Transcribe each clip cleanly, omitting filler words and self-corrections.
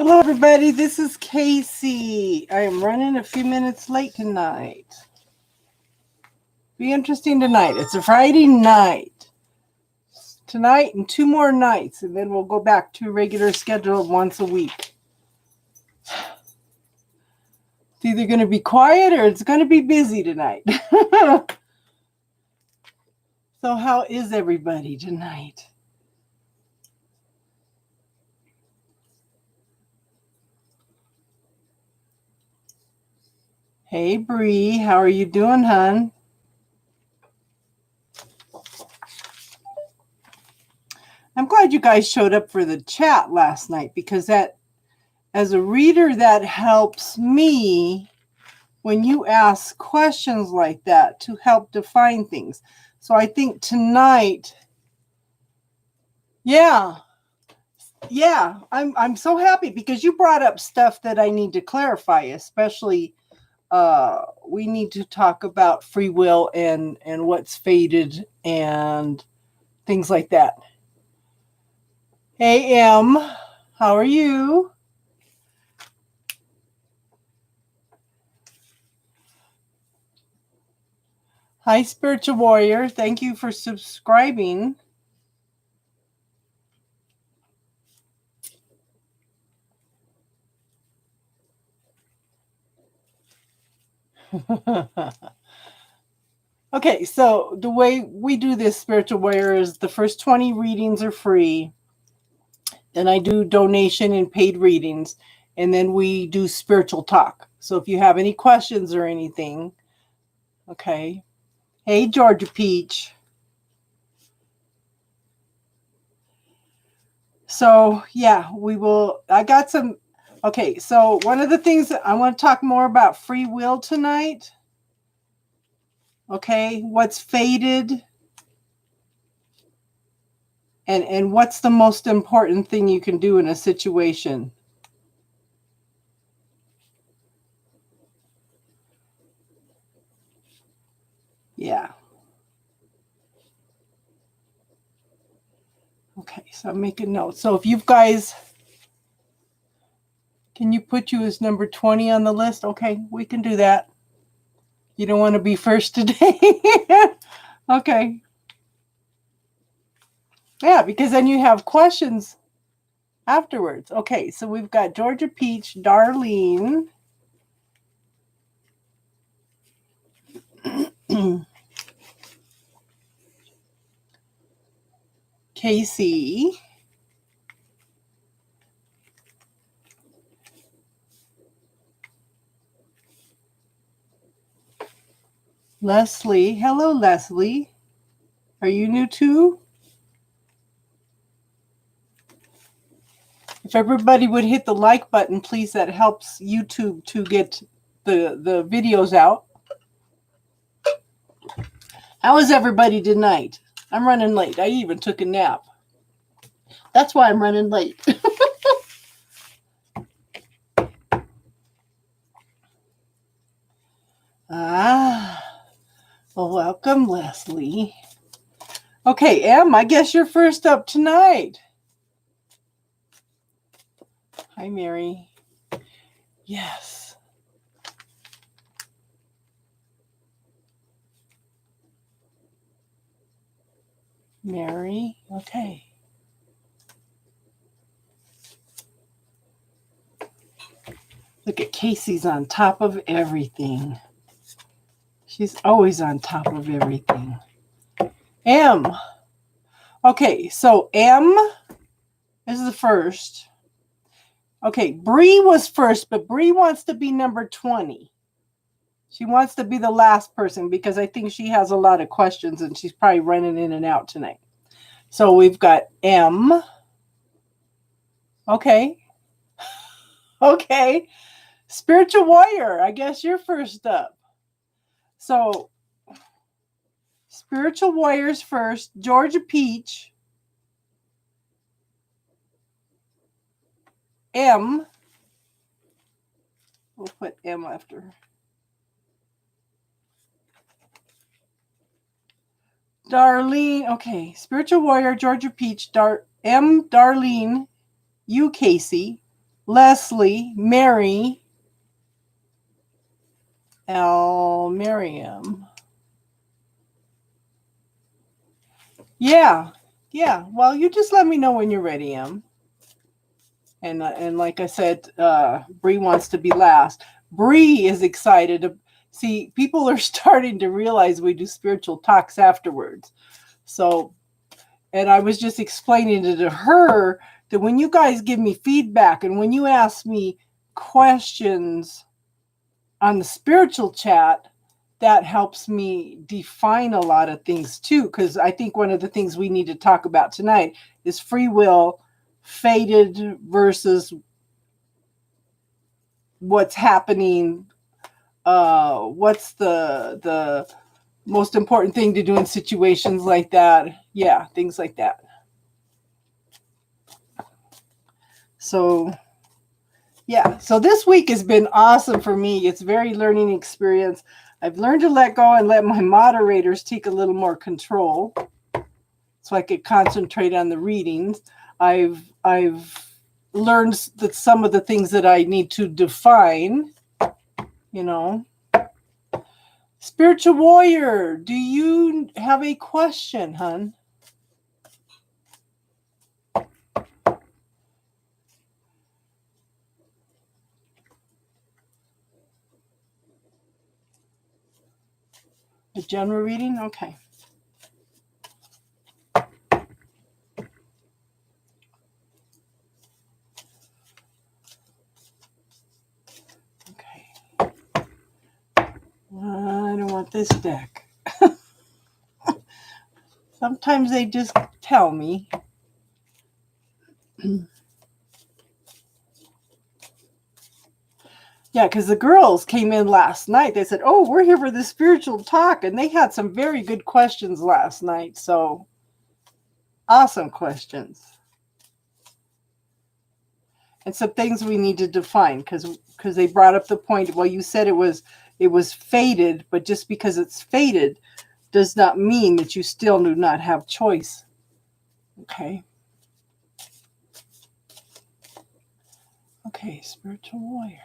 Hello, everybody. This is Casey. I am running a few minutes late tonight. Be interesting tonight. It's a Friday night. Tonight and 2 more nights, and then we'll go back to regular schedule of once a week. It's either going to be quiet or it's going to be busy tonight. So how is everybody tonight? Hey, Bree. How are you doing, hon? I'm glad you guys showed up for the chat last night because that, as a reader, that helps me when you ask questions like that to help define things. So I think tonight, I'm so happy because you brought up stuff that I need to clarify, especially we need to talk about free will and what's fated and things like that. Hey, Em, how are you? Hi, Spiritual Warrior. Thank you for subscribing. Okay, so the way we do this, Spiritual Warrior, is the first 20 readings are free. Then I do donation and paid readings. And then we do spiritual talk. So if you have any questions or anything, okay. Hey, Georgia Peach. So, yeah, we will. I got some. Okay, so one of the things that I want to talk more about free will tonight. Okay, what's fated? And what's the most important thing you can do in a situation? Yeah. Okay, so I'm making notes. So if you guys, can you put you as number 20 on the list? Okay, we can do that. You don't want to be first today? Okay. Yeah, because then you have questions afterwards. Okay, so we've got Georgia Peach, Darlene. Casey. Lesie. Hello, Lesie. Are you new too? If everybody would hit the like button, please, that helps YouTube to get the videos out. How is everybody tonight? I'm running late. I even took a nap. That's why I'm running late. Well, welcome, Lesie. Okay, Em, I guess you're first up tonight. Hi, Mary. Yes. Mary, okay. Look at Casey's on top of everything. She's always on top of everything. M. Okay, so M is the first. Okay, Bree was first, but Bree wants to be number 20. She wants to be the last person because I think she has a lot of questions and she's probably running in and out tonight. So we've got M. Okay. Okay. Spiritual Warrior, I guess you're first up. So Spiritual Warriors first, Georgia Peach, M. We'll put M after. Darlene, okay. Spiritual Warrior, Georgia Peach, M, Darlene, you, Casey, Lesie, Mary, Miriam. Yeah. Well, you just let me know when you're ready, Em. And like I said, Bree wants to be last. Bree is excited. See, people are starting to realize we do spiritual talks afterwards. So, and I was just explaining it to her that when you guys give me feedback and when you ask me questions on the spiritual chat, that helps me define a lot of things too. Because I think one of the things we need to talk about tonight is free will, fated versus what's happening. What's the most important thing to do in situations like that? Yeah, things like that. So yeah, so this week has been awesome for me. It's very learning experience. I've learned to let go and let my moderators take a little more control so I could concentrate on the readings. I've learned that some of the things that I need to define, you know. Spiritual warrior, do you have a question, hon? A general reading? Okay. Okay. I don't want this deck. Sometimes they just tell me. Yeah, because the girls came in last night. They said, oh, we're here for the spiritual talk. And they had some very good questions last night. So awesome questions. And some things we need to define because they brought up the point. Well, you said it was fated, but just because it's fated does not mean that you still do not have choice. Okay. Okay, spiritual warrior.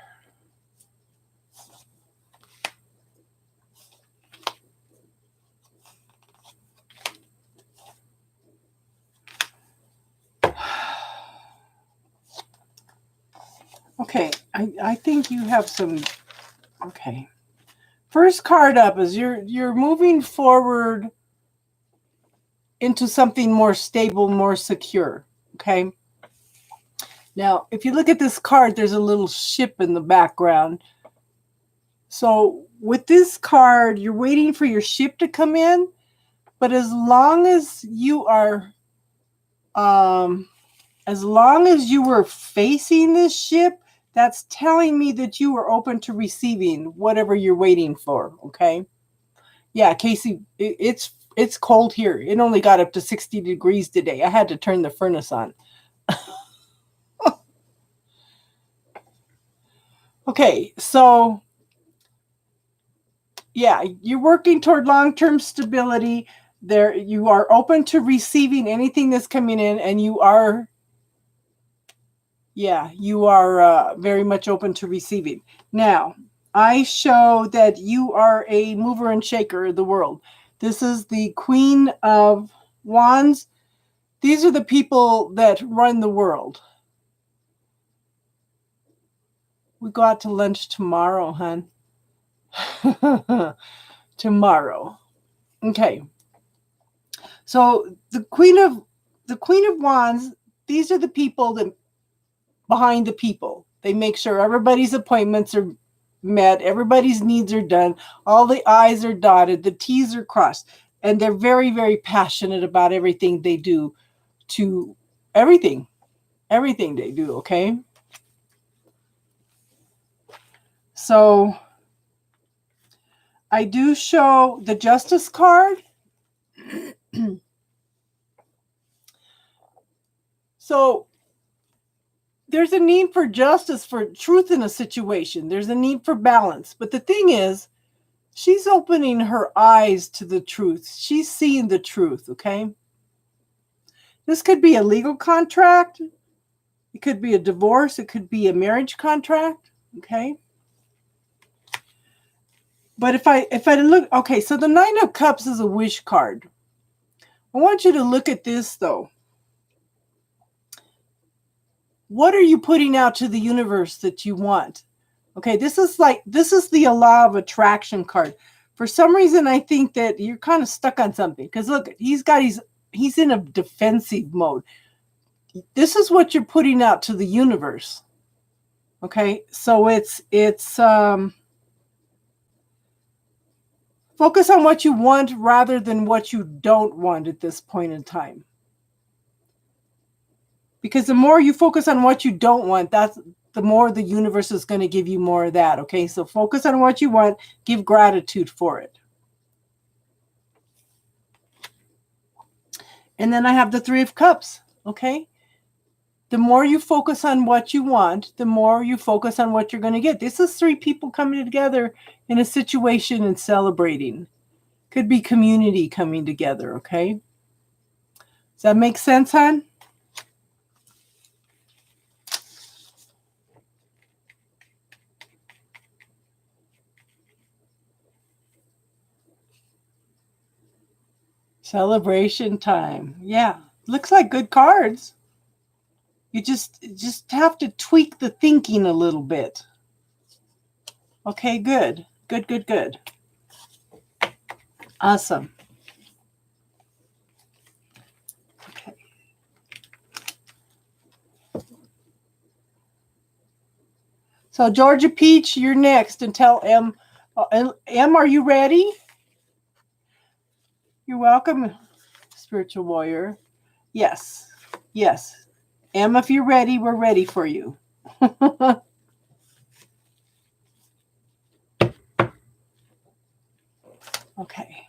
Okay, I think you have some. Okay. First card up is you're moving forward into something more stable, more secure. Okay. Now, if you look at this card, there's a little ship in the background. So with this card, you're waiting for your ship to come in, but as long as you were facing this ship, that's telling me that you are open to receiving whatever you're waiting for. Okay. Yeah, Casey, it's cold here. It only got up to 60 degrees today. I had to turn the furnace on. Okay, so yeah, you're working toward long-term stability. There, you are open to receiving anything that's coming in, and you are very much open to receiving. Now, I show that you are a mover and shaker of the world. This is the Queen of Wands. These are the people that run the world. We go out to lunch tomorrow, hon. Tomorrow. Okay. So the Queen of Wands, these are the people that behind the people. They make sure everybody's appointments are met, everybody's needs are done, all the I's are dotted, the T's are crossed. And they're very, very passionate about everything they do everything they do, okay? So I do show the Justice card. So there's a need for justice, for truth in a situation. There's a need for balance. But the thing is, she's opening her eyes to the truth. She's seeing the truth, okay? This could be a legal contract. It could be a divorce. It could be a marriage contract. Okay. But if I look, okay, so the 9 of Cups is a wish card. I want you to look at this though. What are you putting out to the universe that you want? Okay, this is the law of attraction card. For some reason, I think that you're kind of stuck on something. Because look, he's in a defensive mode. This is what you're putting out to the universe. Okay, so it's focus on what you want rather than what you don't want at this point in time. Because the more you focus on what you don't want, the more the universe is going to give you more of that. Okay, so focus on what you want, give gratitude for it. And then I have the 3 of Cups. Okay, the more you focus on what you want, the more you focus on what you're going to get. This is 3 people coming together in a situation and celebrating. Could be community coming together. Okay, does that make sense, hon? Celebration time. Yeah. Looks like good cards. You just have to tweak the thinking a little bit. Okay, good. Good. Awesome. Okay. So Georgia Peach, you're next, and tell M. M, are you ready? You're welcome, spiritual warrior. Yes. M, if you're ready, we're ready for you. Okay.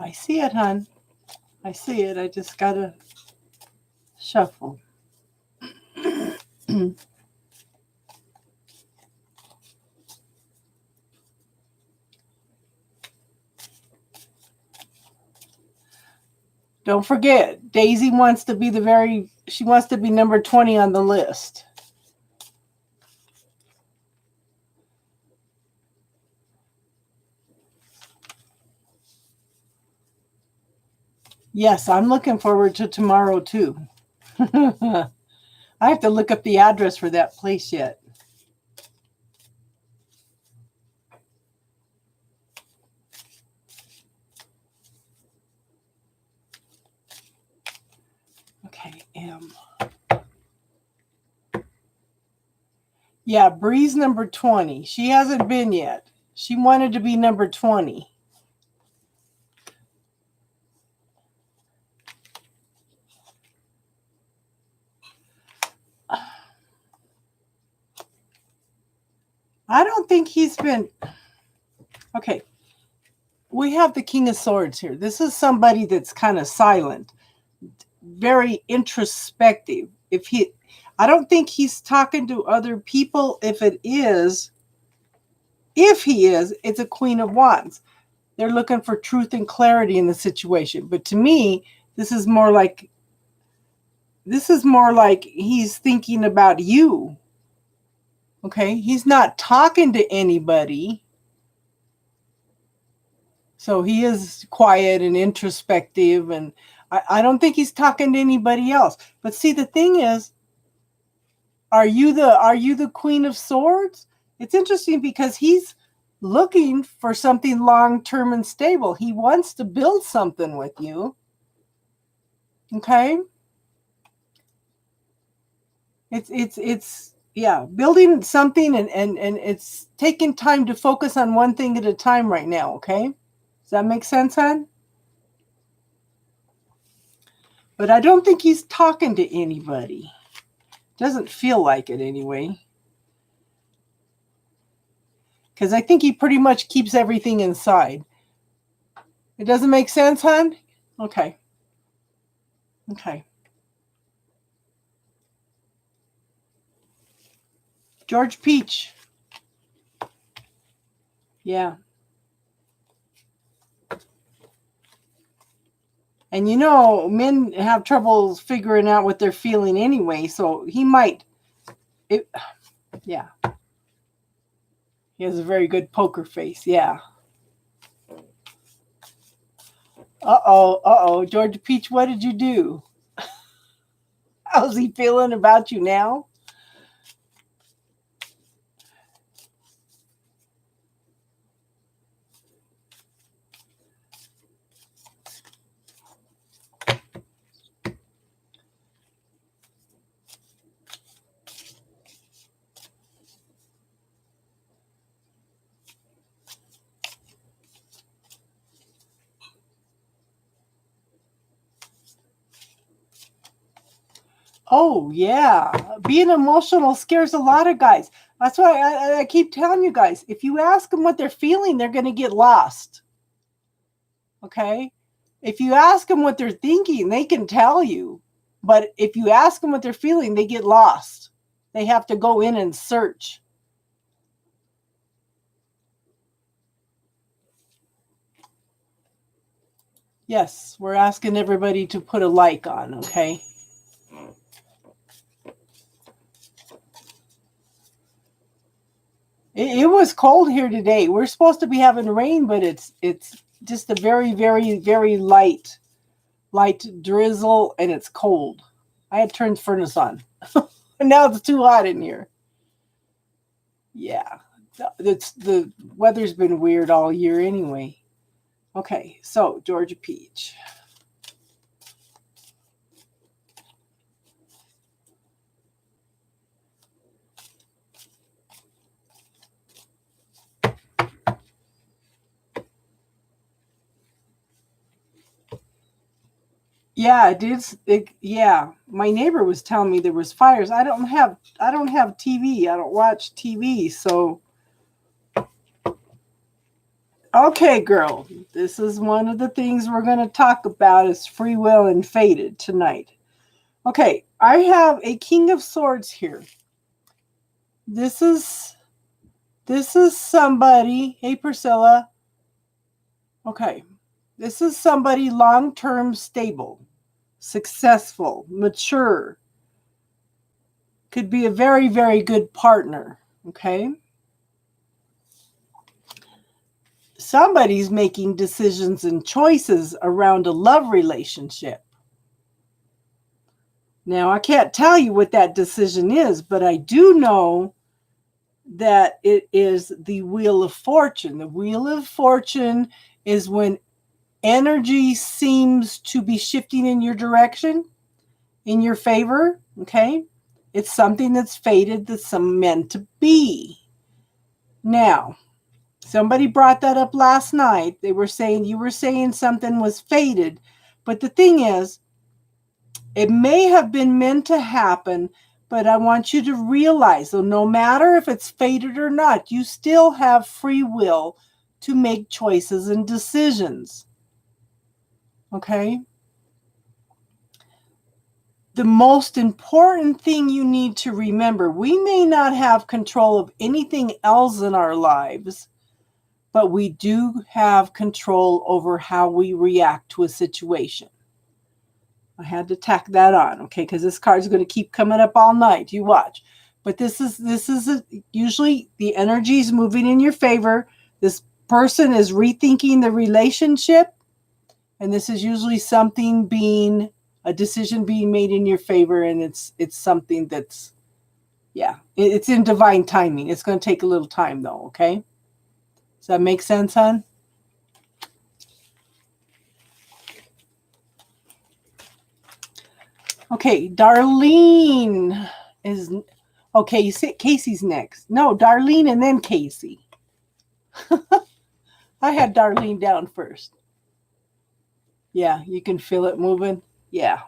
I see it, hon. I see it. I just gotta shuffle. Don't forget, Daisy wants to be she wants to be number 20 on the list. Yes, I'm looking forward to tomorrow too. I have to look up the address for that place yet. Okay, M. Yeah, Bree's number 20. She hasn't been yet. She wanted to be number 20. I don't think he's been... Okay. We have the King of Swords here. This is somebody that's kind of silent, very introspective. I don't think he's talking to other people. If he is, it's a Queen of Wands. They're looking for truth and clarity in the situation. But to me, this is more like he's thinking about you. Okay? He's not talking to anybody. So he is quiet and introspective, and I don't think he's talking to anybody else. But see, the thing is, are you the Queen of Swords? It's interesting because he's looking for something long-term and stable. He wants to build something with you. Okay? It's building something, and it's taking time to focus on one thing at a time right now, okay? Does that make sense, hon? But I don't think he's talking to anybody. Doesn't feel like it anyway. Because I think he pretty much keeps everything inside. It doesn't make sense, hon? Okay. George Peach. Yeah. And you know, men have trouble figuring out what they're feeling anyway, so he might. Yeah. He has a very good poker face, yeah. Uh-oh. George Peach, what did you do? How's he feeling about you now? Oh, yeah. Being emotional scares a lot of guys. That's why I keep telling you guys, if you ask them what they're feeling, they're going to get lost. Okay? If you ask them what they're thinking, they can tell you. But if you ask them what they're feeling, they get lost. They have to go in and search. Yes, we're asking everybody to put a like on, okay? It was cold here today. We're supposed to be having rain, but it's just a very, very, very light drizzle, and it's cold. I had turned the furnace on. And now it's too hot in here. Yeah. The weather's been weird all year anyway. Okay, so Georgia Peach. Yeah, it did. Yeah, my neighbor was telling me there was fires. I don't have TV. I don't watch TV, so okay, girl. This is one of the things we're going to talk about is free will and fated tonight. Okay, I have a King of Swords here. This is somebody. Hey, Priscilla. Okay, this is somebody long-term stable, successful, mature. Could be a very, very good partner. Okay. Somebody's making decisions and choices around a love relationship. Now, I can't tell you what that decision is, but I do know that it is the Wheel of Fortune. The Wheel of Fortune is when energy seems to be shifting in your direction, in your favor, okay? It's something that's fated, that's meant to be. Now, somebody brought that up last night. You were saying something was fated, but the thing is, it may have been meant to happen, but I want you to realize, so no matter if it's fated or not, you still have free will to make choices and decisions. Okay? The most important thing you need to remember, we may not have control of anything else in our lives, but we do have control over how we react to a situation. I had to tack that on, okay, because this card's going to keep coming up all night. You watch. But this is usually the energy is moving in your favor. This person is rethinking the relationship, and this is usually a decision being made in your favor, and it's something that's, yeah, it's in divine timing. It's going to take a little time, though, okay? Does that make sense, hon? Okay, Darlene is... Okay, you say Casey's next. No, Darlene and then Casey. I had Darlene down first. Yeah, you can feel it moving. Yeah.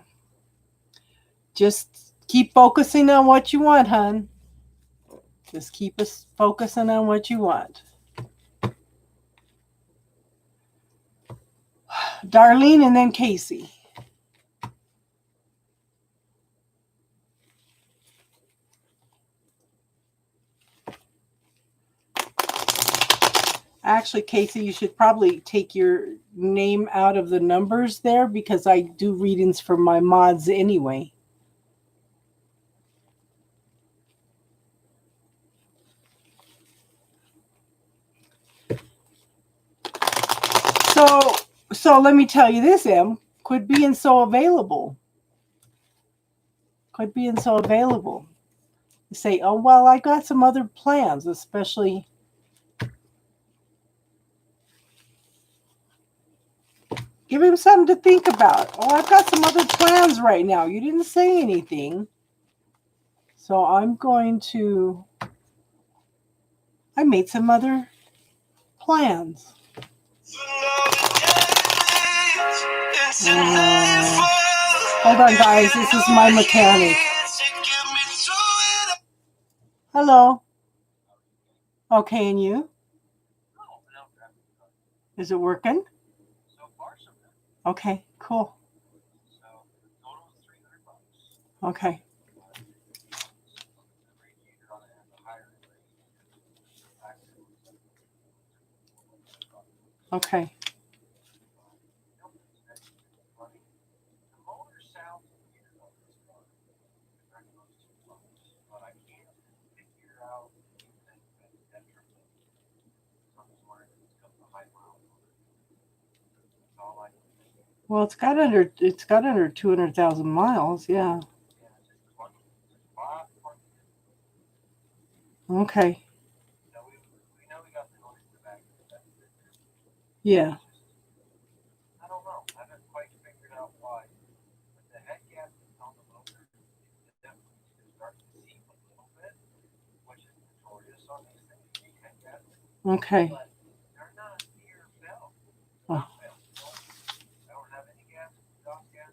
Just keep focusing on what you want, hon. Just keep us focusing on what you want. Darlene and then Casey. Actually, Casey, you should probably take your name out of the numbers there because I do readings for my mods anyway. So let me tell you this, Em. Quit being so available. Quit being so available. You say, oh, well, I got some other plans, especially... Give him something to think about. Oh, I've got some other plans right now. You didn't say anything. So I'm going to... I made some other plans. Hold on, guys. This is my mechanic. Hello. Okay, and you? Is it working? Okay, cool. Okay. Okay. Well, it's got under 200,000 miles, yeah. Okay. Yeah. I don't know. I haven't quite figured out why. But the head gaskets on the motor is definitely starting to seep a little bit, which is notorious on these things, big head gaskets. Okay. But they're not near bell. Oh. I don't have any gas, exhaust gas.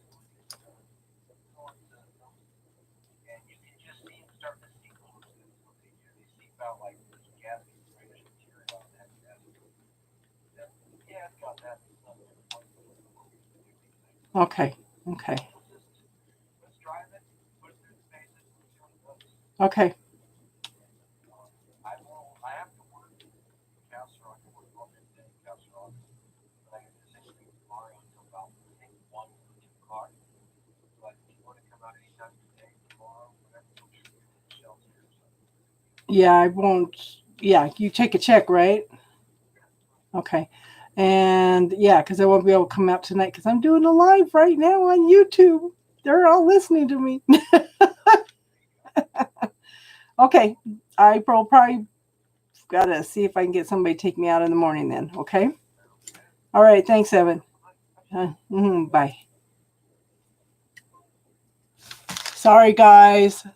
And you can just see them starting to seep a little bit. So they seep out like this gasket British material on that gasket. Yeah, it's got that. Okay. Okay. Okay. I have to work Castle Rock, work all day Castle Rock, but I get to 6 tomorrow until about 1 or 2 o'clock. But if you want to come out anytime today, tomorrow, whatever, shelter or something. Yeah, I won't. Yeah, you take a check, right? Okay. And yeah, because I won't be able to come out tonight because I'm doing a live right now on YouTube. They're all listening to me. Okay. I will probably got to see if I can get somebody to take me out in the morning then. Okay. All right. Thanks, Evan. Bye. Sorry, guys.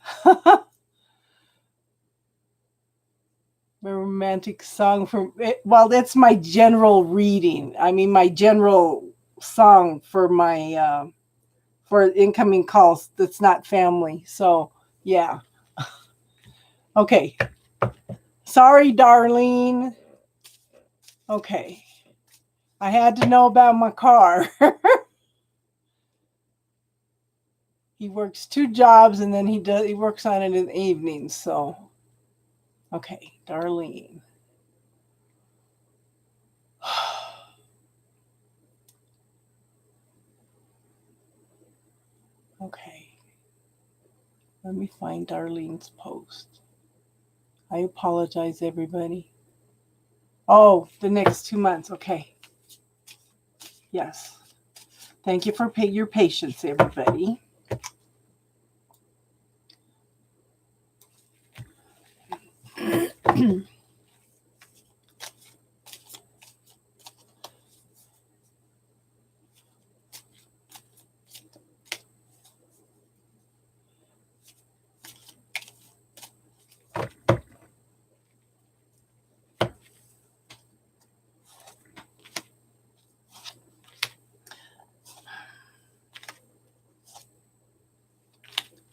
A romantic song from well, that's my general reading. I mean, my general song for my for incoming calls. That's not family. So yeah. Okay. Sorry, Darlene. Okay. I had to know about my car. He works 2 jobs and then he works on it in the evenings. So okay, Darlene. Okay. Let me find Darlene's post. I apologize, everybody. Oh, the next 2 months. Okay. Yes. Thank you for your patience, everybody.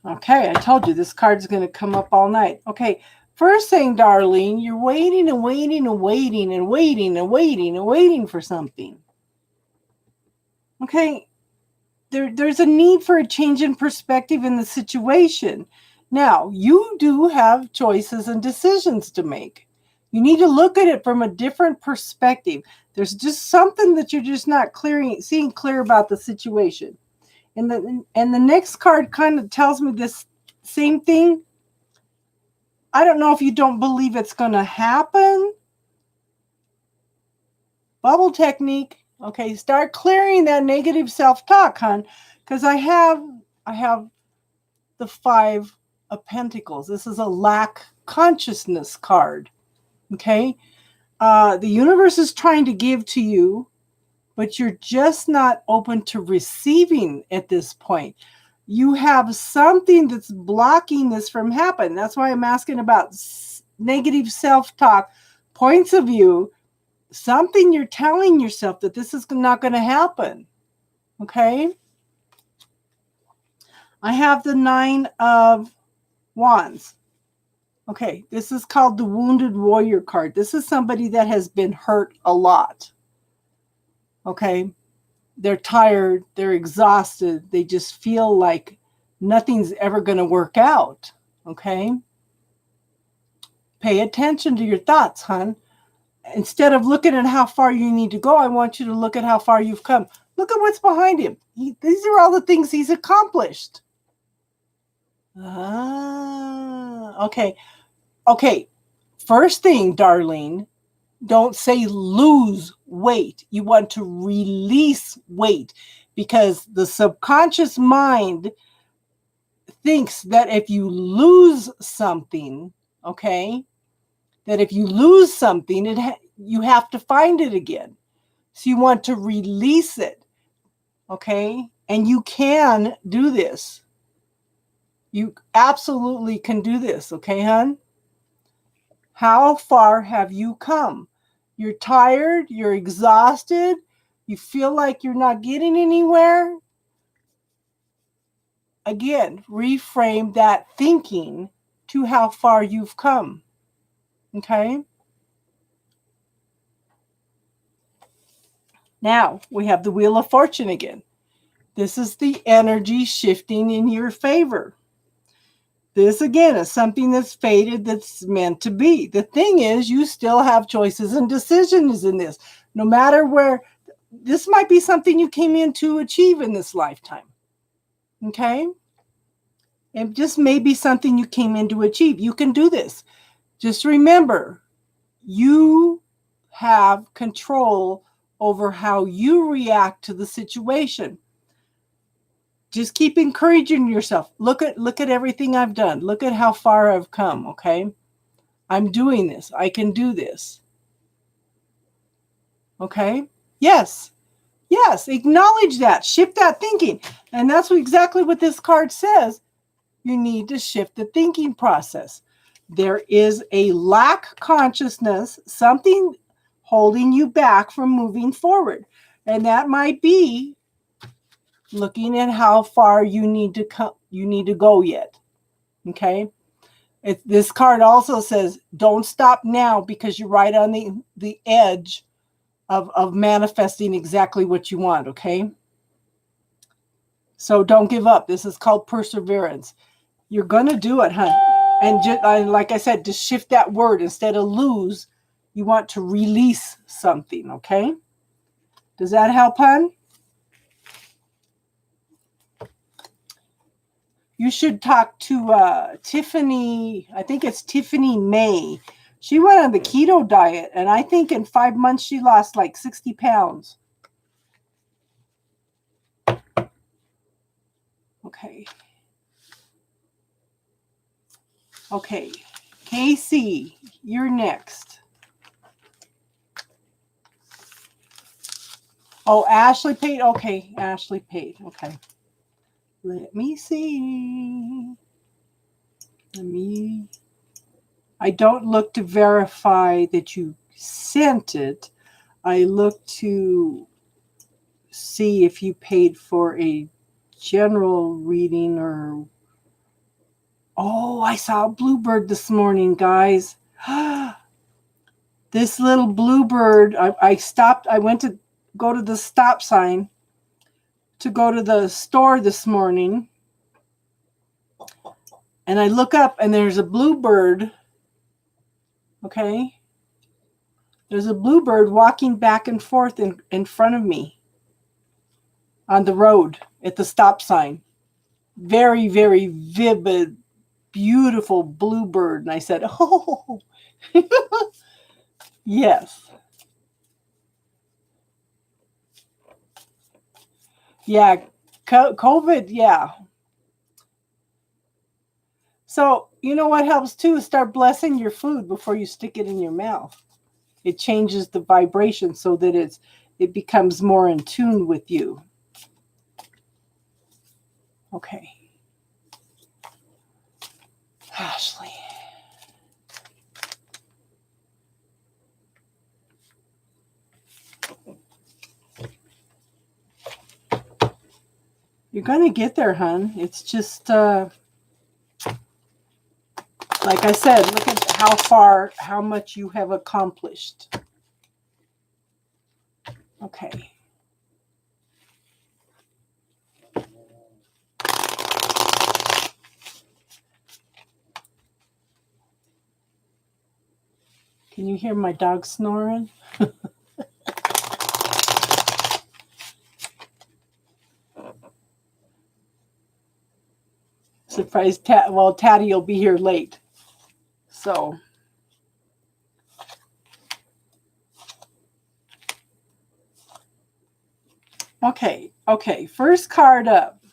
Okay, I told you this card's going to come up all night. Okay, first thing, Darlene, you're waiting and waiting and waiting and waiting and waiting and waiting for something. Okay, there's a need for a change in perspective in the situation. Now, you do have choices and decisions to make. You need to look at it from a different perspective. There's just something that you're just not seeing clear about the situation. And the next card kind of tells me this same thing. I don't know if you don't believe it's going to happen. Bubble technique. Okay, start clearing that negative self-talk, hon, because I have the 5 of Pentacles. This is a lack consciousness card. Okay, the universe is trying to give to you, but you're just not open to receiving at this point. You have something that's blocking this from happening. That's why I'm asking about negative self-talk, points of view, something you're telling yourself that this is not going to happen. Okay? I have the 9 of Wands. Okay, this is called the Wounded Warrior card. This is somebody that has been hurt a lot. Okay? They're tired, they're exhausted, they just feel like nothing's ever going to work out. Okay? Pay attention to your thoughts, hon. Instead of looking at how far you need to go, I want you to look at how far you've come. Look at what's behind him. These are all the things he's accomplished. Okay. Okay. First thing, Darlene, don't say lose weight. You want to release weight, because the subconscious mind thinks that if you lose something, okay, that if you lose something, you have to find it again. So you want to release it, okay? And you can do this. You absolutely can do this, okay, hon? How far have you come? You're tired, you're exhausted, you feel like you're not getting anywhere. Again, reframe that thinking to how far you've come, okay? Now, we have the Wheel of Fortune again. This is the energy shifting in your favor. This, again, is something that's fated, that's meant to be. The thing is, you still have choices and decisions in this. No matter where, this might be something you came in to achieve in this lifetime. Okay? It just may be something you came in to achieve. You can do this. Just remember, you have control over how you react to the situation. Just keep encouraging yourself. Look at everything I've done. Look at how far I've come, okay? I'm doing this. I can do this. Okay? Yes. Yes, acknowledge that. Shift that thinking. And that's exactly what this card says. You need to shift the thinking process. There is a lack consciousness, something holding you back from moving forward. And that might be looking at how far you need to go yet. Okay? This card also says, don't stop now, because you're right on the edge of manifesting exactly what you want, okay? So don't give up. This is called perseverance. You're going to do it, hon. And like I said, just shift that word. Instead of lose, you want to release something, okay? Does that help, hon? You should talk to Tiffany. I think it's Tiffany May. She went on the keto diet, and I think in 5 months she lost like 60 pounds. Okay. Okay. Casey, you're next. Oh, Ashley paid? Okay, Ashley paid. Okay. Let me see. I don't look to verify that you sent it. I look to see if you paid for a general reading or... Oh, I saw a bluebird this morning, guys. This little bluebird, I stopped. I went to go to the stop sign to go to the store this morning. And I look up and there's a bluebird. Okay. There's a bluebird walking back and forth in front of me on the road at the stop sign. Very, very vivid, beautiful bluebird. And I said, oh, yes. Yeah, COVID, yeah. So, you know what helps too? Start blessing your food before you stick it in your mouth. It changes the vibration so that it becomes more in tune with you. Okay. Ashley. You're going to get there, hon. It's just, like I said, look at how much you have accomplished. Okay. Can you hear my dog snoring? Surprise, Taty will be here late. So. Okay. First card up.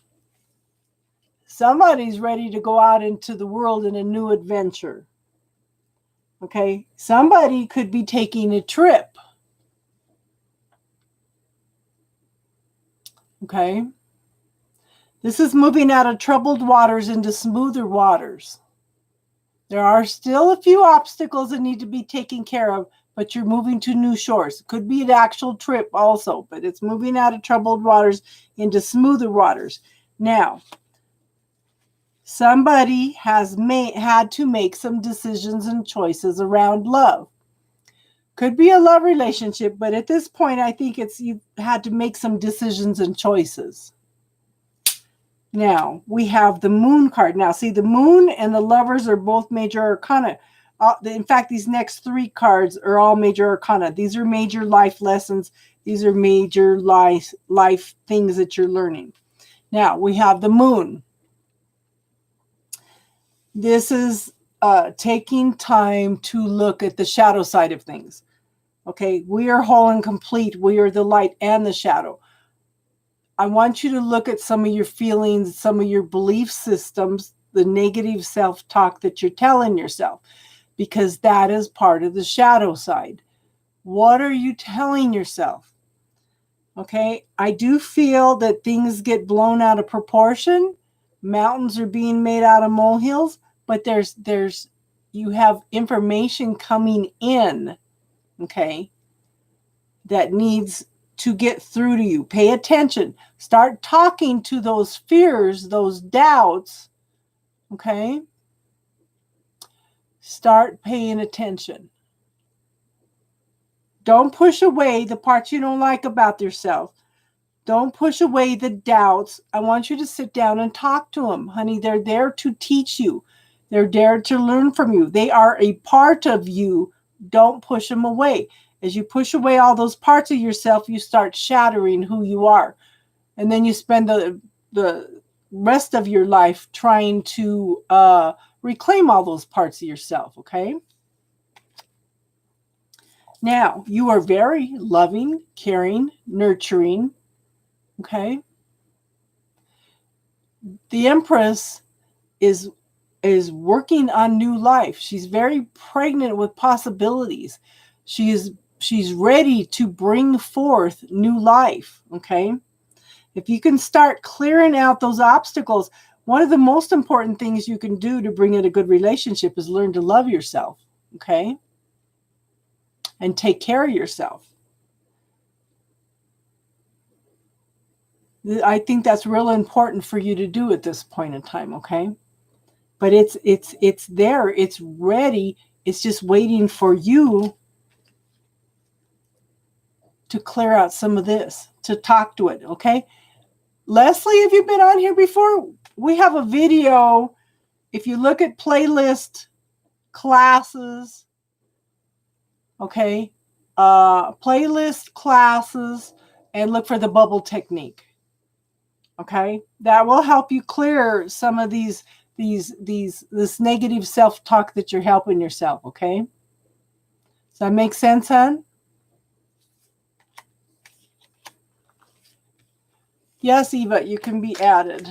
Somebody's ready to go out into the world in a new adventure. Okay. Somebody could be taking a trip. Okay. This is moving out of troubled waters into smoother waters. There are still a few obstacles that need to be taken care of, but you're moving to new shores. It could be an actual trip also, but it's moving out of troubled waters into smoother waters. Now, somebody has had to make some decisions and choices around love. Could be a love relationship, but at this point, I think you've had to make some decisions and choices. Now, we have the moon card. Now, see, the moon and the lovers are both major arcana. In fact, these next three cards are all major arcana. These are major life lessons. These are major life things that you're learning. Now, we have the moon. This is taking time to look at the shadow side of things. Okay, we are whole and complete. We are the light and the shadow. I want you to look at some of your feelings, some of your belief systems, the negative self-talk that you're telling yourself, because that is part of the shadow side. What are you telling yourself? Okay, I do feel that things get blown out of proportion. Mountains are being made out of molehills, but you have information coming in, okay, that needs to get through to you. Pay attention. Start talking to those fears, those doubts. Okay? Start paying attention. Don't push away the parts you don't like about yourself. Don't push away the doubts. I want you to sit down and talk to them. Honey, they're there to teach you. They're there to learn from you. They are a part of you. Don't push them away. As you push away all those parts of yourself, you start shattering who you are. And then you spend the rest of your life trying to reclaim all those parts of yourself, okay? Now, you are very loving, caring, nurturing, okay? The Empress is working on new life. She's very pregnant with possibilities. She's ready to bring forth new life, okay? If you can start clearing out those obstacles, one of the most important things you can do to bring in a good relationship is learn to love yourself, okay? And take care of yourself. I think that's real important for you to do at this point in time, okay? But it's there, it's ready, it's just waiting for you to clear out some of this, to talk to it, okay? Lesie, have you been on here before? We have a video. If you look at playlist, classes, okay, playlist classes and look for the bubble technique. Okay, that will help you clear some of this negative self-talk that you're helping yourself. Okay, does that make sense, hon? Yes, Eva, you can be added.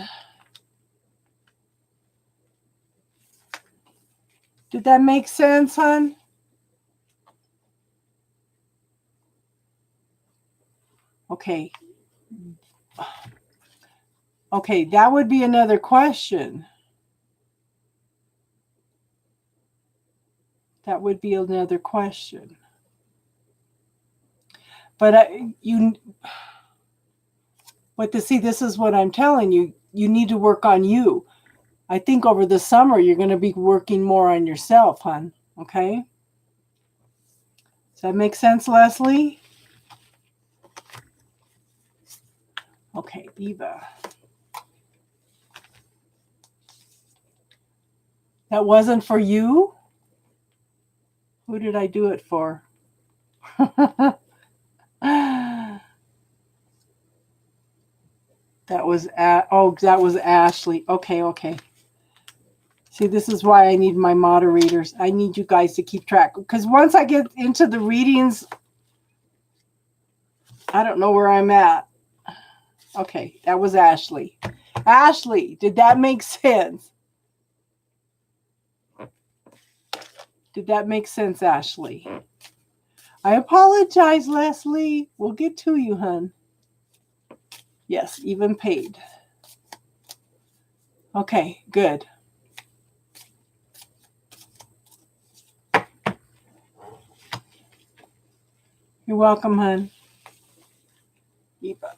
Did that make sense, hon? Okay. Okay, that would be another question. That would be another question. But see, this is what I'm telling you. You need to work on you. I think over the summer, you're going to be working more on yourself, hon. Okay? Does that make sense, Leslie? Okay, Eva. That wasn't for you? Who did I do it for? That was Ashley. Okay. See, this is why I need my moderators. I need you guys to keep track. Because once I get into the readings, I don't know where I'm at. Okay, that was Ashley. Ashley, did that make sense? Did that make sense, Ashley? I apologize, Leslie. We'll get to you, hun. Yes, even paid. Okay, good. You're welcome, hun. Eva.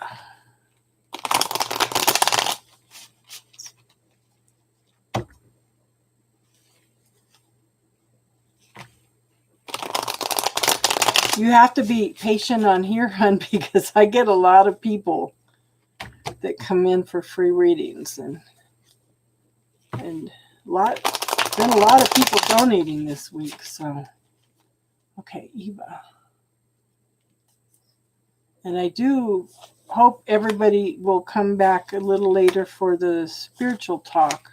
You have to be patient on here, hun, because I get a lot of people that come in for free readings, and been a lot of people donating this week. So, okay, Eva. And I do hope everybody will come back a little later for the spiritual talk.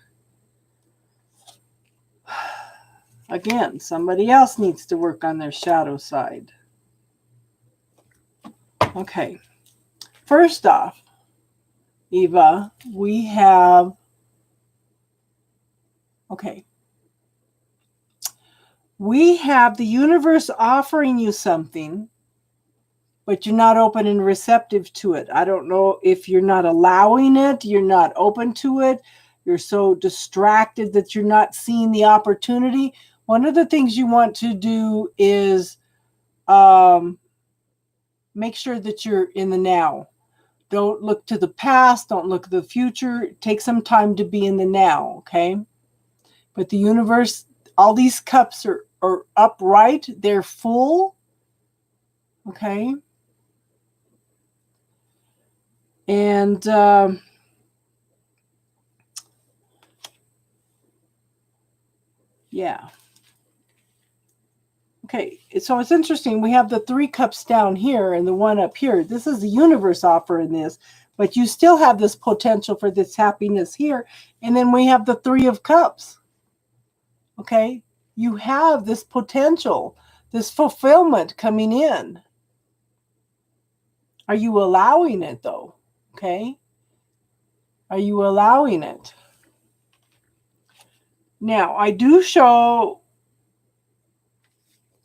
Again, somebody else needs to work on their shadow side. Okay. First off, Eva, we have... Okay. We have the universe offering you something, but you're not open and receptive to it. I don't know if you're not allowing it, you're not open to it, you're so distracted that you're not seeing the opportunity. One of the things you want to do is make sure that you're in the now. Don't look to the past, don't look to the future. Take some time to be in the now, okay? But the universe, all these cups are upright, they're full, okay? And yeah. Okay, so it's interesting. We have the 3 cups down here and the 1 up here. This is the universe offering this, but you still have this potential for this happiness here. And then we have the 3 of cups. Okay, you have this potential, this fulfillment coming in. Are you allowing it though? Okay, are you allowing it? Now, I do show...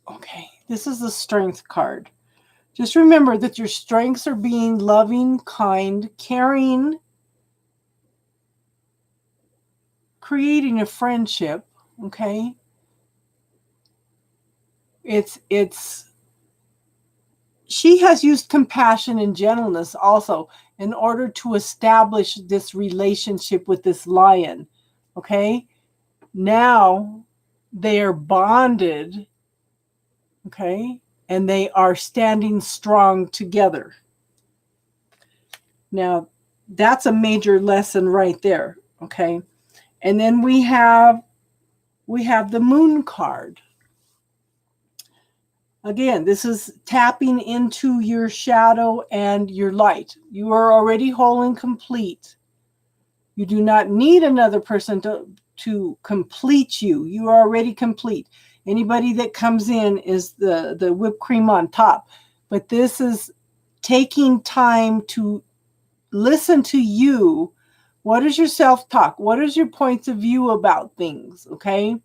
Okay, this is the strength card. Just remember that your strengths are being loving, kind, caring, creating a friendship, okay? She has used compassion and gentleness also in order to establish this relationship with this lion, okay? Now they are bonded, okay? And they are standing strong together. Now, that's a major lesson right there, okay? And then we have the moon card. Again, this is tapping into your shadow and your light. You are already whole and complete. You do not need another person to complete you. You are already complete. Anybody that comes in is the whipped cream on top. But this is taking time to listen to you. What is your self-talk? What is your points of view about things? Okay.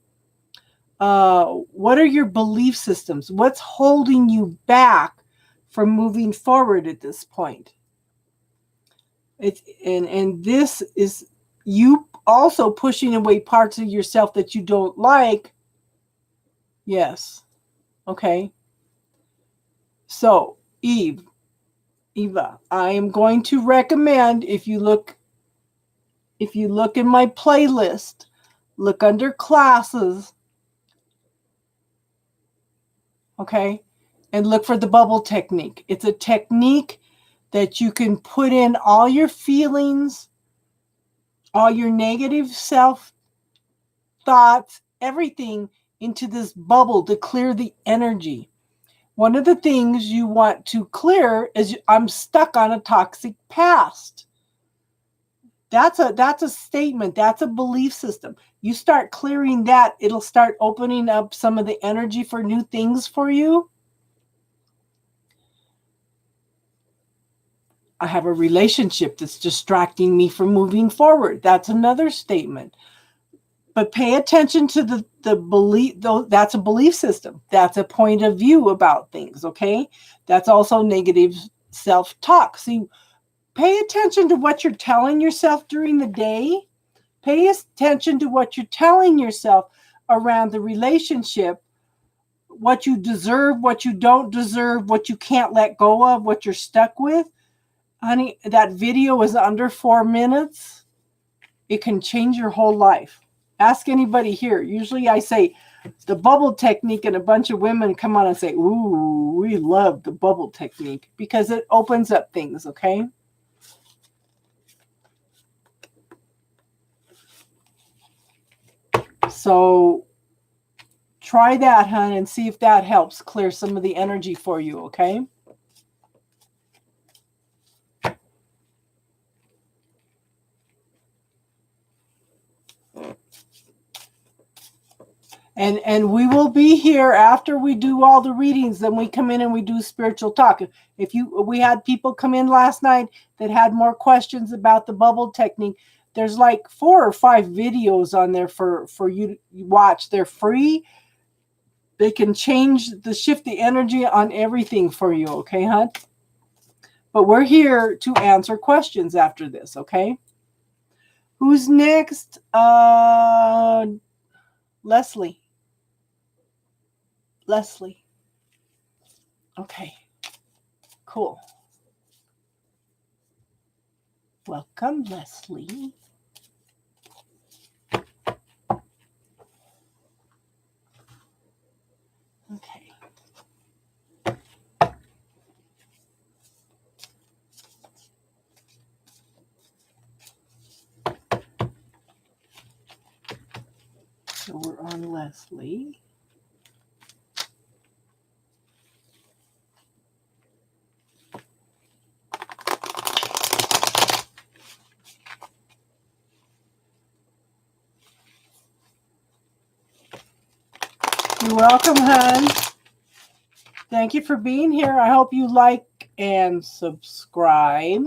What are your belief systems? What's holding you back from moving forward at this point? And this is you also pushing away parts of yourself that you don't like. Yes. Okay. So, Eva, I am going to recommend if you look in my playlist, look under classes, okay? And look for the bubble technique. It's a technique that you can put in all your feelings, all your negative self thoughts, everything into this bubble to clear the energy. One of the things you want to clear is I'm stuck on a toxic past. That's a statement. That's a belief system. You start clearing that, it'll start opening up some of the energy for new things for you. I have a relationship that's distracting me from moving forward. That's another statement. But pay attention to the belief, though. That's a belief system. That's a point of view about things, okay? That's also negative self-talk. See, pay attention to what you're telling yourself during the day. Pay attention to what you're telling yourself around the relationship, what you deserve, what you don't deserve, what you can't let go of, what you're stuck with. Honey, that video is under 4 minutes. It can change your whole life. Ask anybody here. Usually I say the bubble technique, and a bunch of women come on and say, ooh, we love the bubble technique because it opens up things, okay? So try that, hon, and see if that helps clear some of the energy for you, okay? And we will be here after we do all the readings. Then we come in and we do spiritual talk. We had people come in last night that had more questions about the bubble technique. There's like 4 or 5 videos on there for you to watch. They're free. They can shift the energy on everything for you, okay, hon? But we're here to answer questions after this, okay? Who's next? Lesie. Okay, cool. Welcome, Lesie. Okay. So we're on Lesie. You're welcome, hon. Thank you for being here. I hope you like and subscribe.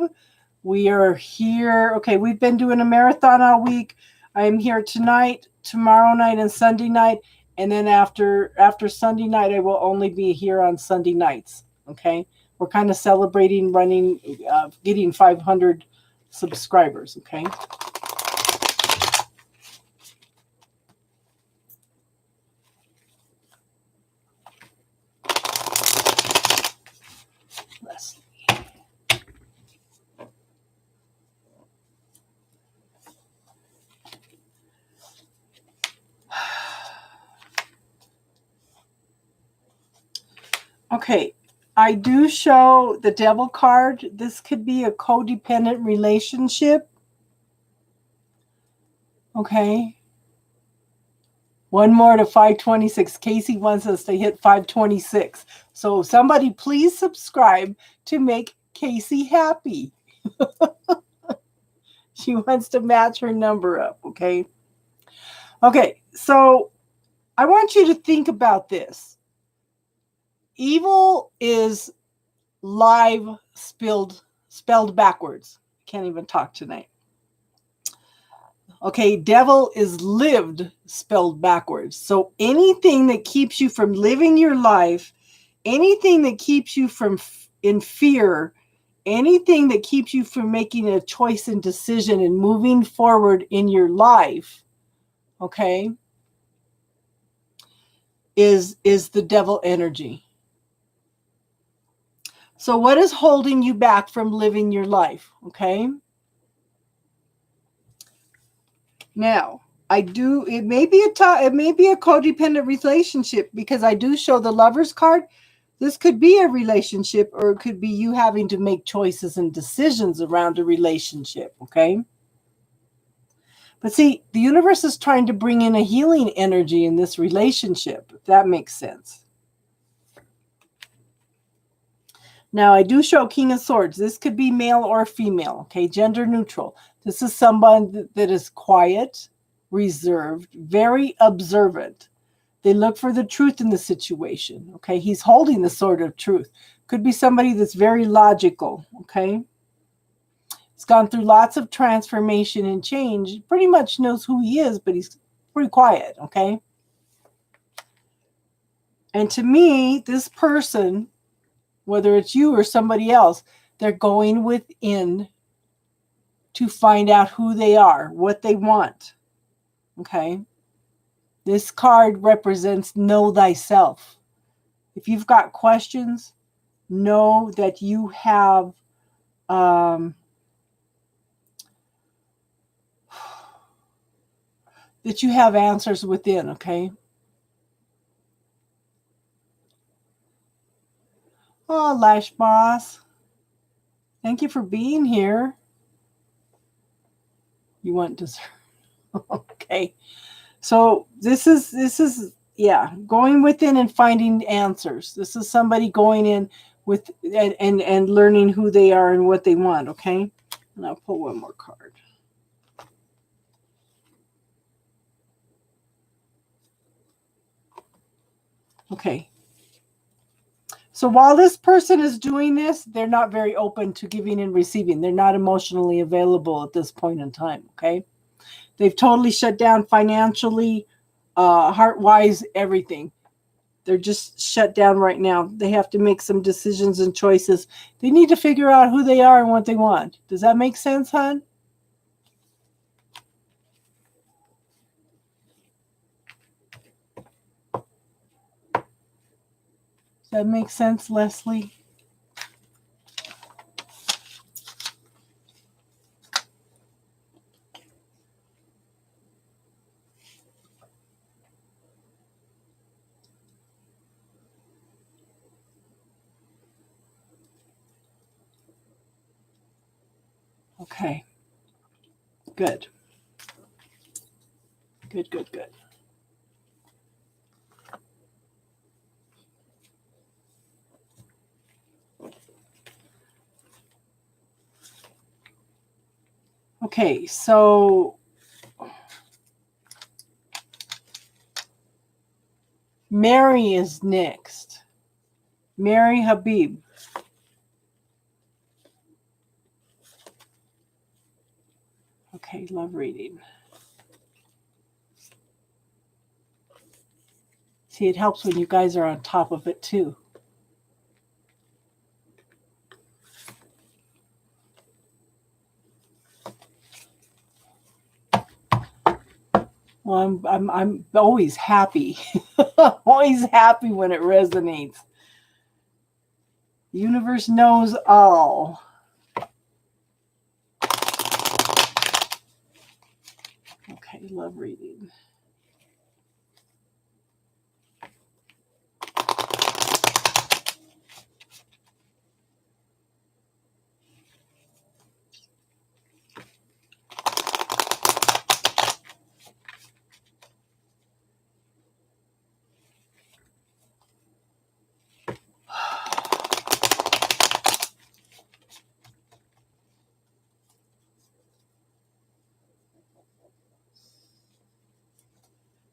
We are here. Okay, we've been doing a marathon all week. I'm here tonight, tomorrow night, and Sunday night. And then after Sunday night, I will only be here on Sunday nights. Okay, we're kind of celebrating getting 500 subscribers. Okay. Lesie. Okay, I do show the Devil card. This could be a codependent relationship. Okay. One more to 526. Casey wants us to hit 526. So somebody please subscribe to make Casey happy. She wants to match her number up, okay? Okay, so I want you to think about this. Evil is live spelled backwards. Can't even talk tonight. Okay, devil is lived spelled backwards. So anything that keeps you from living your life, anything that keeps you from in fear, anything that keeps you from making a choice and decision and moving forward in your life, okay, is the devil energy. So what is holding you back from living your life, okay? Now, it may be a codependent relationship, because I do show the Lover's card. This could be a relationship, or it could be you having to make choices and decisions around a relationship, okay? But see, the universe is trying to bring in a healing energy in this relationship, if that makes sense. Now, I do show King of Swords. This could be male or female, okay? Gender neutral. This is someone that is quiet, reserved, very observant. They look for the truth in the situation, okay? He's holding the sword of truth. Could be somebody that's very logical, okay? He's gone through lots of transformation and change. Pretty much knows who he is, but he's pretty quiet, okay? And to me, this person, whether it's you or somebody else, they're going within to find out who they are, what they want, okay? This card represents know thyself. If you've got questions, know that you have answers within, okay? Oh, Lash Boss, thank you for being here. You want dessert? Okay. So this is yeah, going within and finding answers. This is somebody going in with and learning who they are and what they want, okay? And I'll pull one more card. Okay. So while this person is doing this, they're not very open to giving and receiving. They're not emotionally available at this point in time, okay? They've totally shut down financially, heart-wise, everything. They're just shut down right now. They have to make some decisions and choices. They need to figure out who they are and what they want. Does that make sense, hon? Does that make sense, Leslie? Okay. Good. Good, good, good. Okay, so Mary is next. Mary Habib. Okay, love reading. See, it helps when you guys are on top of it too. Well, I'm always happy. Always happy when it resonates. The universe knows all. Okay, love reading.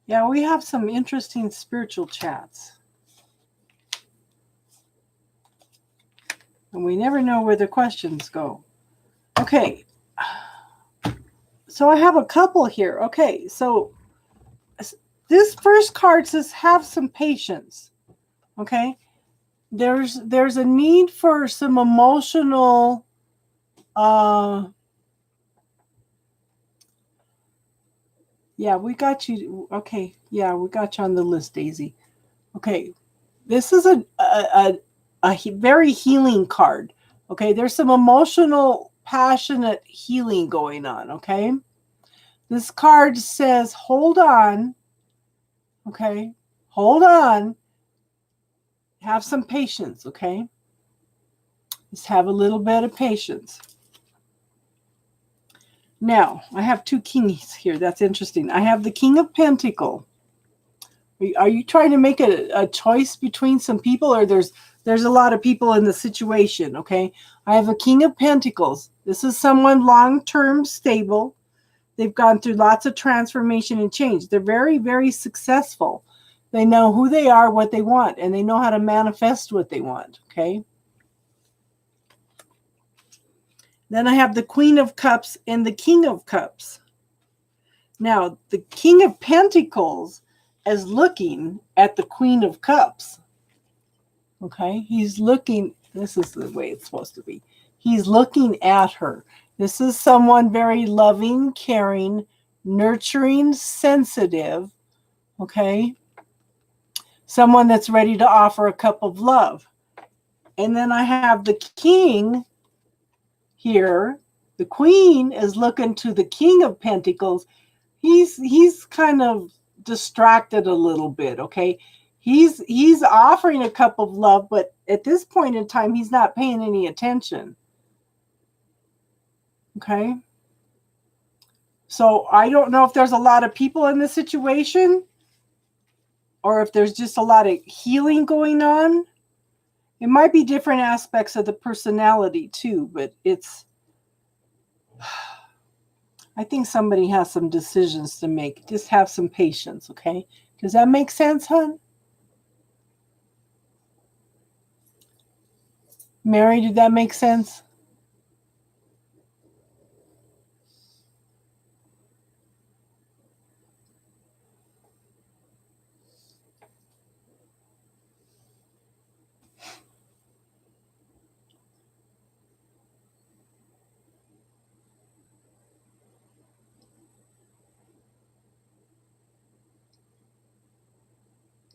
Yeah, we have some interesting spiritual chats. And we never know where the questions go. Okay. So I have a couple here. Okay, so this first card says have some patience. Okay? There's a need for some emotional yeah, we got you. Okay. Yeah, we got you on the list, Daisy. Okay. This is a very healing card. Okay, there's some emotional, passionate healing going on. Okay, this card says, hold on. Okay, hold on. Have some patience. Okay, just have a little bit of patience. Now, I have two kings here. That's interesting. I have the King of Pentacles. Are you trying to make a choice between some people, or there's a lot of people in the situation? Okay, I have a King of Pentacles. This is someone long-term stable. They've gone through lots of transformation and change. They're very, very successful. They know who they are, what they want, and they know how to manifest what they want. Okay. Then I have the Queen of Cups and the King of Cups. Now, the King of Pentacles is looking at the Queen of Cups. Okay, he's looking, this is the way it's supposed to be. He's looking at her. This is someone very loving, caring, nurturing, sensitive. Okay, someone that's ready to offer a cup of love. And then I have the King here. The Queen is looking to the King of Pentacles. He's kind of distracted a little bit. Okay, he's offering a cup of love, but at this point in time, he's not paying any attention. Okay, so I don't know if there's a lot of people in this situation, or if there's just a lot of healing going on. It might be different aspects of the personality too, but I think somebody has some decisions to make. Just have some patience. Okay, does that make sense, hon? Mary, did that make sense?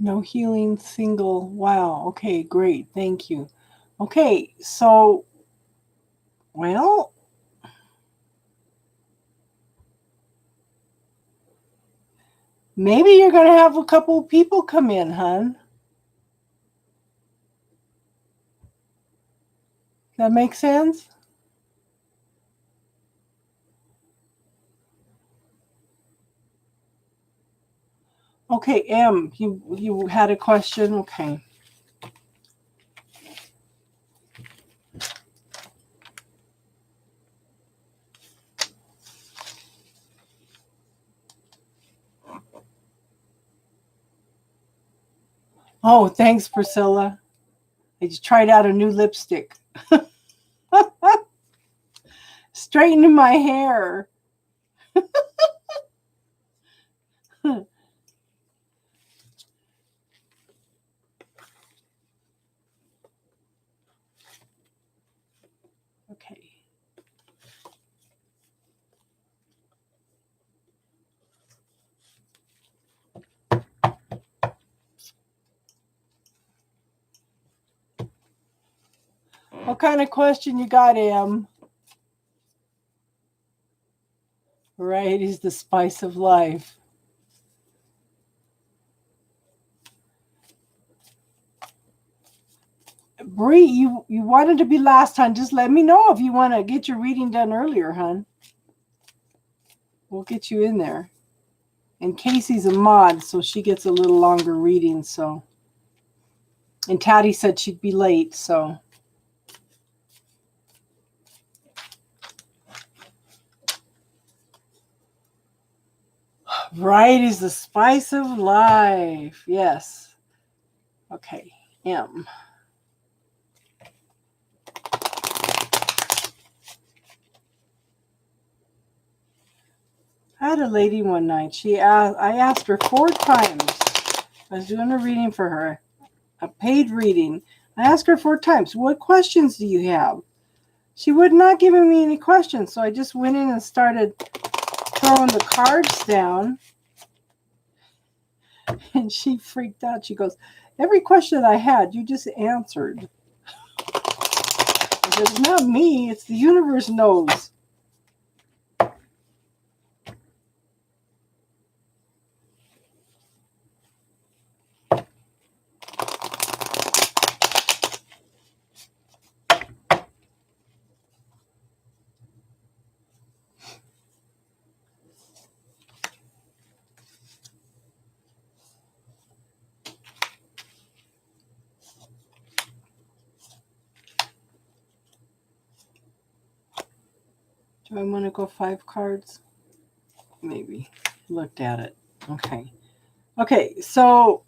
No healing single. Wow. Okay, great. Thank you. Okay, so, well, maybe you're going to have a couple people come in, hon. That makes sense? Okay, M, you had a question? Okay. Oh, thanks, Priscilla. I just tried out a new lipstick. Straightening my hair. Okay. What kind of question you got, M? Right, is the spice of life. Bree, you wanted to be last, hon. Just let me know if you want to get your reading done earlier, hon. We'll get you in there. And Casey's a mod, so she gets a little longer reading. So, and Taty said she'd be late. So, Right is the spice of life. Yes. Okay. M. I had a lady one night. I asked her 4 times. I was doing a reading for her, a paid reading. I asked her 4 times, what questions do you have? She would not give me any questions. So I just went in and started throwing the cards down. And she freaked out. She goes, every question I had, you just answered. I said, it's not me. It's the universe knows. Do I want to go 5 cards? Maybe. Looked at it. Okay. Okay, so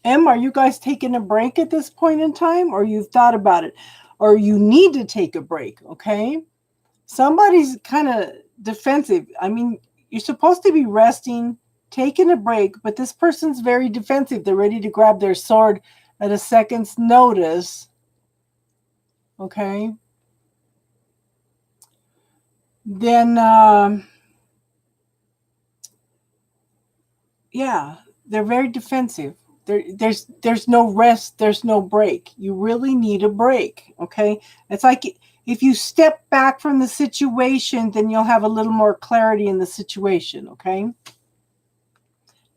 M, are you guys taking a break at this point in time? Or you've thought about it? Or you need to take a break, okay? Somebody's kind of defensive. I mean, you're supposed to be resting, taking a break, but this person's very defensive. They're ready to grab their sword at a second's notice, okay? Then, yeah, they're very defensive. There's no rest, there's no break. You really need a break, okay? It's like if you step back from the situation, then you'll have a little more clarity in the situation, okay?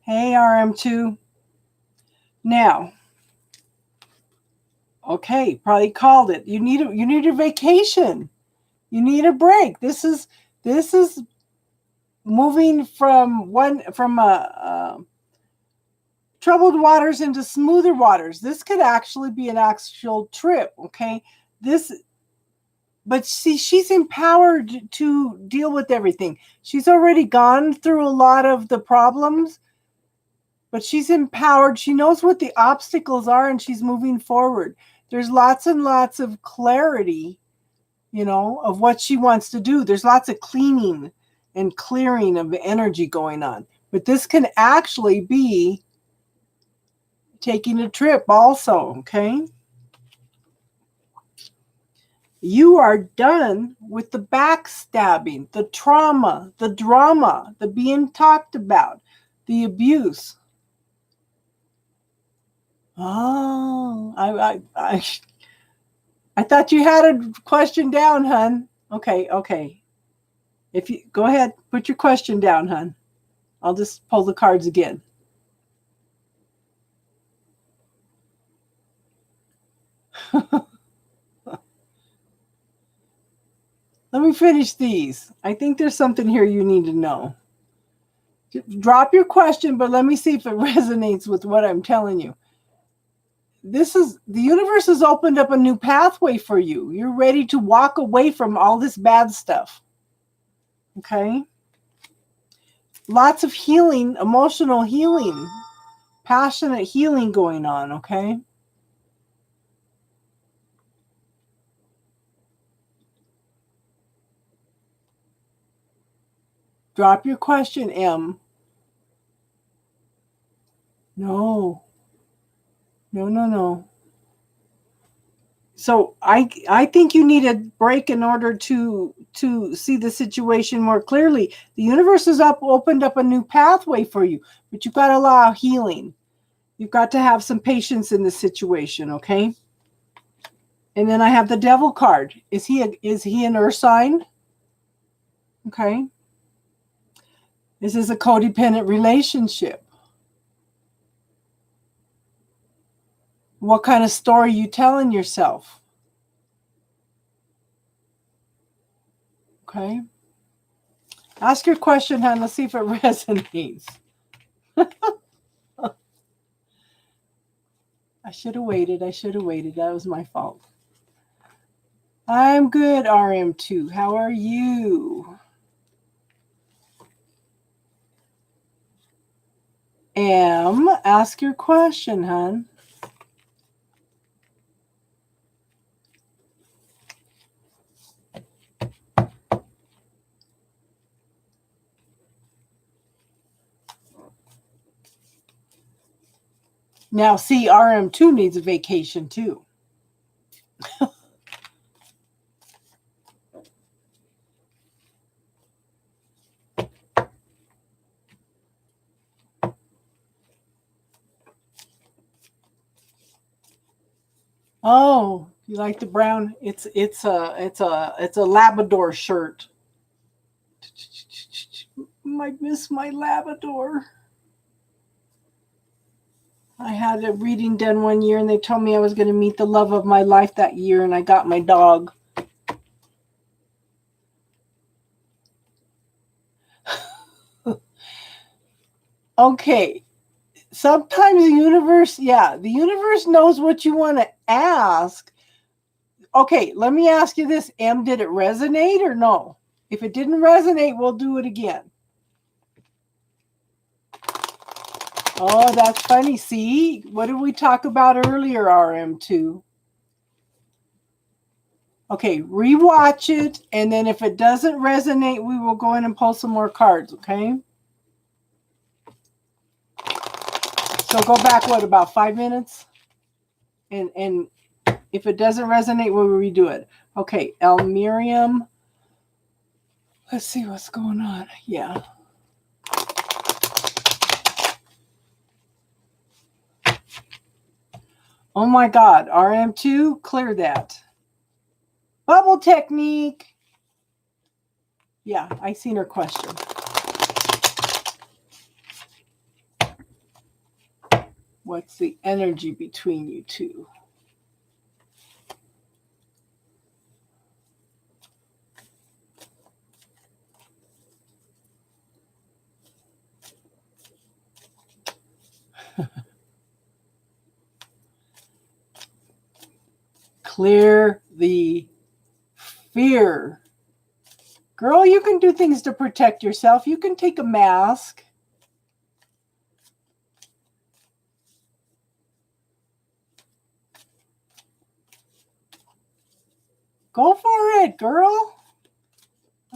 Hey, RM2. Now, okay, probably called it. You need a vacation. You need a break. This is moving from troubled waters into smoother waters. This could actually be an actual trip, okay? But see, she's empowered to deal with everything. She's already gone through a lot of the problems, but she's empowered. She knows what the obstacles are, and she's moving forward. There's lots and lots of clarity, of what she wants to do. There's lots of cleaning and clearing of energy going on. But this can actually be taking a trip also, okay? You are done with the backstabbing, the trauma, the drama, the being talked about, the abuse. Oh, I thought you had a question down, hun. Okay. If you go ahead, put your question down, hun. I'll just pull the cards again. Let me finish these. I think there's something here you need to know. Drop your question, but let me see if it resonates with what I'm telling you. The universe has opened up a new pathway for you. You're ready to walk away from all this bad stuff. Okay? Lots of healing, emotional healing, passionate healing going on, okay? Drop your question, M. No. So I think you need a break in order to see the situation more clearly. The universe has opened up a new pathway for you, but you've got to allow healing. You've got to have some patience in the situation, okay? And then I have the devil card. Is he an earth sign? Okay. This is a codependent relationship. What kind of story are you telling yourself? Okay. Ask your question, hon. Let's see if it resonates. I should have waited. That was my fault. I'm good, RM2. How are you? Ask your question, hon. Now, see, RM2 needs a vacation too. Oh, you like the brown? It's a Labrador shirt. I miss my Labrador. I had a reading done one year, and they told me I was going to meet the love of my life that year, and I got my dog. Okay. Sometimes the universe knows what you want to ask. Okay, let me ask you this. Did it resonate or no? If it didn't resonate, we'll do it again. Oh, that's funny. See, what did we talk about earlier, RM2? Okay, rewatch it, and then if it doesn't resonate, we will go in and pull some more cards, okay? So go back, about 5 minutes? And if it doesn't resonate, we'll redo it. Okay, Miriam. Let's see what's going on. Yeah. Oh my God, RM2, clear that. Bubble technique. Yeah, I seen her question. What's the energy between you two? Clear the fear. Girl, you can do things to protect yourself. You can take a mask. Go for it, girl.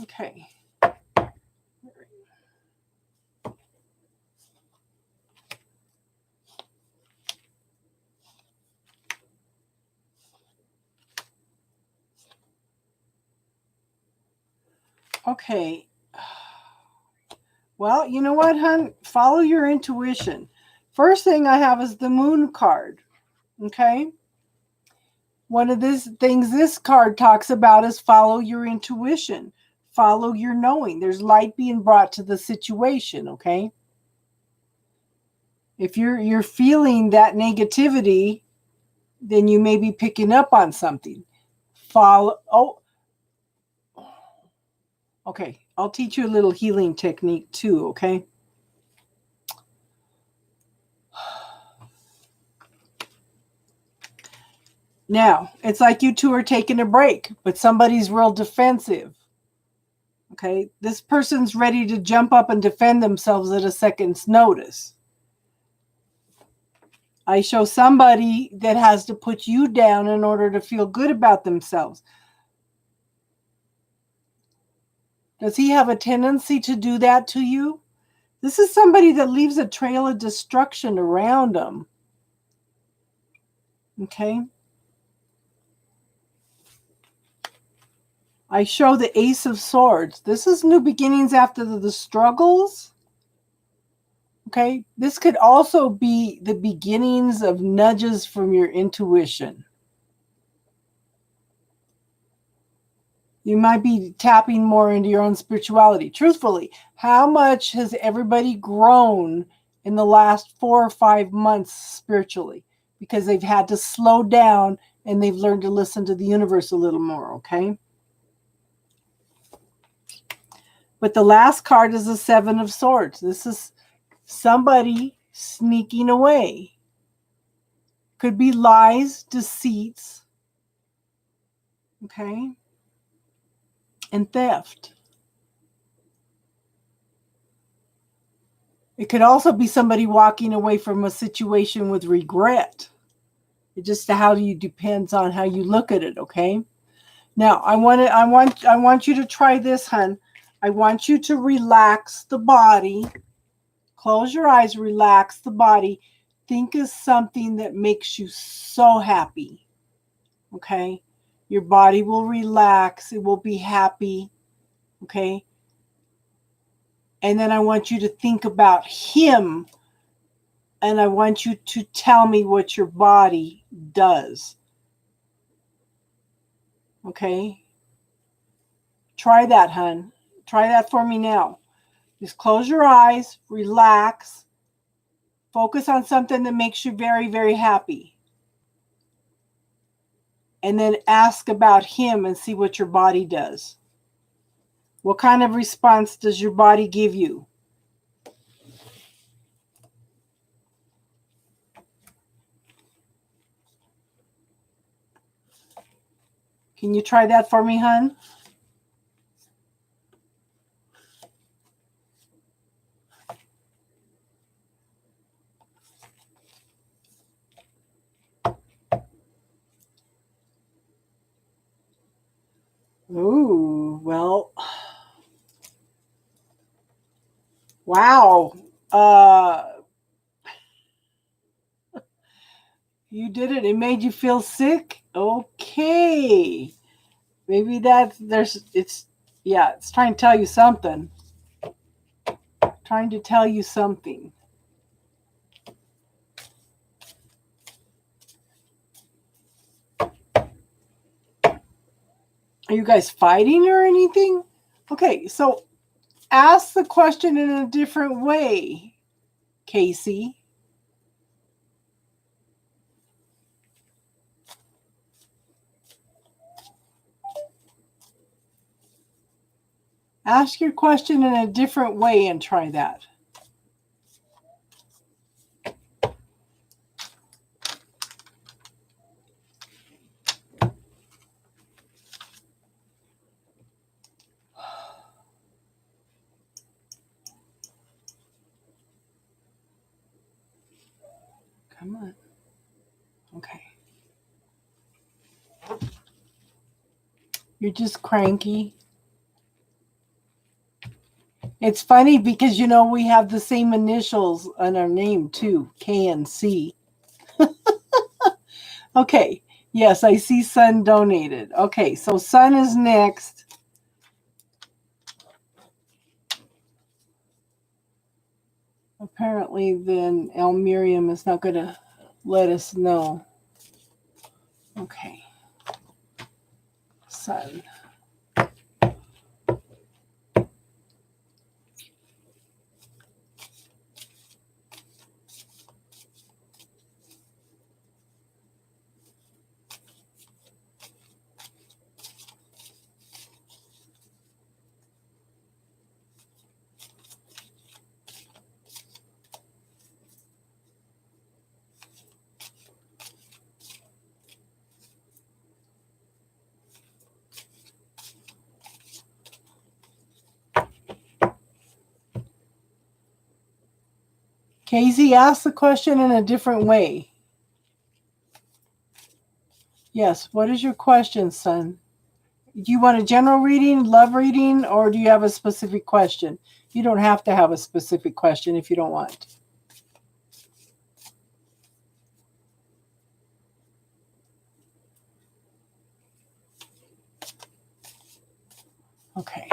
Okay. Okay. Well, you know what, hon? Follow your intuition. First thing I have is the moon card. Okay. One of these things this card talks about is follow your intuition. Follow your knowing. There's light being brought to the situation, okay? If you're feeling that negativity, then you may be picking up on something. Okay. I'll teach you a little healing technique too, okay? Now, it's like you two are taking a break, but somebody's real defensive. Okay? This person's ready to jump up and defend themselves at a second's notice. I show somebody that has to put you down in order to feel good about themselves. Does he have a tendency to do that to you? This is somebody that leaves a trail of destruction around them. Okay? I show the Ace of Swords. This is new beginnings after the struggles. Okay? This could also be the beginnings of nudges from your intuition. You might be tapping more into your own spirituality. Truthfully, how much has everybody grown in the last 4 or 5 months spiritually? Because they've had to slow down and they've learned to listen to the universe a little more, okay? But the last card is the Seven of Swords. This is somebody sneaking away. Could be lies, deceits, okay? And theft. It could also be somebody walking away from a situation with regret. It just depends on how you look at it, okay? Now, I want you to try this, hun. I want you to relax the body. Close your eyes, relax the body. Think of something that makes you so happy. Okay? Your body will relax, it will be happy. Okay? And then I want you to think about him, and I want you to tell me what your body does. Okay? Try that, hun. Try that for me now. Just close your eyes, relax, focus on something that makes you very, very happy. And then ask about him and see what your body does. What kind of response does your body give you? Can you try that for me, hun? Ooh, well, wow. You did it. It made you feel sick? Okay. Maybe it's trying to tell you something. Trying to tell you something. Are you guys fighting or anything? Okay, so ask the question in a different way, Casey. Ask your question in a different way and try that. Come on. Okay. You're just cranky. It's funny because, we have the same initials on our name too, K and C. Okay. Yes, I see Sun donated. Okay, so Sun is next. Apparently, then Miriam is not going to let us know. Okay. Sun. Casey, ask the question in a different way. Yes, what is your question, son? Do you want a general reading, love reading, or do you have a specific question? You don't have to have a specific question if you don't want. Okay.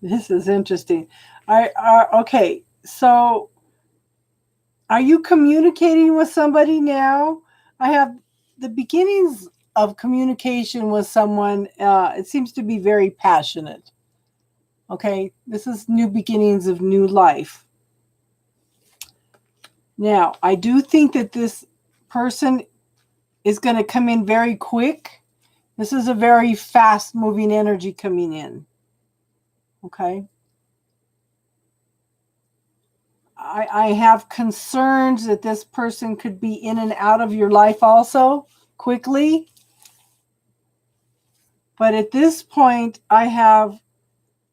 This is interesting. Okay, so are you communicating with somebody now? I have the beginnings of communication with someone. It seems to be very passionate. Okay, this is new beginnings of new life. Now, I do think that this person is going to come in very quick. This is a very fast moving energy coming in. Okay. I have concerns that this person could be in and out of your life also quickly. But at this point, I have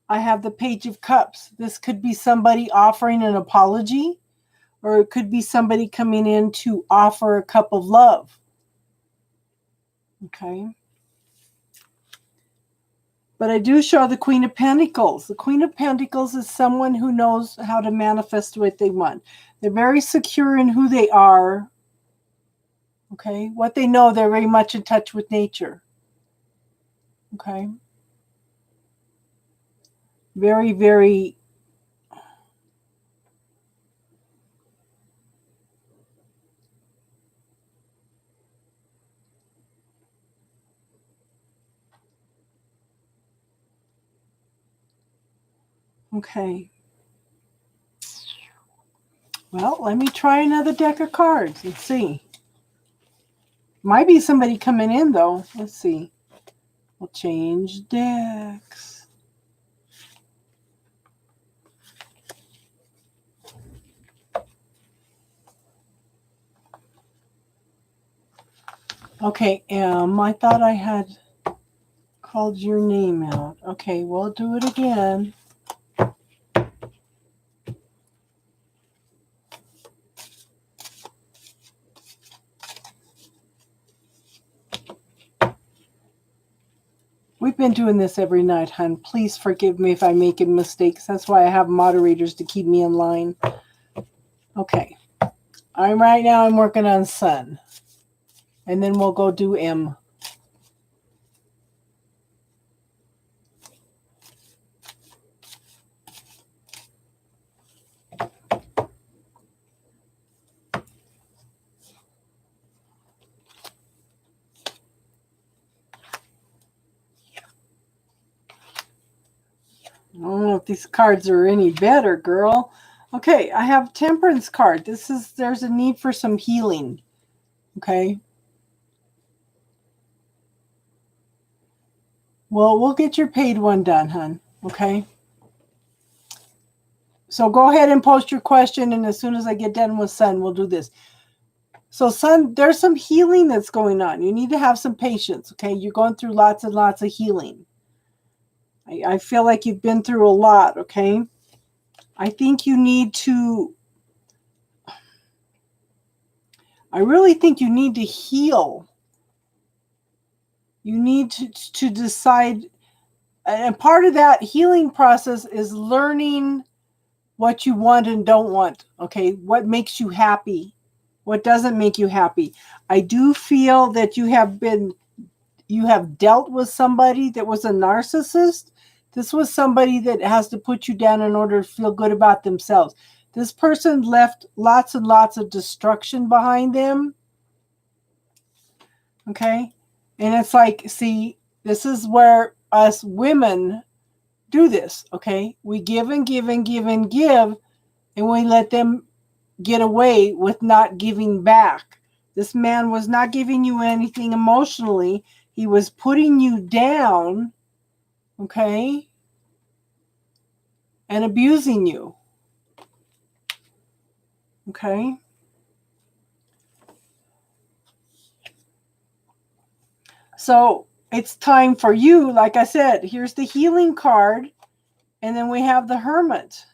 the Page of Cups. This could be somebody offering an apology, or it could be somebody coming in to offer a cup of love. Okay. But I do show the Queen of Pentacles. The Queen of Pentacles is someone who knows how to manifest what they want. They're very secure in who they are. Okay. What they know, they're very much in touch with nature. Okay. Very, very okay. Well, let me try another deck of cards and see. Might be somebody coming in, though. Let's see. We'll change decks. Okay, I thought I had called your name out. Okay, we'll do it again. We've been doing this every night, hon. Please forgive me if I'm making mistakes. That's why I have moderators to keep me in line. Okay. Right now I'm working on Sun. And then we'll go do M. I don't know if these cards are any better, girl. Okay, I have Temperance card. There's a need for some healing. Okay. Well, we'll get your paid one done, hon. Okay. So go ahead and post your question, and as soon as I get done with Sun, we'll do this. So, Sun, there's some healing that's going on. You need to have some patience, okay? You're going through lots and lots of healing. I feel like you've been through a lot, okay? I think you need to... I really think you need to heal. You need to decide... And part of that healing process is learning what you want and don't want, okay? What makes you happy? What doesn't make you happy? I do feel that you have dealt with somebody that was a narcissist. This was somebody that has to put you down in order to feel good about themselves. This person left lots and lots of destruction behind them. Okay? And it's like, see, this is where us women do this, okay? We give and give and give and give, and we let them get away with not giving back. This man was not giving you anything emotionally. He was putting you down, okay, and abusing you, okay? So it's time for you, like I said, here's the healing card, and then we have the Hermit.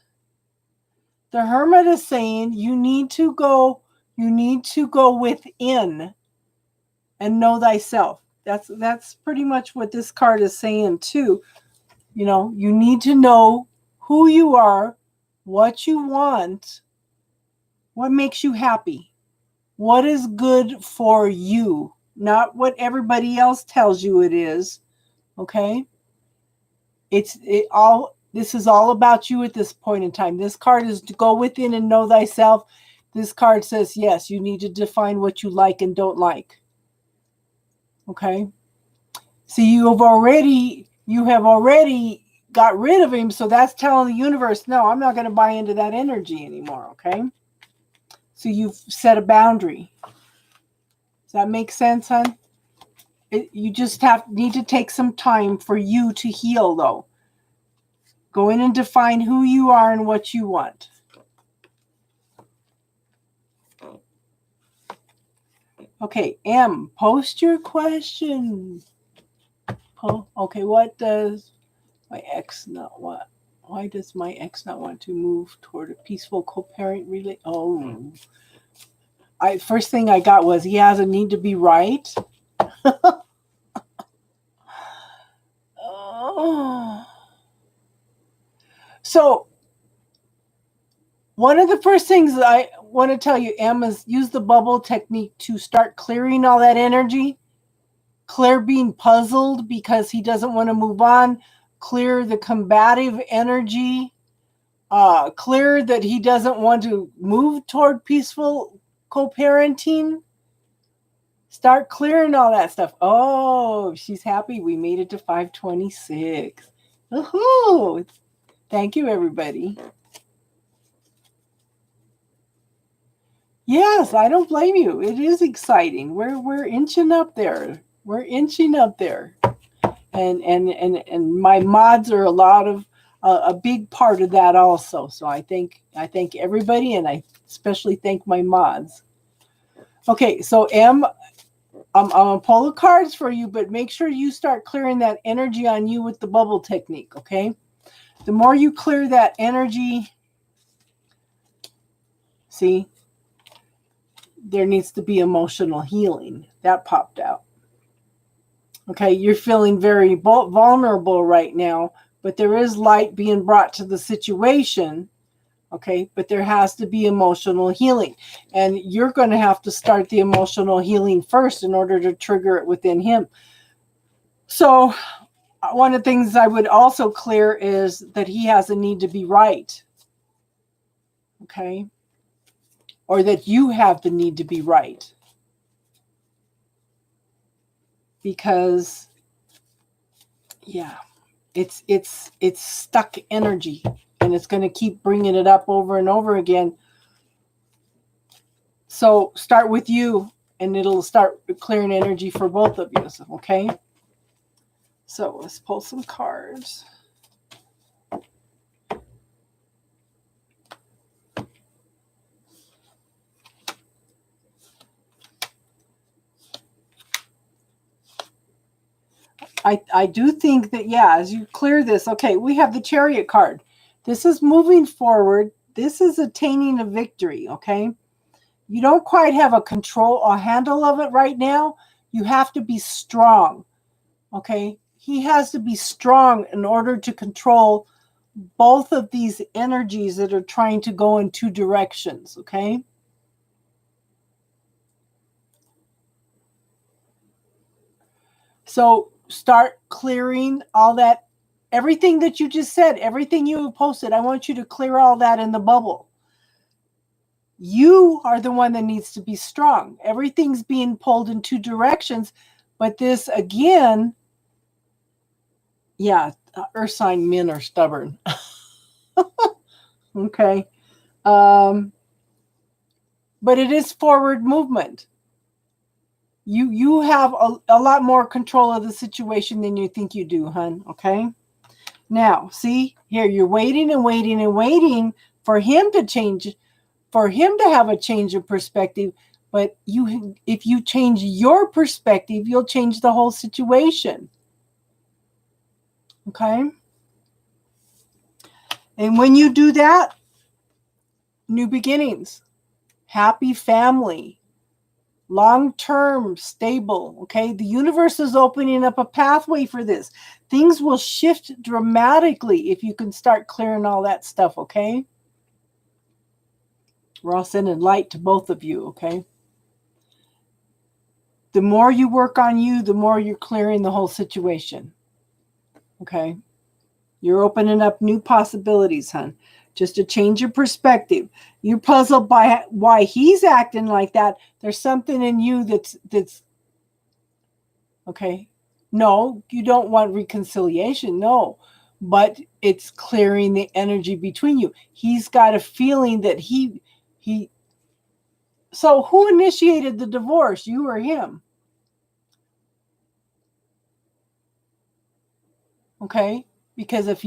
The Hermit is saying you need to go within and know thyself. That's pretty much what this card is saying too. You know, you need to know who you are, what you want, what makes you happy, what is good for you, not what everybody else tells you it is. Okay? This is all about you at this point in time. This card is to go within and know thyself. This card says, yes, you need to define what you like and don't like. Okay? See, you have already got rid of him, so that's telling the universe, no, I'm not going to buy into that energy anymore, okay? So you've set a boundary. Does that make sense, hon? You just need to take some time for you to heal, though. Go in and define who you are and what you want. Okay, M, post your question. Okay, what does my ex not want? Why does my ex not want to move toward a peaceful co-parent relate? Oh, first thing I got was he has a need to be right. Oh. So one of the first things that I want to tell you, Em, is use the bubble technique to start clearing all that energy. Clear being puzzled because he doesn't want to move on. Clear the combative energy. Clear that he doesn't want to move toward peaceful co-parenting. Start clearing all that stuff. Oh, she's happy we made it to 526. Woohoo! Thank you, everybody. Yes, I don't blame you. It is exciting. We're inching up there. We're inching up there. And my mods are a big part of that also. So I thank everybody, and I especially thank my mods. Okay, so M, I'm gonna pull the cards for you, but make sure you start clearing that energy on you with the bubble technique. Okay, the more you clear that energy, see, there needs to be emotional healing. That popped out. Okay, you're feeling very vulnerable right now, but there is light being brought to the situation. Okay, but there has to be emotional healing. And you're going to have to start the emotional healing first in order to trigger it within him. So one of the things I would also clear is that he has a need to be right. Okay, or that you have the need to be right. Because, yeah, it's stuck energy, and it's going to keep bringing it up over and over again. So start with you, and it'll start clearing energy for both of you. Okay, so let's pull some cards. I do think that, yeah, as you clear this, okay, we have the Chariot card. This is moving forward. This is attaining a victory, okay? You don't quite have a handle of it right now. You have to be strong, okay? He has to be strong in order to control both of these energies that are trying to go in two directions, okay? So start clearing all that, everything that you just said, everything you have posted. I want you to clear all that in the bubble. You are the one that needs to be strong. Everything's being pulled in two directions, but this again, yeah, earth sign men are stubborn. Okay. But it is forward movement. You have a lot more control of the situation than you think you do, hun. Okay. Now, see here, you're waiting and waiting and waiting for him to change, for him to have a change of perspective. But if you change your perspective, you'll change the whole situation. Okay. And when you do that, new beginnings, happy family, long-term, stable. Okay. The universe is opening up a pathway for this. Things will shift dramatically if you can start clearing all that stuff. Okay. We're all sending light to both of you. Okay. The more you work on you, the more you're clearing the whole situation. Okay. You're opening up new possibilities, hon. Just to change your perspective. You're puzzled by why he's acting like that. There's something in you that's okay. No, you don't want reconciliation. No, but it's clearing the energy between you. He's got a feeling that he. So who initiated the divorce? You or him? Okay, because if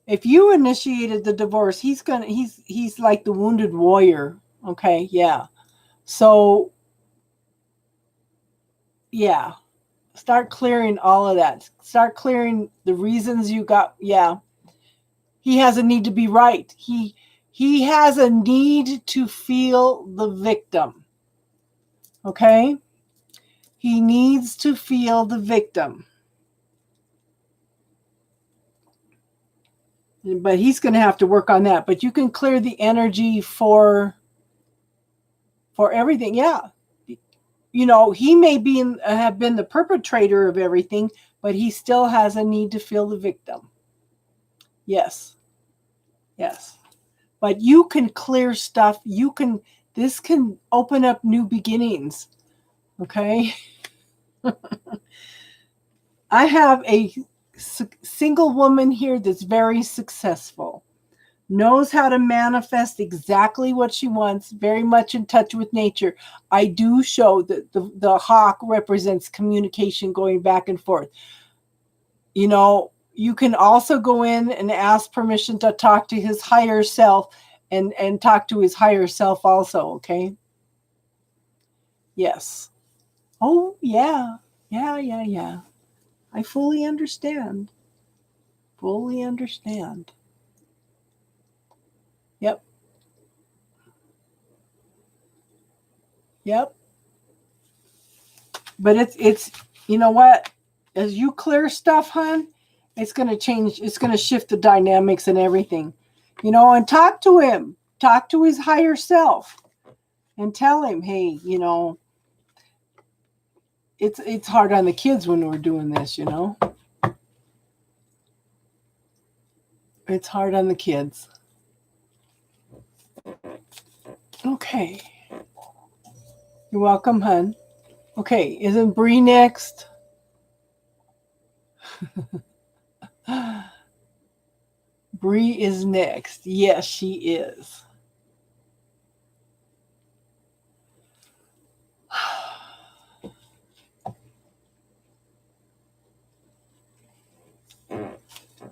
If you initiated the divorce, he's like the wounded warrior. Okay, yeah. So yeah, start clearing all of that. Start clearing the reasons you got. Yeah, he has a need to be right. He has a need to feel the victim. Okay, he needs to feel the victim. But he's going to have to work on that. But you can clear the energy for everything. Yeah. You know, he may have been the perpetrator of everything, but he still has a need to feel the victim. Yes. Yes. But you can clear stuff. This can open up new beginnings. Okay. I have a single woman here that's very successful. Knows how to manifest exactly what she wants, very much in touch with nature. I do show that the hawk represents communication going back and forth. You know, you can also go in and ask permission to talk to his higher self and talk to his higher self also, okay? Yes. Oh, yeah. Yeah. I fully understand. Fully understand. Yep. But it's you know what? As you clear stuff, hon, it's going to change. It's going to shift the dynamics and everything. You know, and talk to him. Talk to his higher self and tell him, hey, you know, it's hard on the kids when we're doing this, you know. It's hard on the kids. Okay. You're welcome, hon. Okay, isn't Bree next? Bree is next. Yes, she is.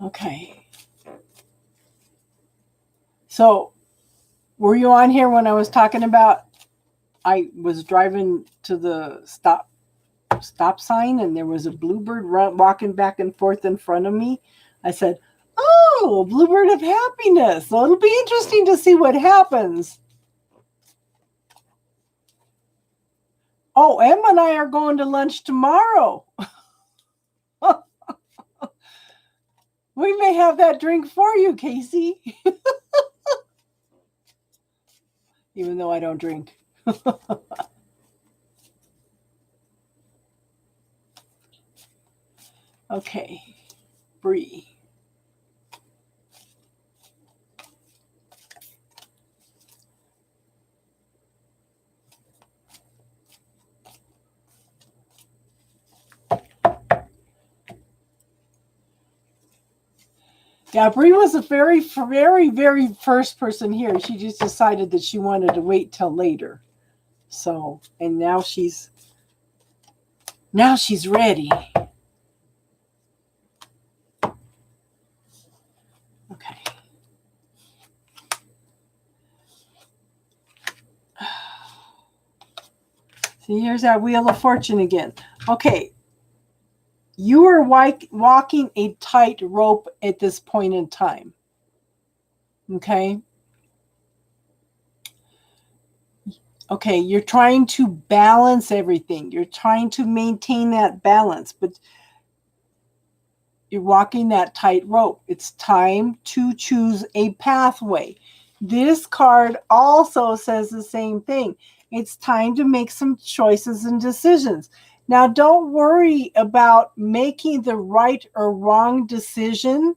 Okay. So, were you on here when I was talking about I was driving to the stop sign and there was a bluebird walking back and forth in front of me? I said, "Oh, bluebird of happiness." So it'll be interesting to see what happens. Oh, Emma and I are going to lunch tomorrow. We may have that drink for you, Casey. Even though I don't drink. Okay, Bree. Yeah, Bree was the very, very, very first person here. She just decided that she wanted to wait till later. So, and now she's ready. Okay. See, here's that Wheel of Fortune again. Okay. You are walking a tight rope at this point in time. Okay. Okay, you're trying to balance everything. You're trying to maintain that balance, but you're walking that tight rope. It's time to choose a pathway. This card also says the same thing. It's time to make some choices and decisions. Now, don't worry about making the right or wrong decision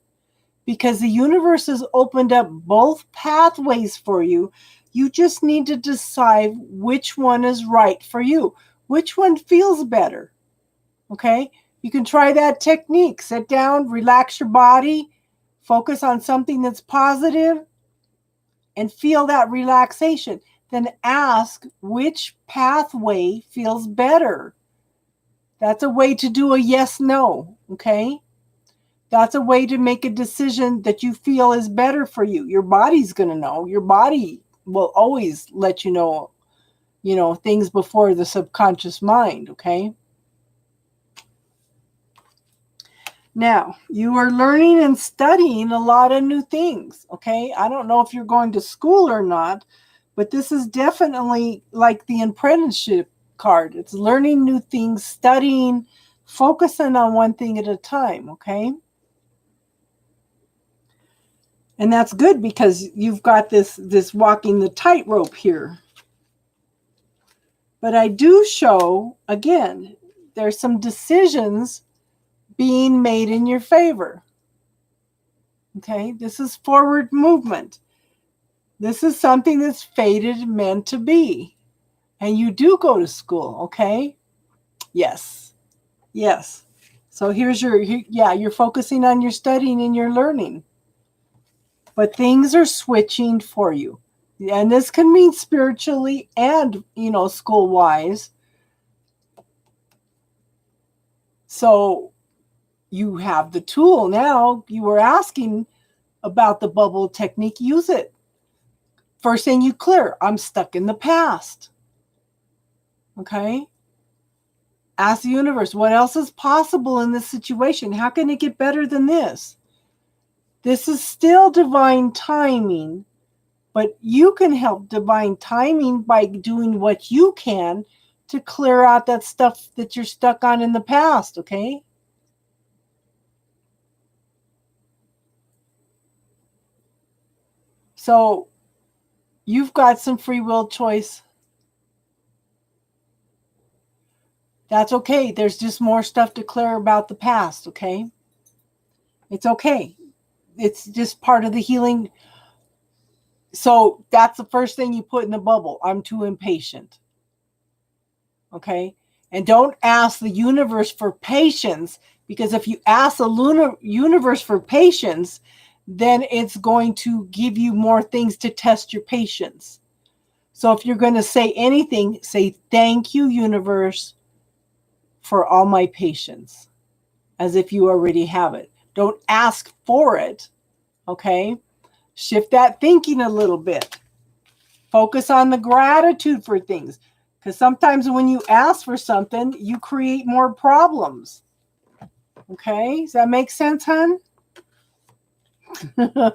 because the universe has opened up both pathways for you. You just need to decide which one is right for you, which one feels better. Okay? You can try that technique. Sit down, relax your body, focus on something that's positive, and feel that relaxation. Then ask which pathway feels better. That's a way to do a yes-no, okay? That's a way to make a decision that you feel is better for you. Your body's going to know. Your body will always let you know, things before the subconscious mind, okay? Now, you are learning and studying a lot of new things, okay? I don't know if you're going to school or not, but this is definitely like the apprenticeship card. It's learning new things, studying, focusing on one thing at a time, okay? And that's good because you've got this walking the tightrope here. But I do show, again, there's some decisions being made in your favor. Okay, this is forward movement. This is something that's fated, meant to be. And you do go to school, okay? Yes. Yes. So you're focusing on your studying and your learning. But things are switching for you. And this can mean spiritually and, school-wise. So you have the tool now. You were asking about the bubble technique. Use it. First thing you clear, I'm stuck in the past. Okay? Ask the universe, what else is possible in this situation? How can it get better than this? This is still divine timing, but you can help divine timing by doing what you can to clear out that stuff that you're stuck on in the past, okay? So you've got some free will choice. That's okay. There's just more stuff to clear about the past, okay? It's okay. It's just part of the healing. So that's the first thing you put in the bubble. I'm too impatient. Okay? And don't ask the universe for patience, because if you ask the universe for patience, then it's going to give you more things to test your patience. So if you're going to say anything, say thank you, universe, for all my patience, as if you already have it. Don't ask for it, okay? Shift that thinking a little bit. Focus on the gratitude for things, because sometimes when you ask for something, you create more problems. Okay? Does that make sense, hon? You're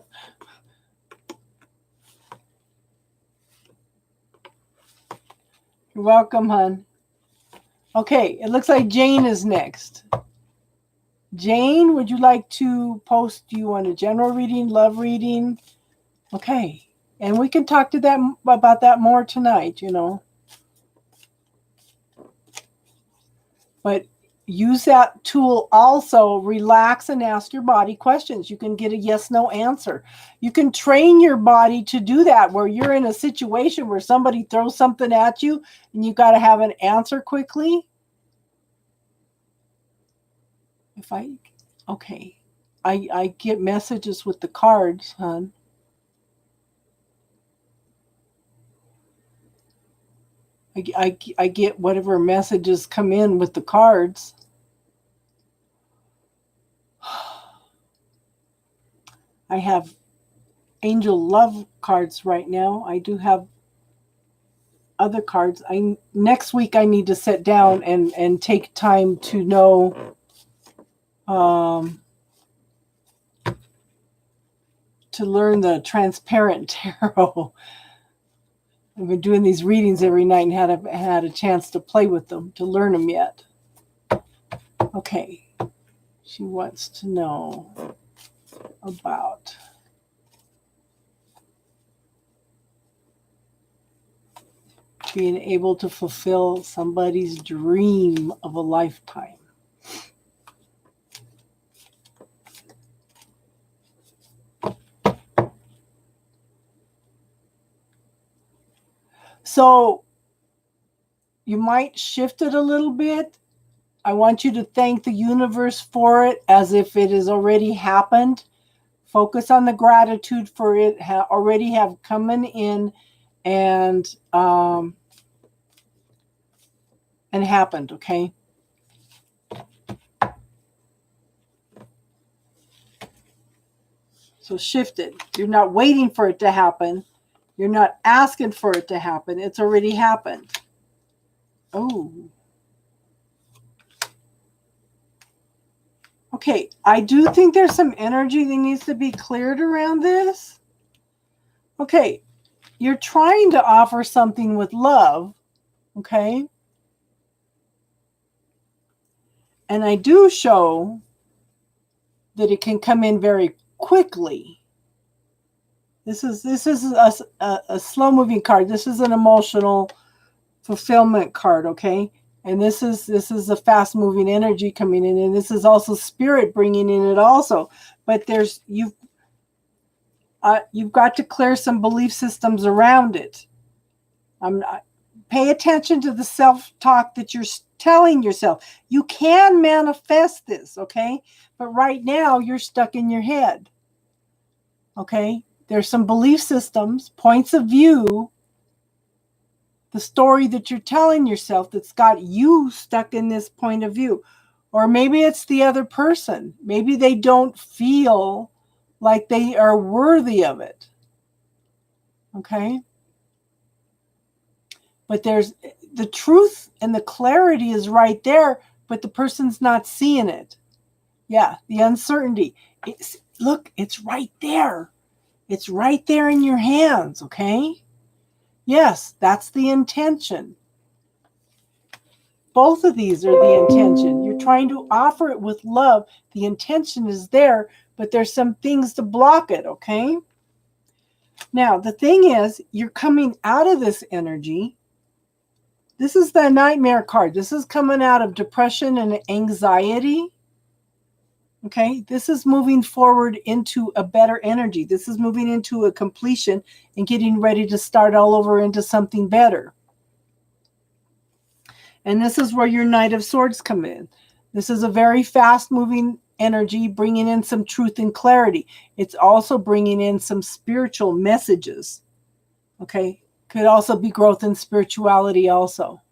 welcome, hon. Okay, it looks like Jane is next. Jane, would you like to post? Do you want a general reading, love reading? Okay. And we can talk about that more tonight, But use that tool also. Relax and ask your body questions. You can get a yes/no answer. You can train your body to do that, where you're in a situation where somebody throws something at you and you got to have an answer quickly. I get messages with the cards, hon. I get whatever messages come in with the cards. I have angel love cards right now. I do have other cards. Next week I need to sit down and take time to know to learn the transparent tarot. I've been doing these readings every night and had a chance to play with them, to learn them yet. Okay. She wants to know about being able to fulfill somebody's dream of a lifetime. So you might shift it a little bit. I want you to thank the universe for it as if it has already happened. Focus on the gratitude for it already have coming in and happened, okay? So shift it. You're not waiting for it to happen. You're not asking for it to happen. It's already happened. Oh. Okay, I do think there's some energy that needs to be cleared around this. Okay, you're trying to offer something with love, okay? And I do show that it can come in very quickly. This is a slow-moving card. This is an emotional fulfillment card, okay? And this is a fast-moving energy coming in, and this is also spirit bringing in it also. But you've got to clear some belief systems around it. Pay attention to the self-talk that you're telling yourself. You can manifest this, okay? But right now you're stuck in your head, okay? There's some belief systems, points of view, the story that you're telling yourself that's got you stuck in this point of view. Or maybe it's the other person. Maybe they don't feel like they are worthy of it. Okay? But there's the truth and the clarity is right there, but the person's not seeing it. Yeah, the uncertainty. Look, it's right there. It's right there in your hands, okay? Yes, that's the intention. Both of these are the intention. You're trying to offer it with love. The intention is there, but there's some things to block it, okay? Now, the thing is, you're coming out of this energy. This is the nightmare card. This is coming out of depression and anxiety. Okay, this is moving forward into a better energy. This is moving into a completion and getting ready to start all over into something better. And this is where your Knight of Swords come in. This is a very fast-moving energy, bringing in some truth and clarity. It's also bringing in some spiritual messages. Okay, could also be growth in spirituality also.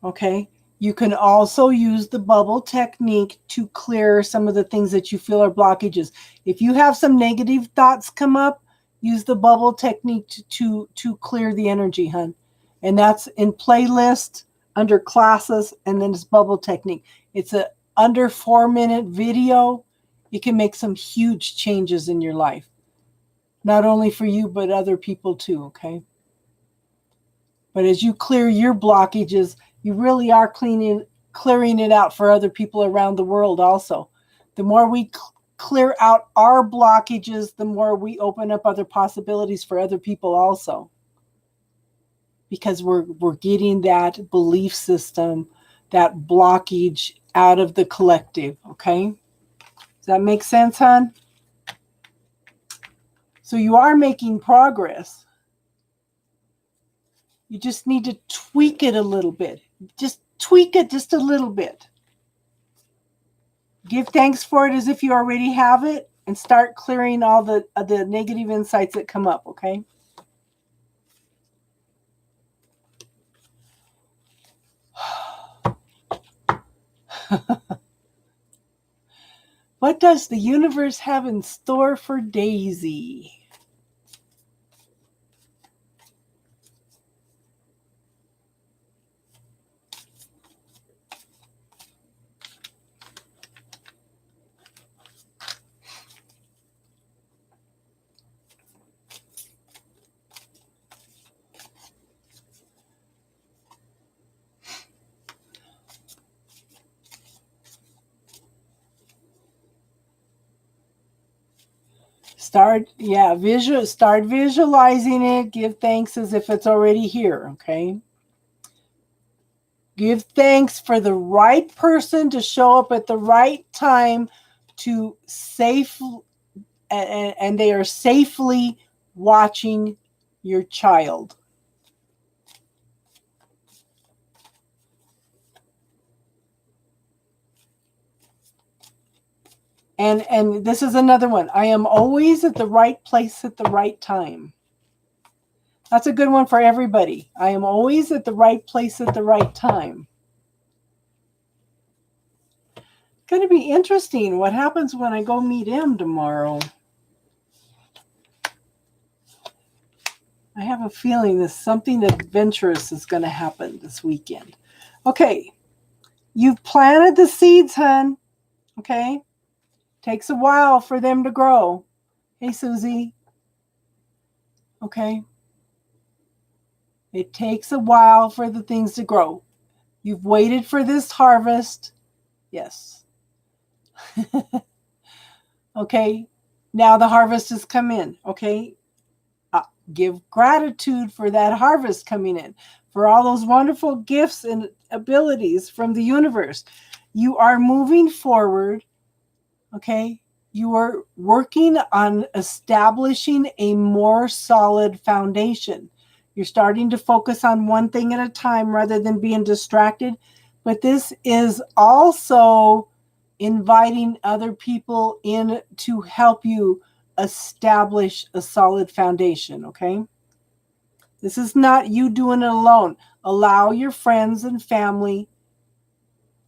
Okay. You can also use the bubble technique to clear some of the things that you feel are blockages. If you have some negative thoughts come up, use the bubble technique to clear the energy, hun. And that's in playlist, under classes, and then it's bubble technique. It's a under 4-minute video. It can make some huge changes in your life. Not only for you, but other people too, okay? But as you clear your blockages, you really are clearing it out for other people around the world also. The more we clear out our blockages, the more we open up other possibilities for other people also. Because we're getting that belief system, that blockage out of the collective, okay? Does that make sense, hon? So you are making progress. You just need to tweak it a little bit. Just tweak it just a little bit. Give thanks for it as if you already have it and start clearing all the negative insights that come up, okay? What does the universe have in store for Daisy? Start visualizing it. Give thanks as if it's already here, okay? Give thanks for the right person to show up at the right time to and they are safely watching your child. And this is another one. I am always at the right place at the right time. That's a good one for everybody. I am always at the right place at the right time. Going to be interesting what happens when I go meet him tomorrow. I have a feeling that something adventurous is going to happen this weekend. Okay, you've planted the seeds, hun. Okay, takes a while for them to grow. Hey, Susie. Okay, it takes a while for the things to grow. You've waited for this harvest. Yes. Okay, now the harvest has come in. Okay, give gratitude for that harvest coming in, for all those wonderful gifts and abilities from the universe. You are moving forward. Okay, you are working on establishing a more solid foundation. You're starting to focus on one thing at a time rather than being distracted. But this is also inviting other people in to help you establish a solid foundation, okay? This is not you doing it alone. Allow your friends and family,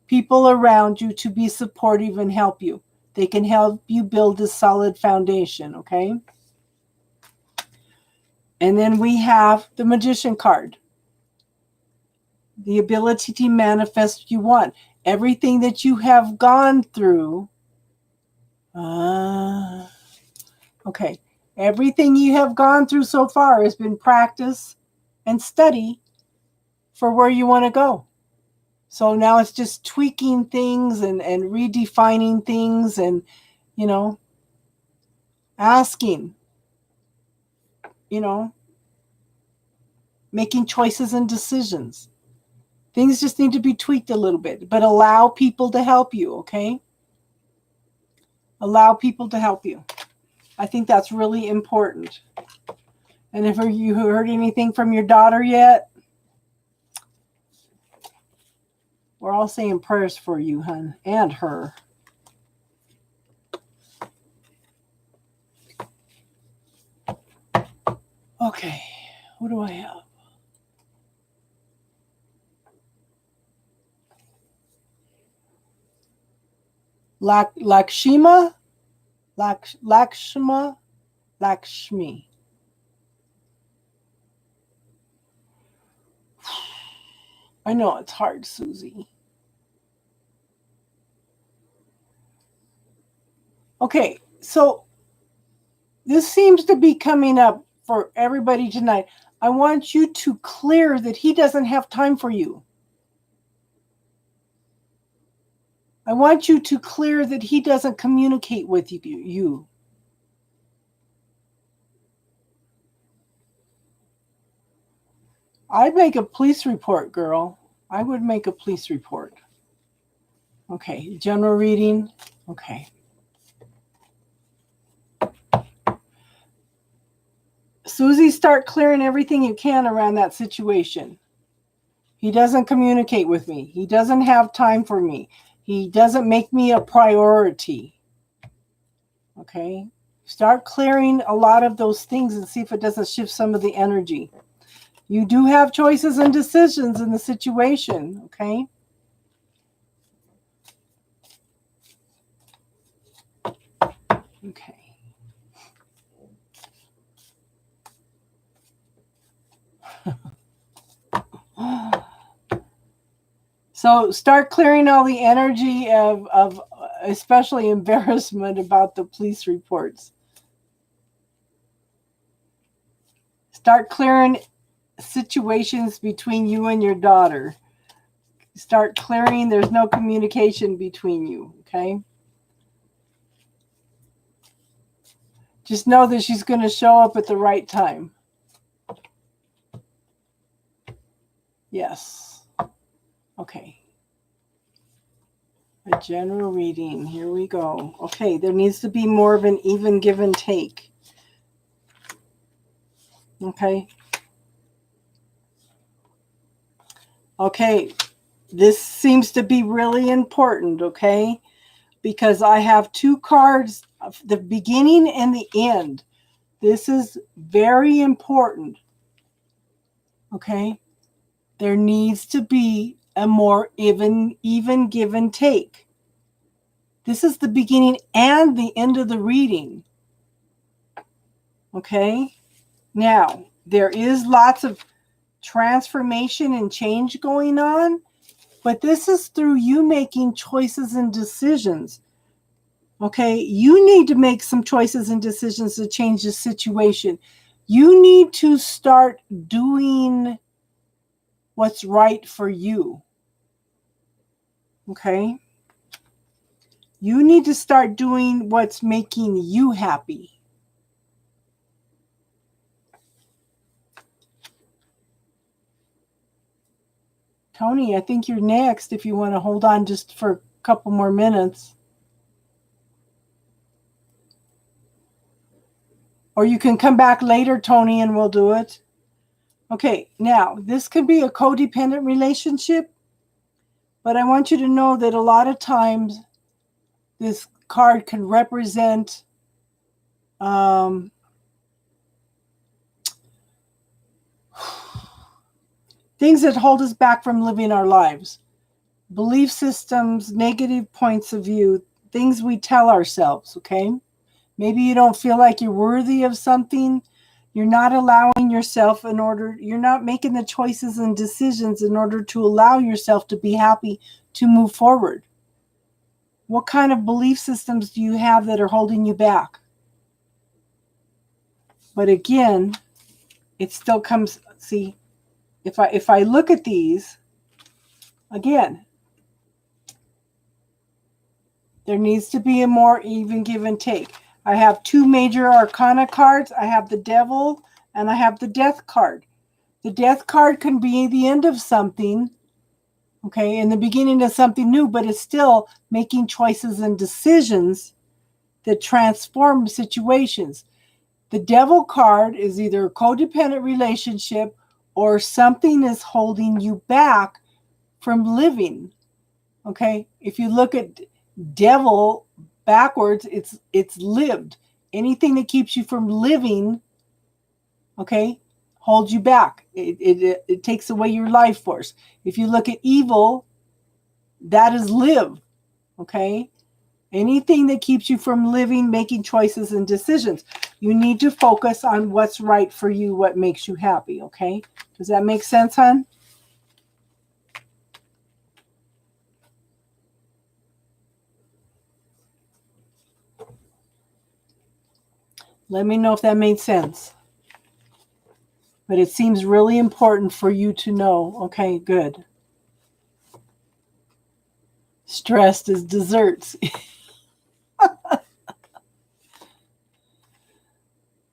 people around you to be supportive and help you. They can help you build a solid foundation, okay? And then we have the Magician card. The ability to manifest what you want. Everything that you have gone through. Okay. Everything you have gone through so far has been practice and study for where you want to go. So now it's just tweaking things and redefining things and, asking, making choices and decisions. Things just need to be tweaked a little bit, but allow people to help you, okay? Allow people to help you. I think that's really important. And if you heard anything from your daughter yet, we're all saying prayers for you, hun, and her. Okay, what do I have? Lakshmi. I know it's hard, Susie. Okay, so this seems to be coming up for everybody tonight. I want you to clear that he doesn't have time for you. I want you to clear that he doesn't communicate with you. I'd make a police report, girl. I would make a police report. Okay, general reading. Okay. Susie, start clearing everything you can around that situation. He doesn't communicate with me. He doesn't have time for me. He doesn't make me a priority. Okay? Start clearing a lot of those things and see if it doesn't shift some of the energy. You do have choices and decisions in the situation, okay? Okay. So start clearing all the energy of especially embarrassment about the police reports. Start clearing situations between you and your daughter. Start clearing, there's no communication between you, okay? Just know that she's going to show up at the right time. Yes. Okay. A general reading. Here we go. Okay, there needs to be more of an even give and take. Okay. Okay. This seems to be really important, okay? Because I have two cards, the beginning and the end. This is very important. Okay? There needs to be a more even give and take. This is the beginning and the end of the reading. Okay? Now, there is lots of transformation and change going on, but this is through you making choices and decisions. Okay? You need to make some choices and decisions to change the situation. You need to start doing what's right for you. Okay? You need to start doing what's making you happy. Tony, I think you're next if you want to hold on just for a couple more minutes. Or you can come back later, Tony, and we'll do it. Okay, now, this could be a codependent relationship, but I want you to know that a lot of times this card can represent things that hold us back from living our lives. Belief systems, negative points of view, things we tell ourselves, okay? Maybe you don't feel like you're worthy of something. You're not allowing yourself you're not making the choices and decisions in order to allow yourself to be happy to move forward. What kind of belief systems do you have that are holding you back? But again, it still comes, see, if I look at these, again, there needs to be a more even give and take. I have two major arcana cards. I have the Devil and I have the Death card. The Death card can be the end of something, okay, in the beginning of something new, but it's still making choices and decisions that transform situations. The Devil card is either a codependent relationship or something is holding you back from living, okay? If you look at Devil backwards, it's lived. Anything that keeps you from living, okay, holds you back. It takes away your life force. If you look at evil, that is live, okay? Anything that keeps you from living, making choices and decisions. You need to focus on what's right for you, what makes you happy, okay? Does that make sense, hon? Let me know if that made sense. But it seems really important for you to know. Okay, good. Stressed as desserts.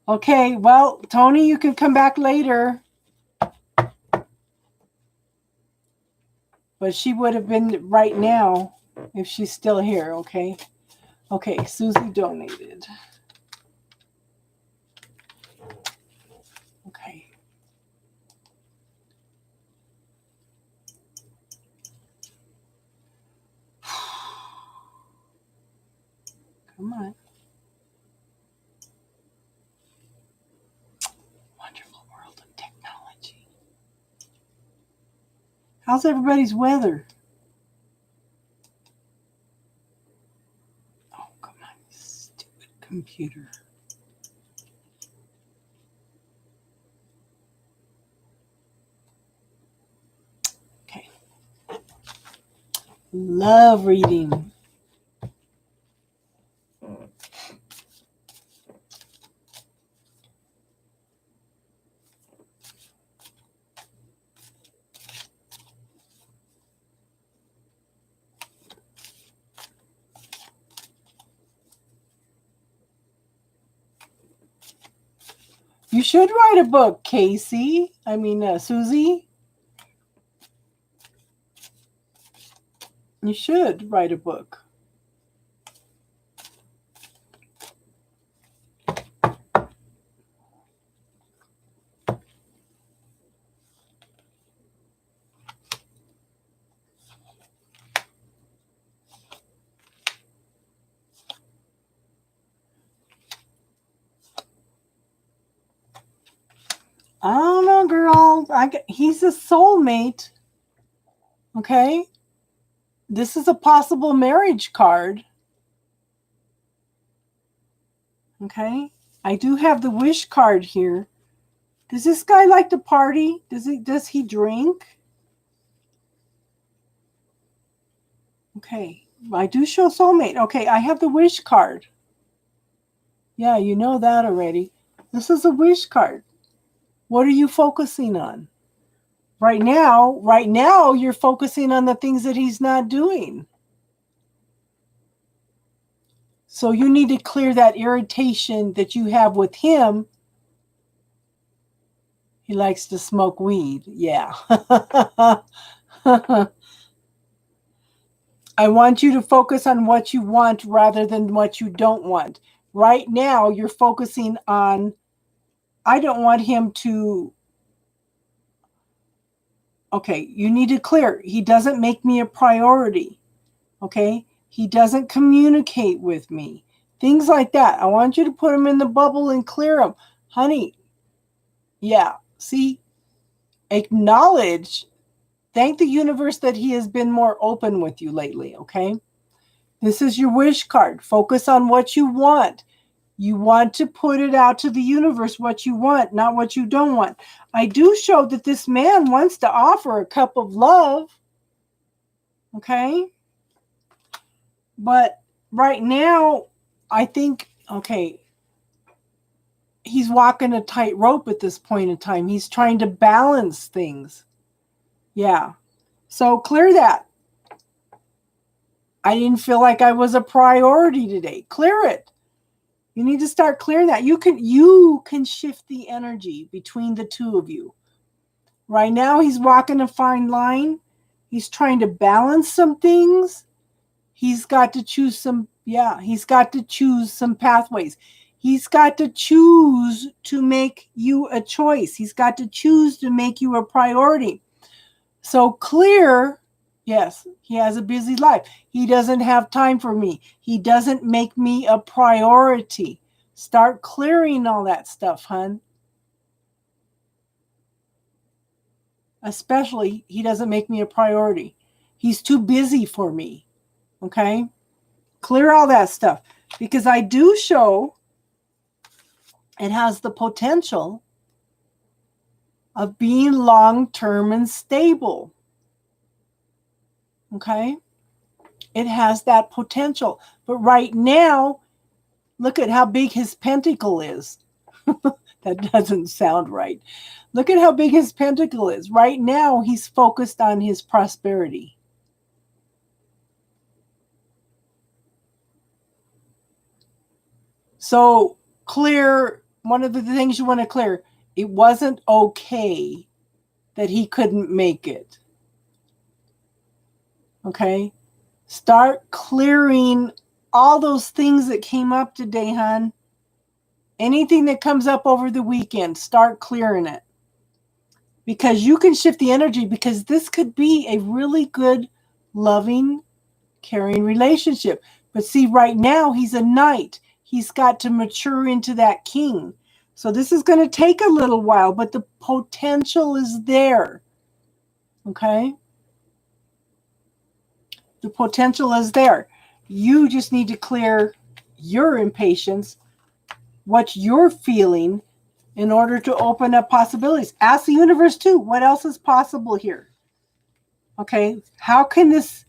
Okay, well, Tony, you can come back later. But she would have been right now if she's still here, okay? Okay, Susie donated. Okay. Come on. Wonderful world of technology. How's everybody's weather? Oh, come on, stupid computer. Okay. Love reading. You should write a book, Casey. Susie. You should write a book. I don't know, girl. He's a soulmate. Okay? This is a possible marriage card. Okay. I do have the wish card here. Does this guy like to party? Does he drink? Okay. I do show soulmate. Okay, I have the wish card. Yeah, you know that already. This is a wish card. What are you focusing on? Right now, you're focusing on the things that he's not doing. So you need to clear that irritation that you have with him. He likes to smoke weed. Yeah. I want you to focus on what you want rather than what you don't want. Right now, you're focusing on, I don't want him to. Okay, you need to clear. He doesn't make me a priority. Okay, he doesn't communicate with me. Things like that. I want you to put him in the bubble and clear him. Honey, yeah, see, acknowledge, thank the universe that he has been more open with you lately, okay? This is your wish card. Focus on what you want. You want to put it out to the universe what you want, not what you don't want. I do show that this man wants to offer a cup of love, okay? But right now, I think, okay, he's walking a tightrope at this point in time. He's trying to balance things. Yeah. So clear that. I didn't feel like I was a priority today. Clear it. You need to start clearing that. You can shift the energy between the two of you. Right now, he's walking a fine line. He's trying to balance some things. He's got to choose some, he's got to choose some pathways. He's got to choose to make you a choice. He's got to choose to make you a priority. So clear, yes, he has a busy life. He doesn't have time for me. He doesn't make me a priority. Start clearing all that stuff, hun. Especially, he doesn't make me a priority. He's too busy for me. Okay? Clear all that stuff. Because I do show it has the potential of being long-term and stable. Okay? It has that potential. But right now, look at how big his pentacle is. That doesn't sound right. Look at how big his pentacle is. Right now, he's focused on his prosperity. So clear, one of the things you want to clear, it wasn't okay that he couldn't make it. Okay? Start clearing all those things that came up today, hon. Anything that comes up over the weekend, start clearing it. Because you can shift the energy, because this could be a really good, loving, caring relationship. But see, right now, he's a knight. He's got to mature into that king. So this is going to take a little while, but the potential is there. Okay? The potential is there. You just need to clear your impatience, what you're feeling, in order to open up possibilities. Ask the universe too, what else is possible here? Okay, how can this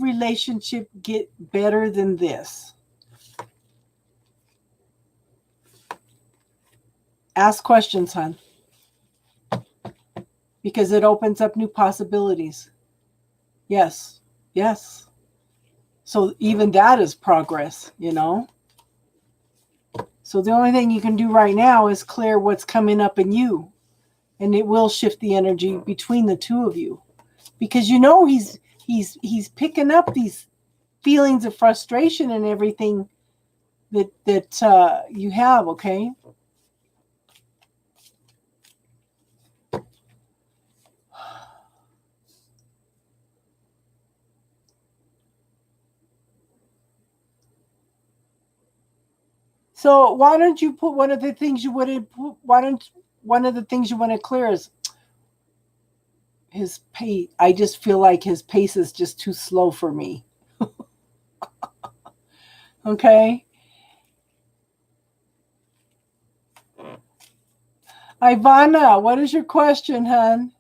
relationship get better than this? Ask questions, hon. Because it opens up new possibilities. Yes, yes. So even that is progress, you know? So the only thing you can do right now is clear what's coming up in you. And it will shift the energy between the two of you. Because you know he's picking up these feelings of frustration and everything that you have, okay? So why don't you put one of the things you want to clear is his pace. I just feel like his pace is just too slow for me. Okay? Ivana, what is your question, hon?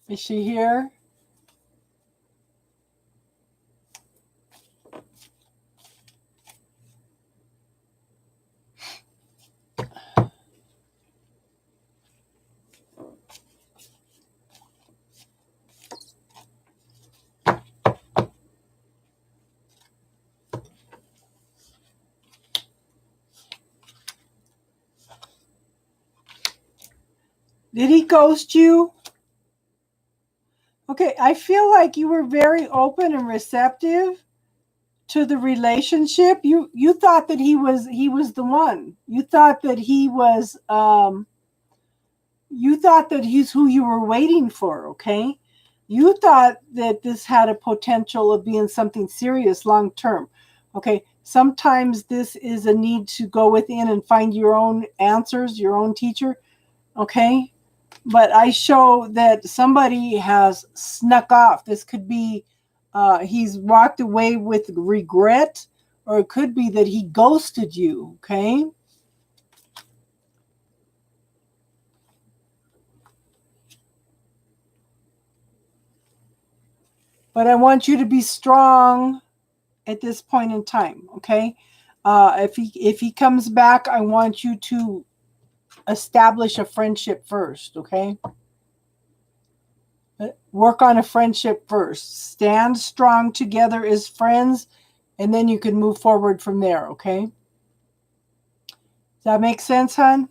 Is she here? Did he ghost you? Okay, I feel like you were very open and receptive to the relationship. You thought that he was the one. You thought that he was you thought that he's who you were waiting for, okay? You thought that this had a potential of being something serious long term. Okay, sometimes this is a need to go within and find your own answers, your own teacher, okay? But I show that somebody has snuck off. This could be he's walked away with regret, or it could be that he ghosted you, okay? But I want you to be strong at this point in time, okay? If he comes back, I want you to establish a friendship first, okay? Work on a friendship first. Stand strong together as friends, and then you can move forward from there, okay? Does that make sense, hon?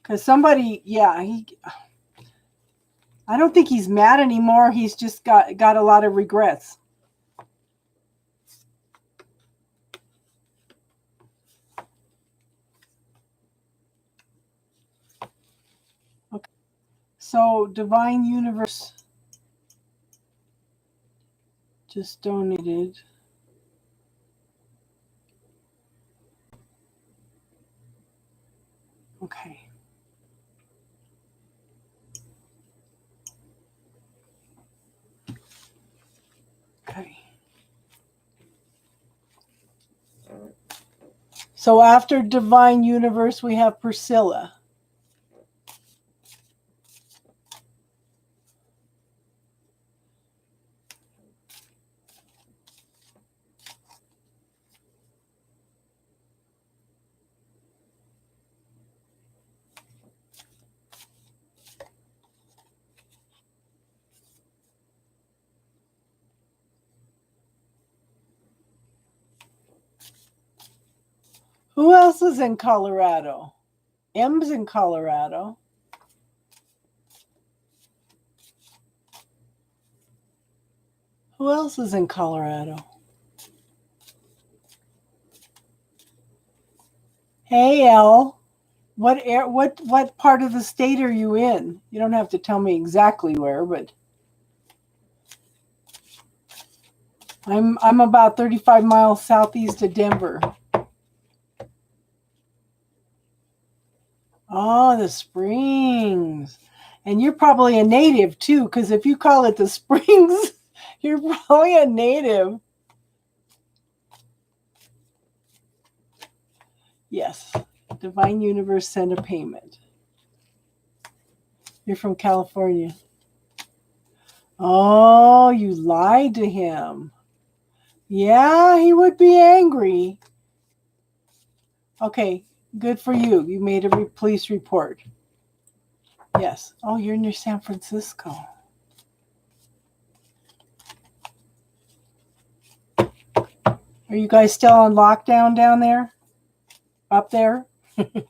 Because somebody, yeah, I don't think he's mad anymore. He's just got a lot of regrets. Okay. So Divine Universe just donated. Okay. Okay. So after Divine Universe, we have Priscilla. Who else is in Colorado? M's in Colorado. Who else is in Colorado? Hey, L. What part of the state are you in? You don't have to tell me exactly where, but I'm about 35 miles southeast of Denver. Oh, the Springs. And you're probably a native too, because if you call it the Springs, you're probably a native. Yes. Divine Universe sent a payment. You're from California. Oh, you lied to him. Yeah, he would be angry. Okay, good for you. You made a police report. Yes. Oh, you're near San Francisco. Are you guys still on lockdown down there? Up there? Okay.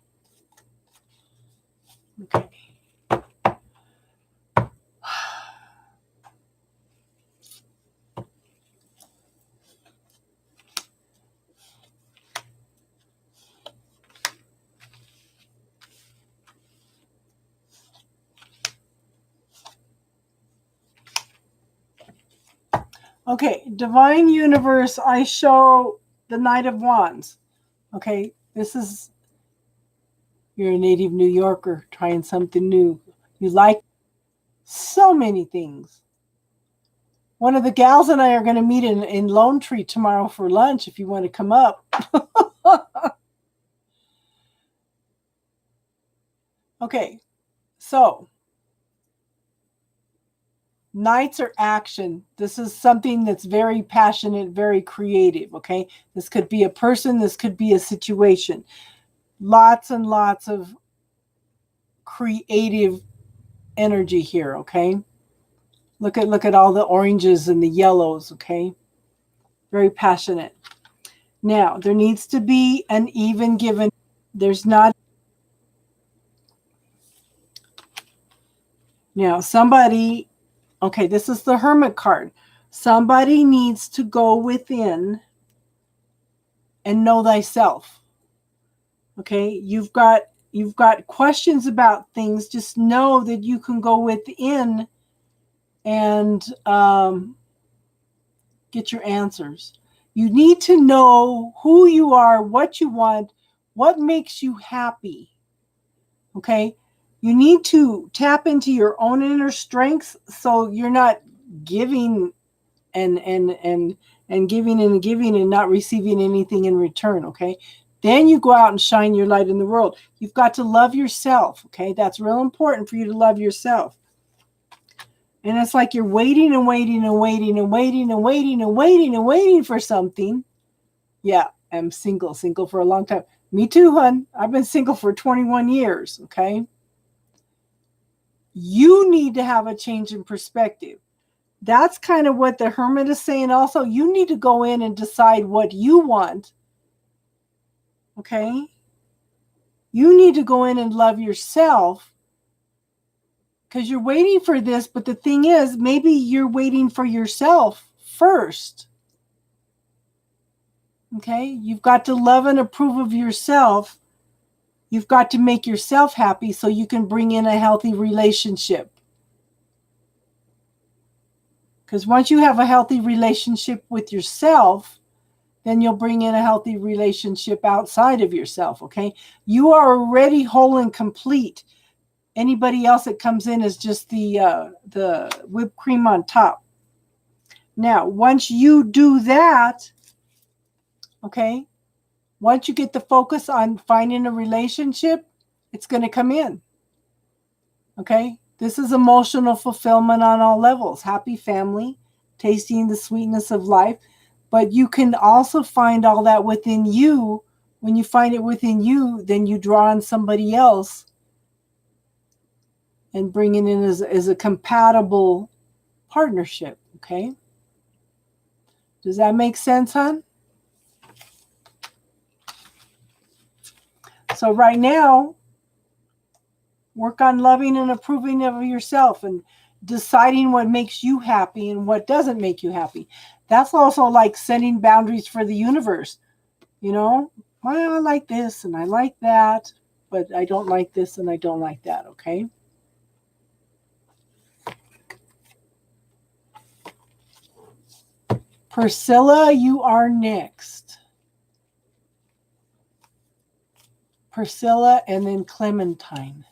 Okay, Divine Universe, I show the Knight of Wands. Okay, this is, you're a native New Yorker trying something new. You like so many things. One of the gals and I are going to meet in Lone Tree tomorrow for lunch if you want to come up. Okay, so Knights are action. This is something that's very passionate, very creative, okay? This could be a person, this could be a situation. Lots and lots of creative energy here, okay? Look at all the oranges and the yellows, okay? Very passionate. Now, there needs to be an even given. There's not. Now, somebody, okay, this is the Hermit card. Somebody needs to go within and know thyself. Okay, you've got questions about things. Just know that you can go within and get your answers. You need to know who you are, what you want, what makes you happy. Okay, you need to tap into your own inner strengths so you're not giving and giving and giving and not receiving anything in return. Okay, then you go out and shine your light in the world. You've got to love yourself. Okay, that's real important for you to love yourself. And it's like you're waiting and waiting and waiting and waiting and waiting and waiting and waiting for something. Yeah, I'm single for a long time. Me too, hun. I've been single for 21 years. Okay, you need to have a change in perspective. That's kind of what the Hermit is saying also. You need to go in and decide what you want. Okay? You need to go in and love yourself because you're waiting for this. But the thing is, maybe you're waiting for yourself first. Okay? You've got to love and approve of yourself. You've got to make yourself happy so you can bring in a healthy relationship. Because once you have a healthy relationship with yourself, then you'll bring in a healthy relationship outside of yourself, okay? You are already whole and complete. Anybody else that comes in is just the whipped cream on top. Now, once you do that, okay, once you get the focus on finding a relationship, it's going to come in, okay? This is emotional fulfillment on all levels. Happy family, tasting the sweetness of life. But you can also find all that within you. When you find it within you, then you draw on somebody else and bring it in as a compatible partnership, okay? Does that make sense, hon? So right now, work on loving and approving of yourself and deciding what makes you happy and what doesn't make you happy. That's also like setting boundaries for the universe. You know, well, I like this and I like that, but I don't like this and I don't like that, okay? Priscilla, you are next. Priscilla and then Clementine.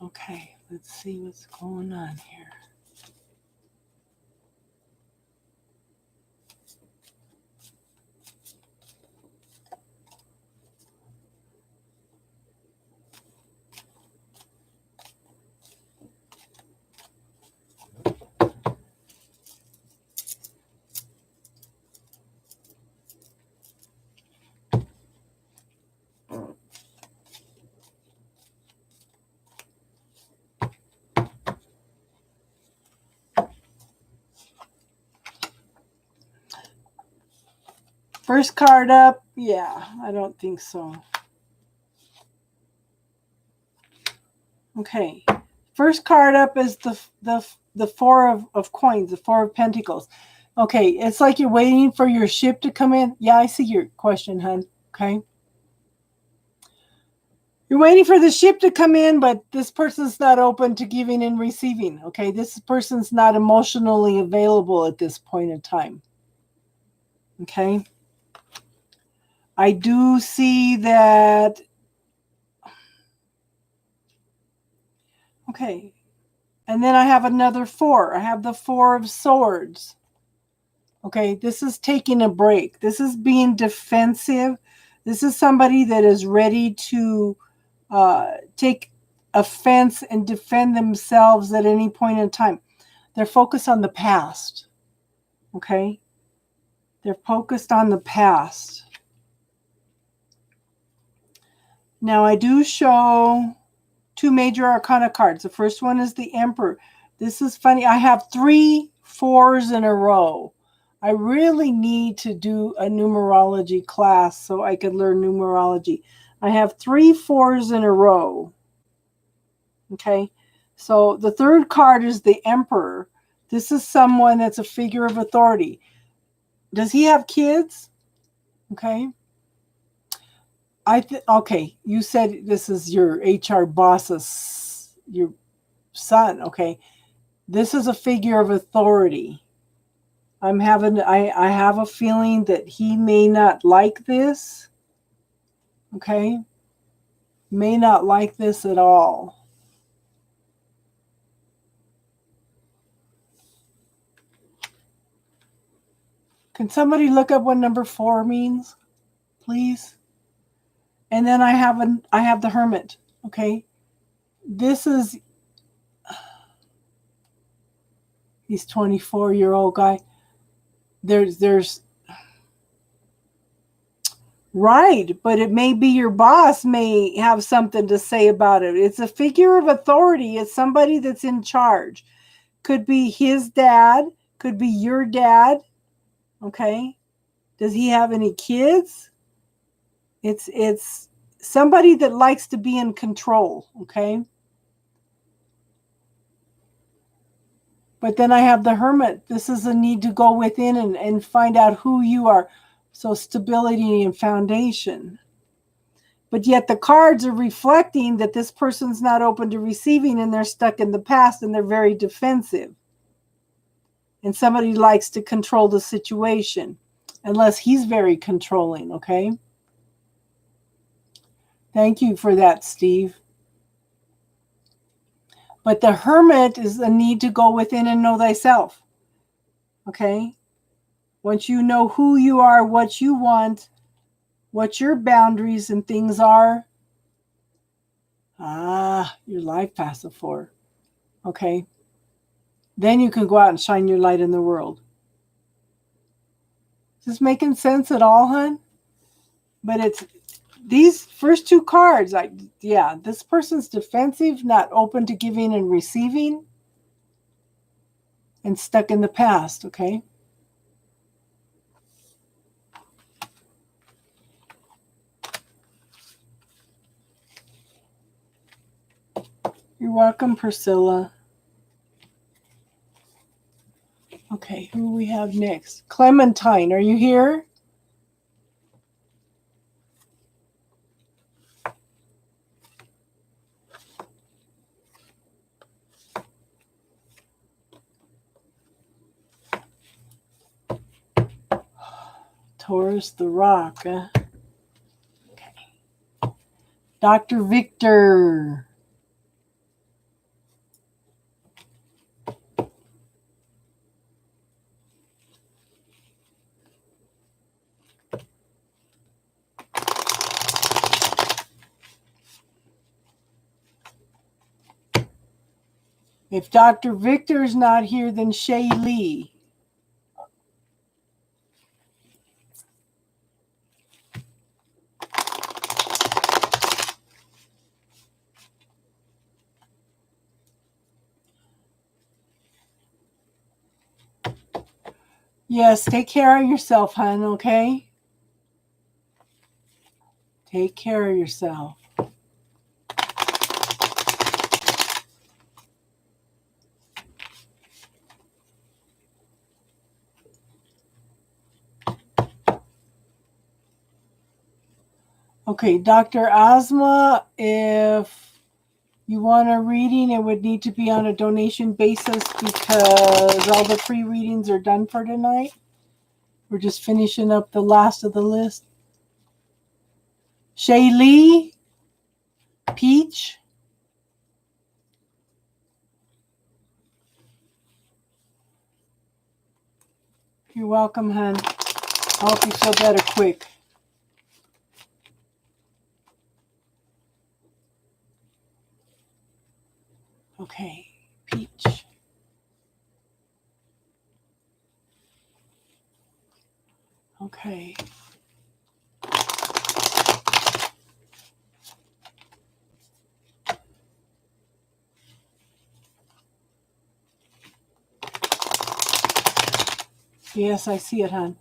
Okay, let's see what's going on here. First card up, yeah, I don't think so. Okay, first card up is the Four of Coins, the Four of Pentacles. Okay, it's like you're waiting for your ship to come in. Yeah, I see your question, hon. Okay. You're waiting for the ship to come in, but this person's not open to giving and receiving. Okay, this person's not emotionally available at this point in time. Okay. I do see that Okay. And then I have another 4. I have the 4 of Swords. Okay, this is taking a break. This is being defensive. This is somebody that is ready to take offense and defend themselves at any point in time. They're focused on the past. Okay? They're focused on the past. Now, I do show 2 major arcana cards. The first one is the Emperor. This is funny. I have 3 4s in a row. I really need to do a numerology class so I could learn numerology. I have 3 4s in a row. Okay. So the third card is the Emperor. This is someone that's a figure of authority. Does he have kids? Okay. Okay, you said this is your HR boss's, your son. Okay. This is a figure of authority. I have a feeling that he may not like this. Okay. May not like this at all. Can somebody look up what number 4 means, please? And then I have the Hermit. Okay. This is, he's 24-year-old guy. There's right, but it may be your boss may have something to say about it. It's a figure of authority. It's somebody that's in charge. Could be his dad, could be your dad. Okay. Does he have any kids? It's somebody that likes to be in control. Okay. But then I have the Hermit. This is a need to go within and find out who you are. So stability and foundation. But yet the cards are reflecting that this person's not open to receiving and they're stuck in the past and they're very defensive. And somebody likes to control the situation unless he's very controlling, okay? Thank you for that, Steve. But the Hermit is a need to go within and know thyself, okay? Once you know who you are, what you want, what your boundaries and things are. Your life path of 4. Okay. Then you can go out and shine your light in the world. Is this making sense at all, hon? But it's these first 2 cards. This person's defensive, not open to giving and receiving, and stuck in the past, okay? You're welcome, Priscilla. Okay, who we have next? Clementine, are you here? Taurus the Rock. Okay. Dr. Victor. If Dr. Victor's not here, then Shaye. Yes, take care of yourself, hon, okay? Take care of yourself. Okay, Dr. Asma, if you want a reading, it would need to be on a donation basis because all the free readings are done for tonight. We're just finishing up the last of the list. Shaye, Peach. You're welcome, hon. I hope you feel better quick. Okay, peach. Okay. Yes, I see it, hon.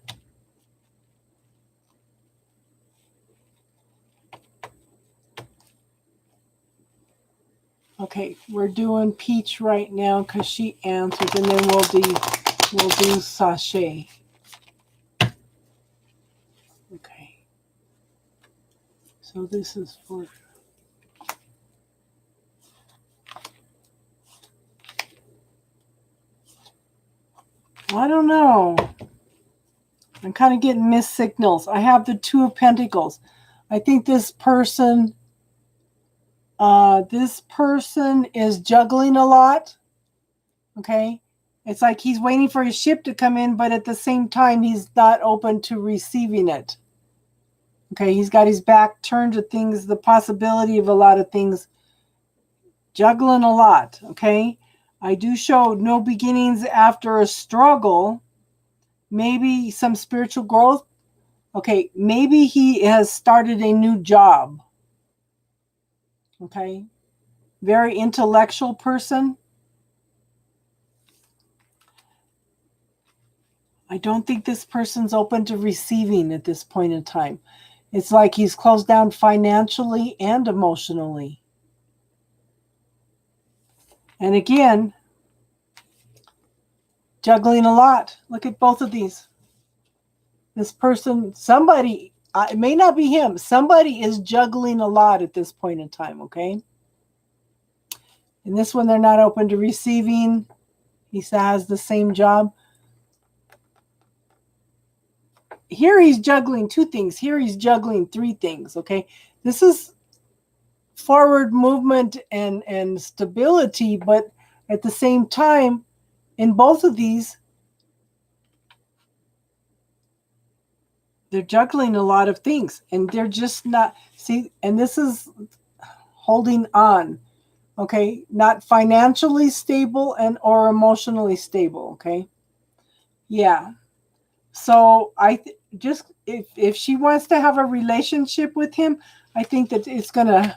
Okay, we're doing peach right now because she answered, and then we'll do Sasha. Okay. So this is for. I don't know. I'm kind of getting missed signals. I have the Two of Pentacles. I think this person is juggling a lot. Okay. It's like he's waiting for his ship to come in, but at the same time, he's not open to receiving it. Okay. He's got his back turned to things, the possibility of a lot of things, juggling a lot. Okay. I do show no beginnings after a struggle. Maybe some spiritual growth. Okay. Maybe he has started a new job. Okay. Very intellectual person. I don't think this person's open to receiving at this point in time. It's like he's closed down financially and emotionally. And again, juggling a lot. Look at both of these. This person, somebody, it may not be him. Somebody is juggling a lot at this point in time, okay? And this one, they're not open to receiving. He has the same job. Here he's juggling two things. Here he's juggling three things, okay? This is forward movement and stability, but at the same time, in both of these, they're juggling a lot of things, and they're just not, see, and this is holding on, okay? Not financially stable or emotionally stable, okay? Yeah. So just if she wants to have a relationship with him, I think that it's going to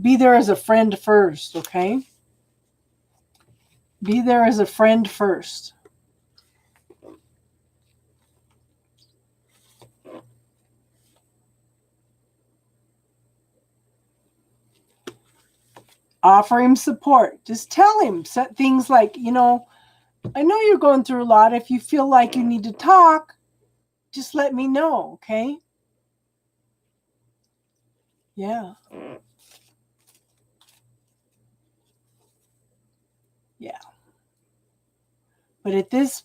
be there as a friend first, okay? Be there as a friend first. Offer him support. Just tell him things like, I know you're going through a lot. If you feel like you need to talk, just let me know, okay? Yeah. Yeah. But at this,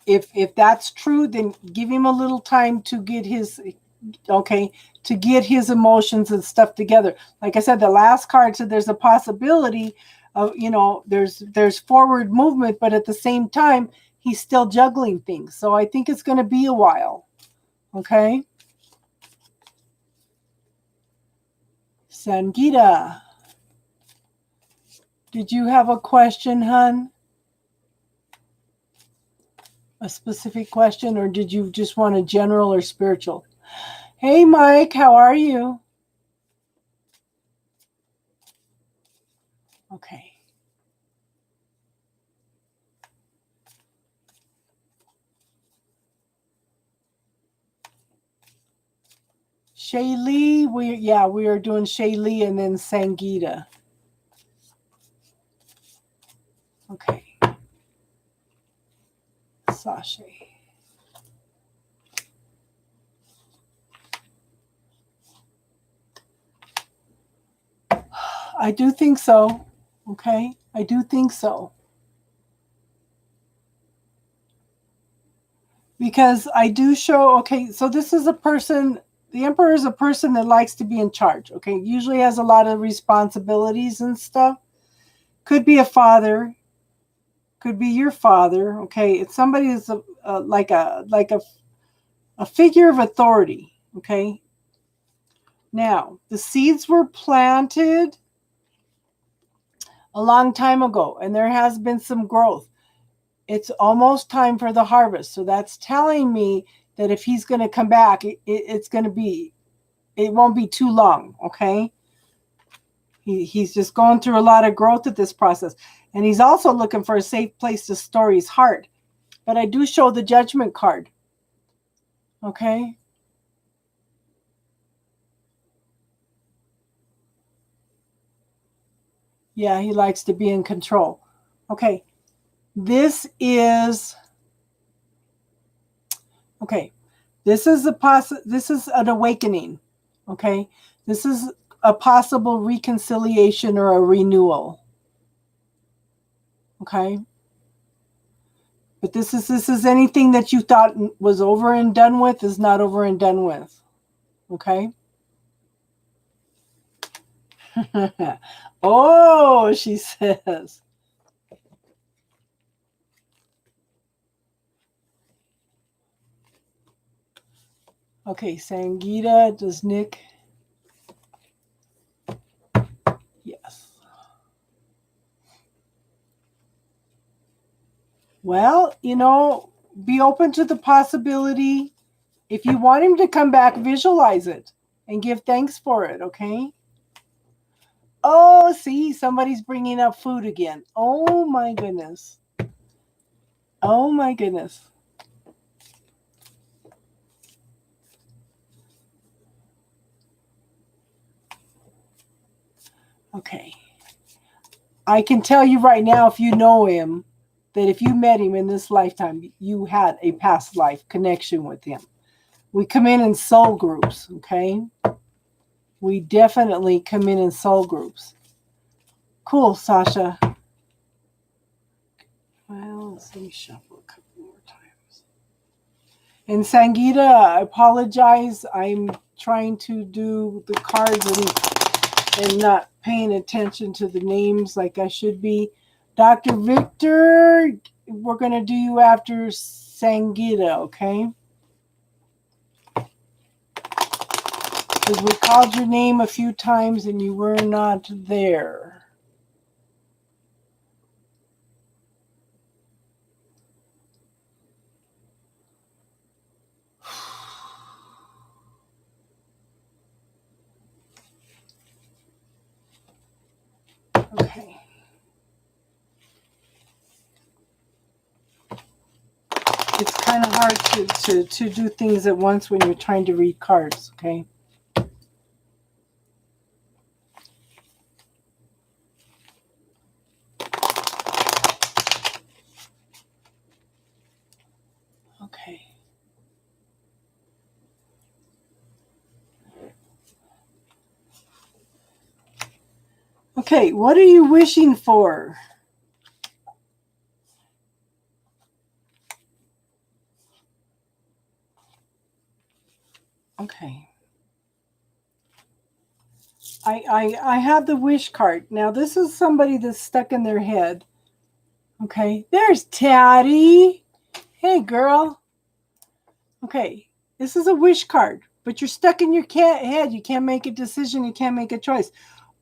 if that's true, then give him a little time to get his emotions and stuff together. Like I said, the last card said there's a possibility of, there's forward movement, but at the same time, he's still juggling things. So I think it's going to be a while. Okay. Sangita, did you have a question, hon? A specific question, or did you just want a general or spiritual? Hey, Mike, how are you? Okay. Shaye, we are doing Shaye and then Sangita. Okay. Sasha. I do think so. Okay. I do think so. Because I do show, okay, so this is a person, the Emperor is a person that likes to be in charge. Okay. Usually has a lot of responsibilities and stuff. Could be a father. Could be your father. Okay. It's somebody like a figure of authority. Okay. Now, the seeds were planted a long time ago, and there has been some growth. It's almost time for the harvest. So that's telling me that if he's going to come back, it won't be too long. Okay. He's just going through a lot of growth at this process. And he's also looking for a safe place to store his heart. But I do show the judgment card. Okay. Yeah, he likes to be in control. Okay. This is This is an awakening. Okay. This is a possible reconciliation or a renewal. Okay. But this is anything that you thought was over and done with is not over and done with. Okay. Oh, she says. Okay, Sangeeta, does Nick? Yes. Well, be open to the possibility. If you want him to come back, visualize it and give thanks for it, okay? Oh, see, somebody's bringing up food again. Oh, my goodness. Oh, my goodness. Okay. I can tell you right now, if you know him, that if you met him in this lifetime, you had a past life connection with him. We come in soul groups, okay? We definitely come in soul groups. Cool, Sasha. Well, let me shuffle a couple more times. And Sangeeta, I apologize. I'm trying to do the cards and not paying attention to the names like I should be. Dr. Victor, we're going to do you after Sangeeta, okay? Because we called your name a few times and you were not there. Okay. It's kind of hard to do things at once when you're trying to read cards, okay? Okay. Okay, what are you wishing for? Okay. I have the wish card. Now, this is somebody that's stuck in their head. Okay. There's Taty. Hey, girl. Okay. This is a wish card, but you're stuck in your head. You can't make a decision. You can't make a choice.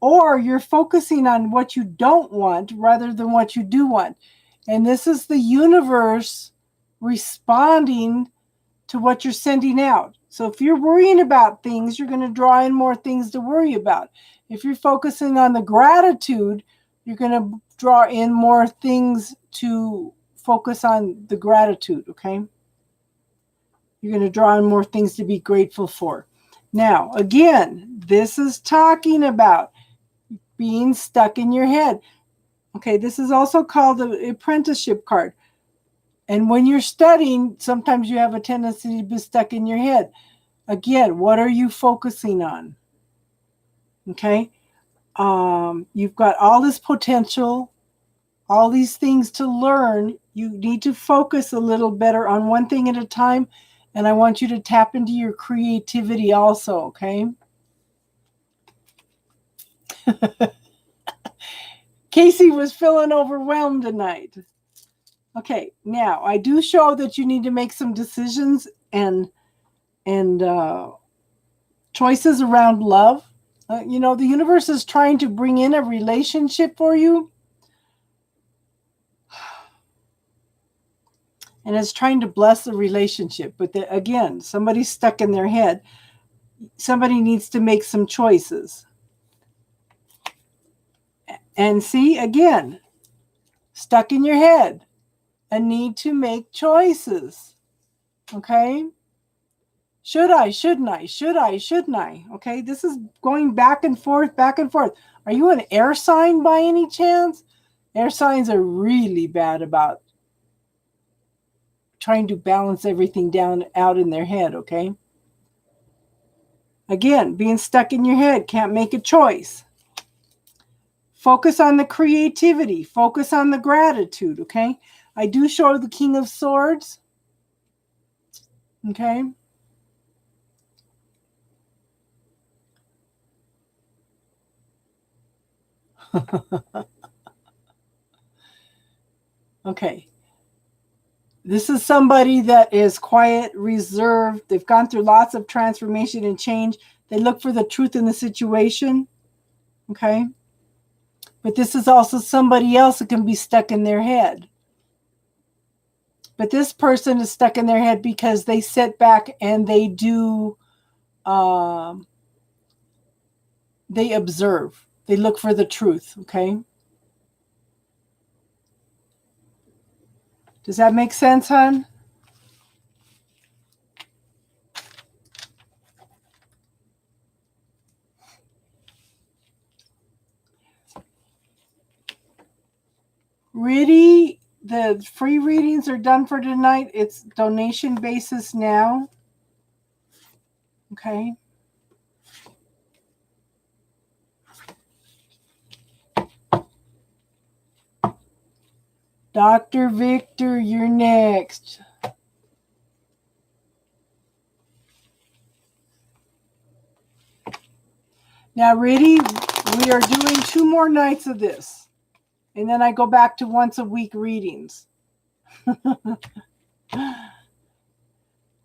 Or you're focusing on what you don't want rather than what you do want. And this is the universe responding to what you're sending out. So if you're worrying about things, you're going to draw in more things to worry about. If you're focusing on the gratitude, you're going to draw in more things to focus on the gratitude, okay? You're going to draw in more things to be grateful for. Now, again, this is talking about being stuck in your head. Okay, this is also called the apprenticeship card. And when you're studying, sometimes you have a tendency to be stuck in your head. Again, what are you focusing on? Okay. You've got all this potential, all these things to learn. You need to focus a little better on one thing at a time. And I want you to tap into your creativity also, okay? Casey was feeling overwhelmed tonight. Okay, now I do show that you need to make some decisions and choices around love. The universe is trying to bring in a relationship for you, and it's trying to bless the relationship. But again, somebody's stuck in their head. Somebody needs to make some choices. And see, again, stuck in your head, a need to make choices. Okay? Should I? Shouldn't I? Should I? Shouldn't I? Okay, this is going back and forth, back and forth. Are you an air sign by any chance? Air signs are really bad about trying to balance everything down out in their head, okay? Again, being stuck in your head, can't make a choice. Focus on the creativity. Focus on the gratitude, okay? I do show the King of Swords, okay? Okay. This is somebody that is quiet, reserved. They've gone through lots of transformation and change. They look for the truth in the situation, okay? But this is also somebody else that can be stuck in their head. But this person is stuck in their head because they sit back and they do, they observe. They look for the truth, okay? Does that make sense, hon? Really, the free readings are done for tonight. It's donation basis now. Okay. Dr. Victor, you're next. Now, ready? We are doing 2 more nights of this. And then I go back to once a week readings.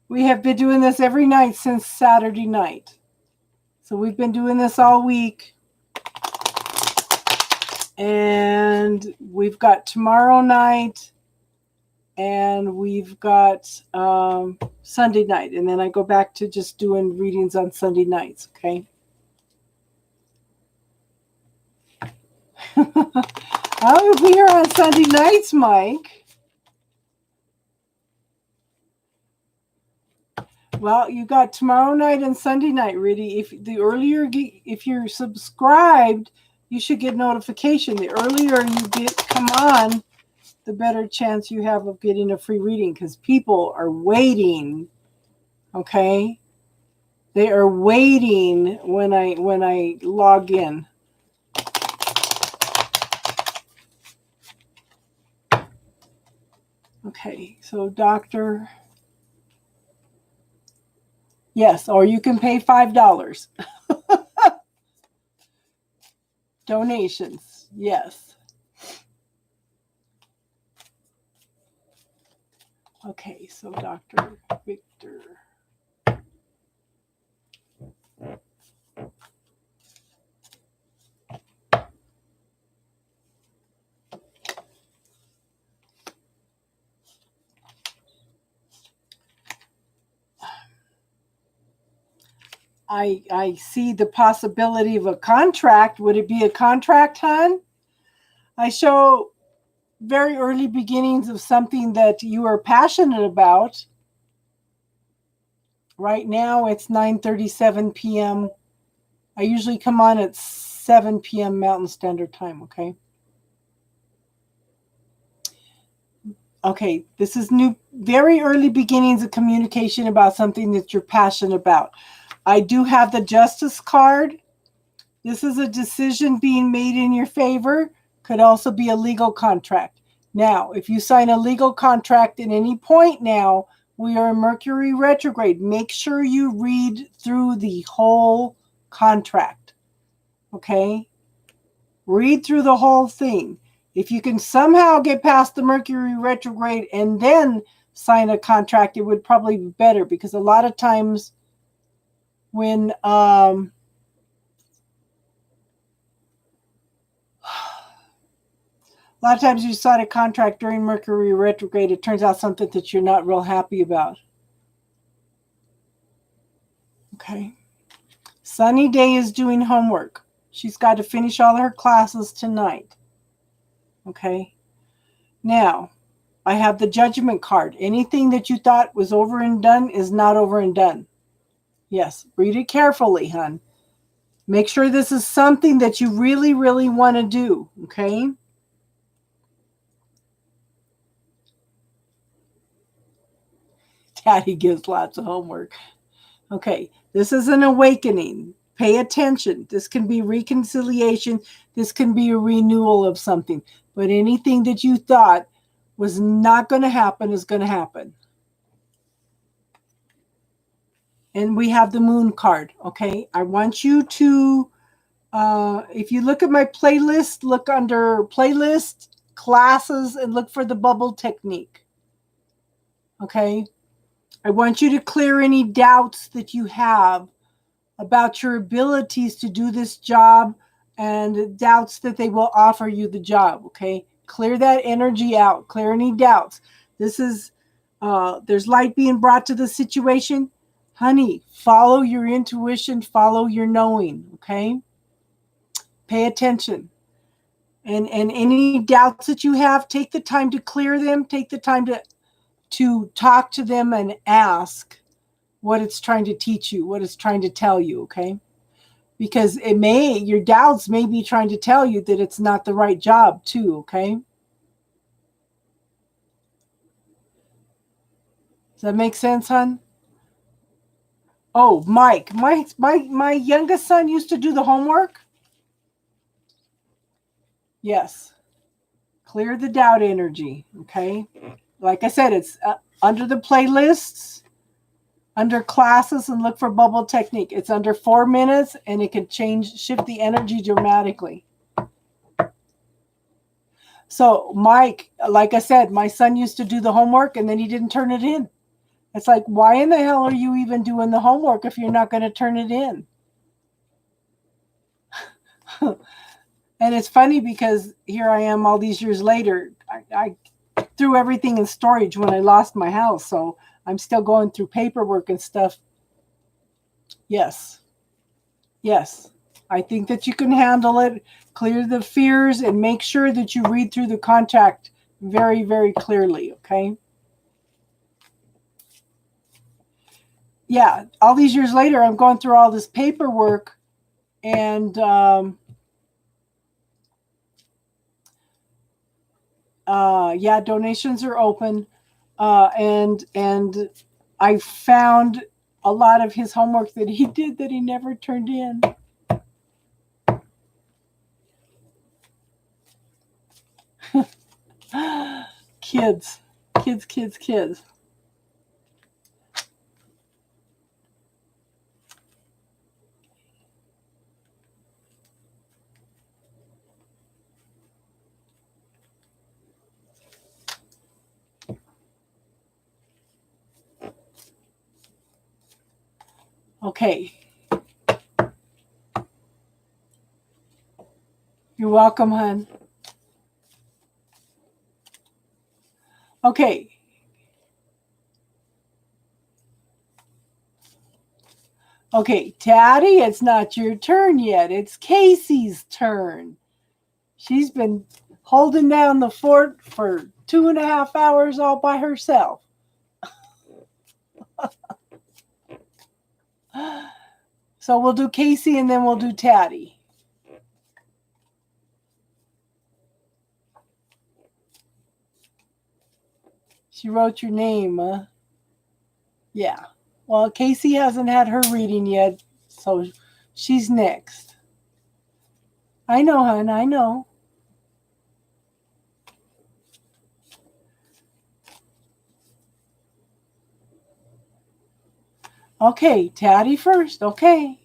We have been doing this every night since Saturday night. So we've been doing this all week. And we've got tomorrow night. And we've got Sunday night. And then I go back to just doing readings on Sunday nights, okay? I'll be here on Sunday nights, Mike. Well, you got tomorrow night and Sunday night, really. If you're subscribed, you should get notification. The earlier you come on, the better chance you have of getting a free reading, because people are waiting. Okay, they are waiting when I log in. Okay, so doctor. Yes, or you can pay $5. Donations, yes. Okay, so Dr. Victor. I see the possibility of a contract. Would it be a contract, hon? I show very early beginnings of something that you are passionate about. Right now it's 9:37 p.m. I usually come on at 7 p.m. Mountain Standard Time, okay? Okay, this is new, very early beginnings of communication about something that you're passionate about. I do have the Justice card. This is a decision being made in your favor. Could also be a legal contract. Now, if you sign a legal contract at any point now, we are in Mercury retrograde. Make sure you read through the whole contract. Okay? Read through the whole thing. If you can somehow get past the Mercury retrograde and then sign a contract, it would probably be better, because a lot of times when a lot of times you sign a contract during Mercury retrograde, it turns out something that you're not real happy about. Okay. Sunny Day is doing homework. She's got to finish all her classes tonight. Okay. Now, I have the Judgment card. Anything that you thought was over and done is not over and done. Yes, read it carefully, hon. Make sure this is something that you really, really want to do. Okay. Daddy gives lots of homework. Okay, this is an awakening. Pay attention. This can be reconciliation. This can be a renewal of something. But anything that you thought was not going to happen is going to happen. And we have the Moon card. Okay, I want you to, if you look at my playlist, look under playlist, classes, and look for the bubble technique. Okay, I want you to clear any doubts that you have about your abilities to do this job and doubts that they will offer you the job. Okay, clear that energy out. Clear any doubts. This is there's light being brought to the situation. Honey, follow your intuition, follow your knowing. Okay, pay attention. And any doubts that you have, take the time to clear them. Take the time to talk to them and ask what it's trying to teach you, what it's trying to tell you. Okay, because your doubts may be trying to tell you that it's not the right job too. Okay, does that make sense, hon? Oh, Mike, my youngest son used to do the homework. Yes, clear the doubt energy. Okay, like I said, it's under the playlists, under classes, and look for bubble technique. It's under 4 minutes and it can shift the energy dramatically. So Mike, like I said, my son used to do the homework and then he didn't turn it in. It's like, why in the hell are you even doing the homework if you're not going to turn it in? And it's funny because here I am all these years later. I threw everything in storage when I lost my house. So I'm still going through paperwork and stuff. Yes. Yes. I think that you can handle it. Clear the fears and make sure that you read through the contract very, very clearly. Okay. Yeah. All these years later, I'm going through all this paperwork and, yeah, donations are open. And I found a lot of his homework that he did that he never turned in. Kids. Okay. You're welcome, hon. Okay. Okay, Taty, it's not your turn yet. It's Casey's turn. She's been holding down the fort for 2.5 hours all by herself. So we'll do Casey and then we'll do Taty. She wrote your name, huh? Yeah. Well, Casey hasn't had her reading yet, so she's next. I know, hon, I know. Okay, Taty first. Okay.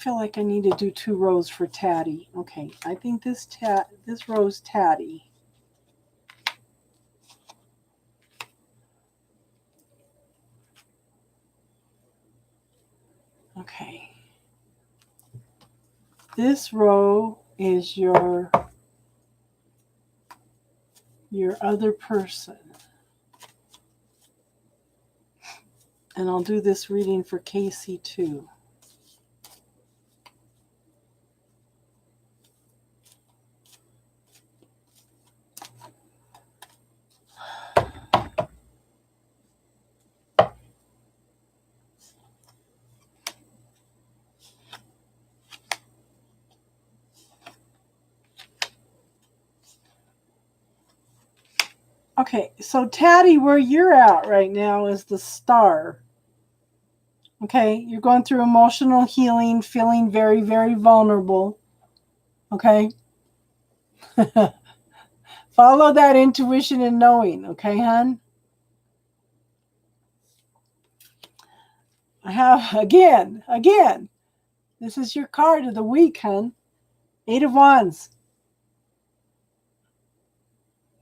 feel like I need to do 2 rows for Taty. Okay, I think this row's Taty. Okay. This row is your other person. And I'll do this reading for Casey too. Okay, so Taty, where you're at right now is the Star. Okay, you're going through emotional healing, feeling very, very vulnerable. Okay. Follow that intuition and knowing, okay, hon? I have, again, this is your card of the week, hon. 8 of Wands.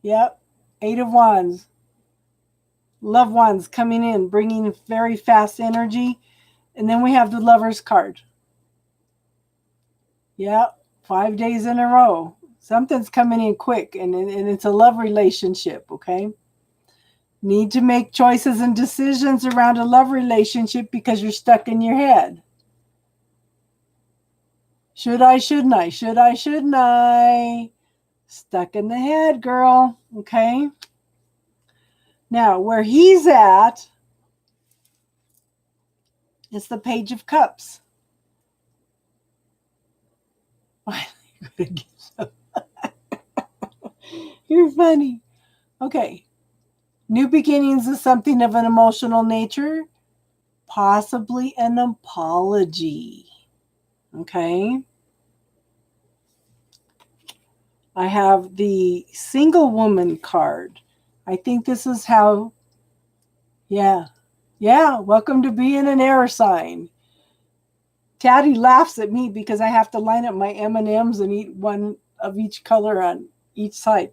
Yep, 8 of Wands. Loved ones coming in, bringing very fast energy. And then we have the Lover's card. Yep, 5 days in a row. Something's coming in quick, and it's a love relationship, okay? Need to make choices and decisions around a love relationship because you're stuck in your head. Should I, shouldn't I? Should I, shouldn't I? Stuck in the head, girl, okay? Now, where he's at, it's the Page of Cups. You're funny. Okay. New beginnings is something of an emotional nature, possibly an apology. Okay. I have the single woman card. I think this is how, yeah, welcome to being an air sign. Taty laughs at me because I have to line up my M&Ms and eat one of each color on each side.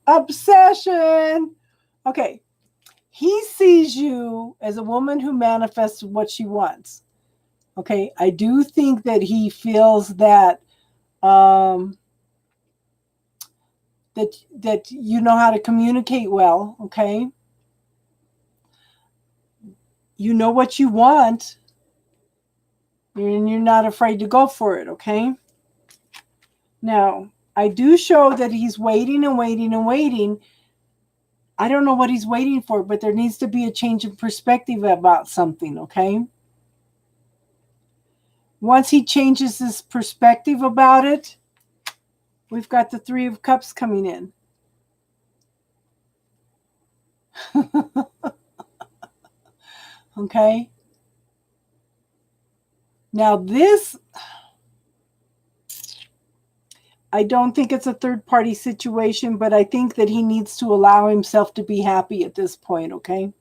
Obsession. Okay. He sees you as a woman who manifests what she wants. Okay. I do think that he feels that that you know how to communicate well. Okay. You know what you want. And you're not afraid to go for it. Okay. Now, I do show that he's waiting and waiting and waiting. I don't know what he's waiting for, but there needs to be a change of perspective about something, okay? Once he changes his perspective about it, we've got the 3 of Cups coming in. Okay? Now this, I don't think it's a third-party situation, but I think that he needs to allow himself to be happy at this point, okay?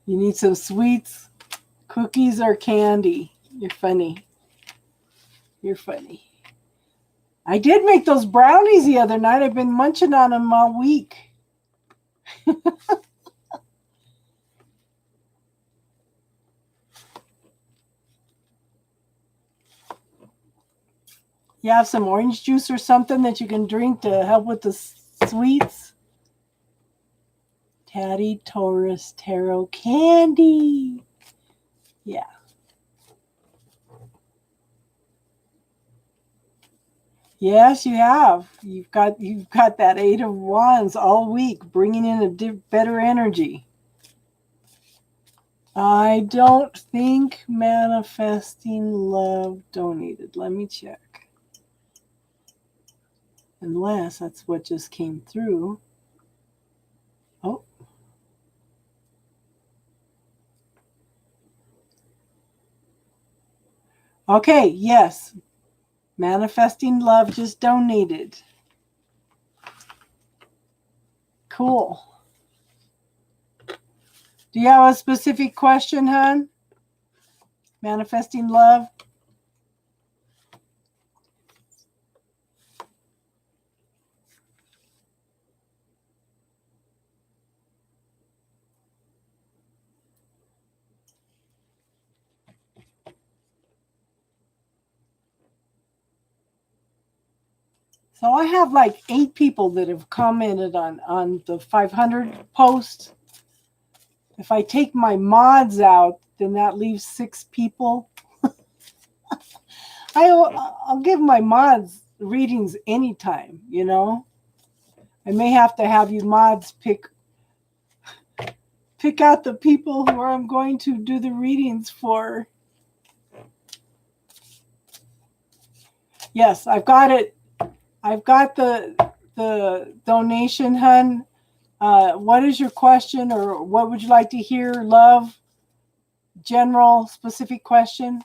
You need some sweets, cookies, or candy. You're funny. You're funny. I did make those brownies the other night. I've been munching on them all week. You have some orange juice or something that you can drink to help with the sweets? Taty, Taurus, Tarot, candy. Yeah. Yes, you have. You've got that 8 of Wands all week, bringing in a better energy. I don't think manifesting love donated. Let me check. Unless that's what just came through. Oh. Okay, yes. Manifesting love just donated. Cool. Do you have a specific question, hon? Manifesting love? So I have like 8 people that have commented on the 500 post. If I take my mods out, then that leaves 6 people. I'll give my mods readings anytime, you know. I may have to have you mods pick out the people who I'm going to do the readings for. Yes, I've got it. I've got the donation, hun. What is your question, or what would you like to hear? Love, general, specific question?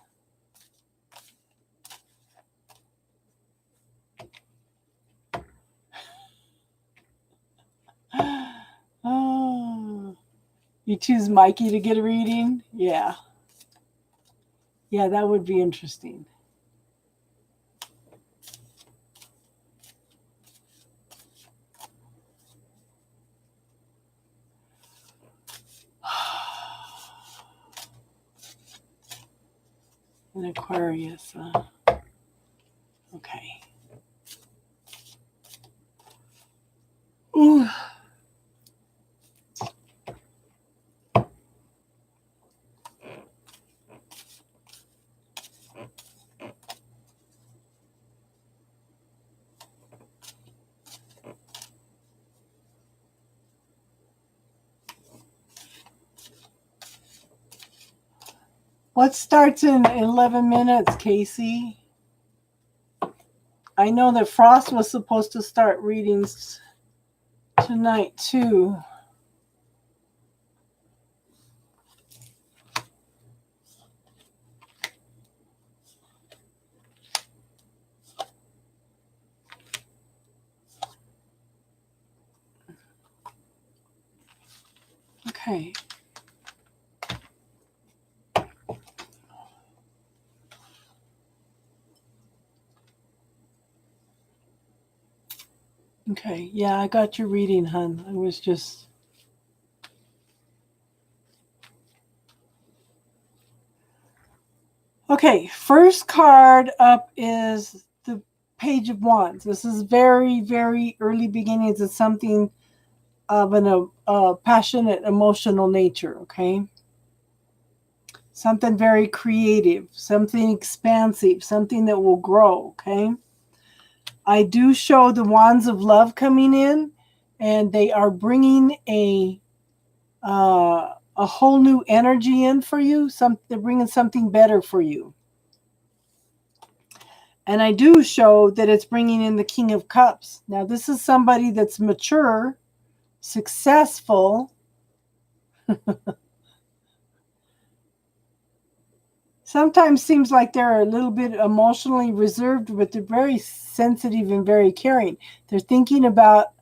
Oh, you choose Mikey to get a reading? Yeah. Yeah, that would be interesting. An Aquarius. Okay. Ooh. What starts in 11 minutes, Casey? I know that Frost was supposed to start readings tonight, too. Okay. Okay, yeah, I got your reading, hun. I was just... Okay, first card up is the Page of Wands. This is very, very early beginnings of something of a passionate, emotional nature, okay? Something very creative, something expansive, something that will grow, okay? I do show the Wands of Love coming in, and they are bringing a whole new energy in for you. They're bringing something better for you. And I do show that it's bringing in the King of Cups. Now, this is somebody that's mature, successful, sometimes seems like they're a little bit emotionally reserved, but they're very sensitive and very caring. They're thinking about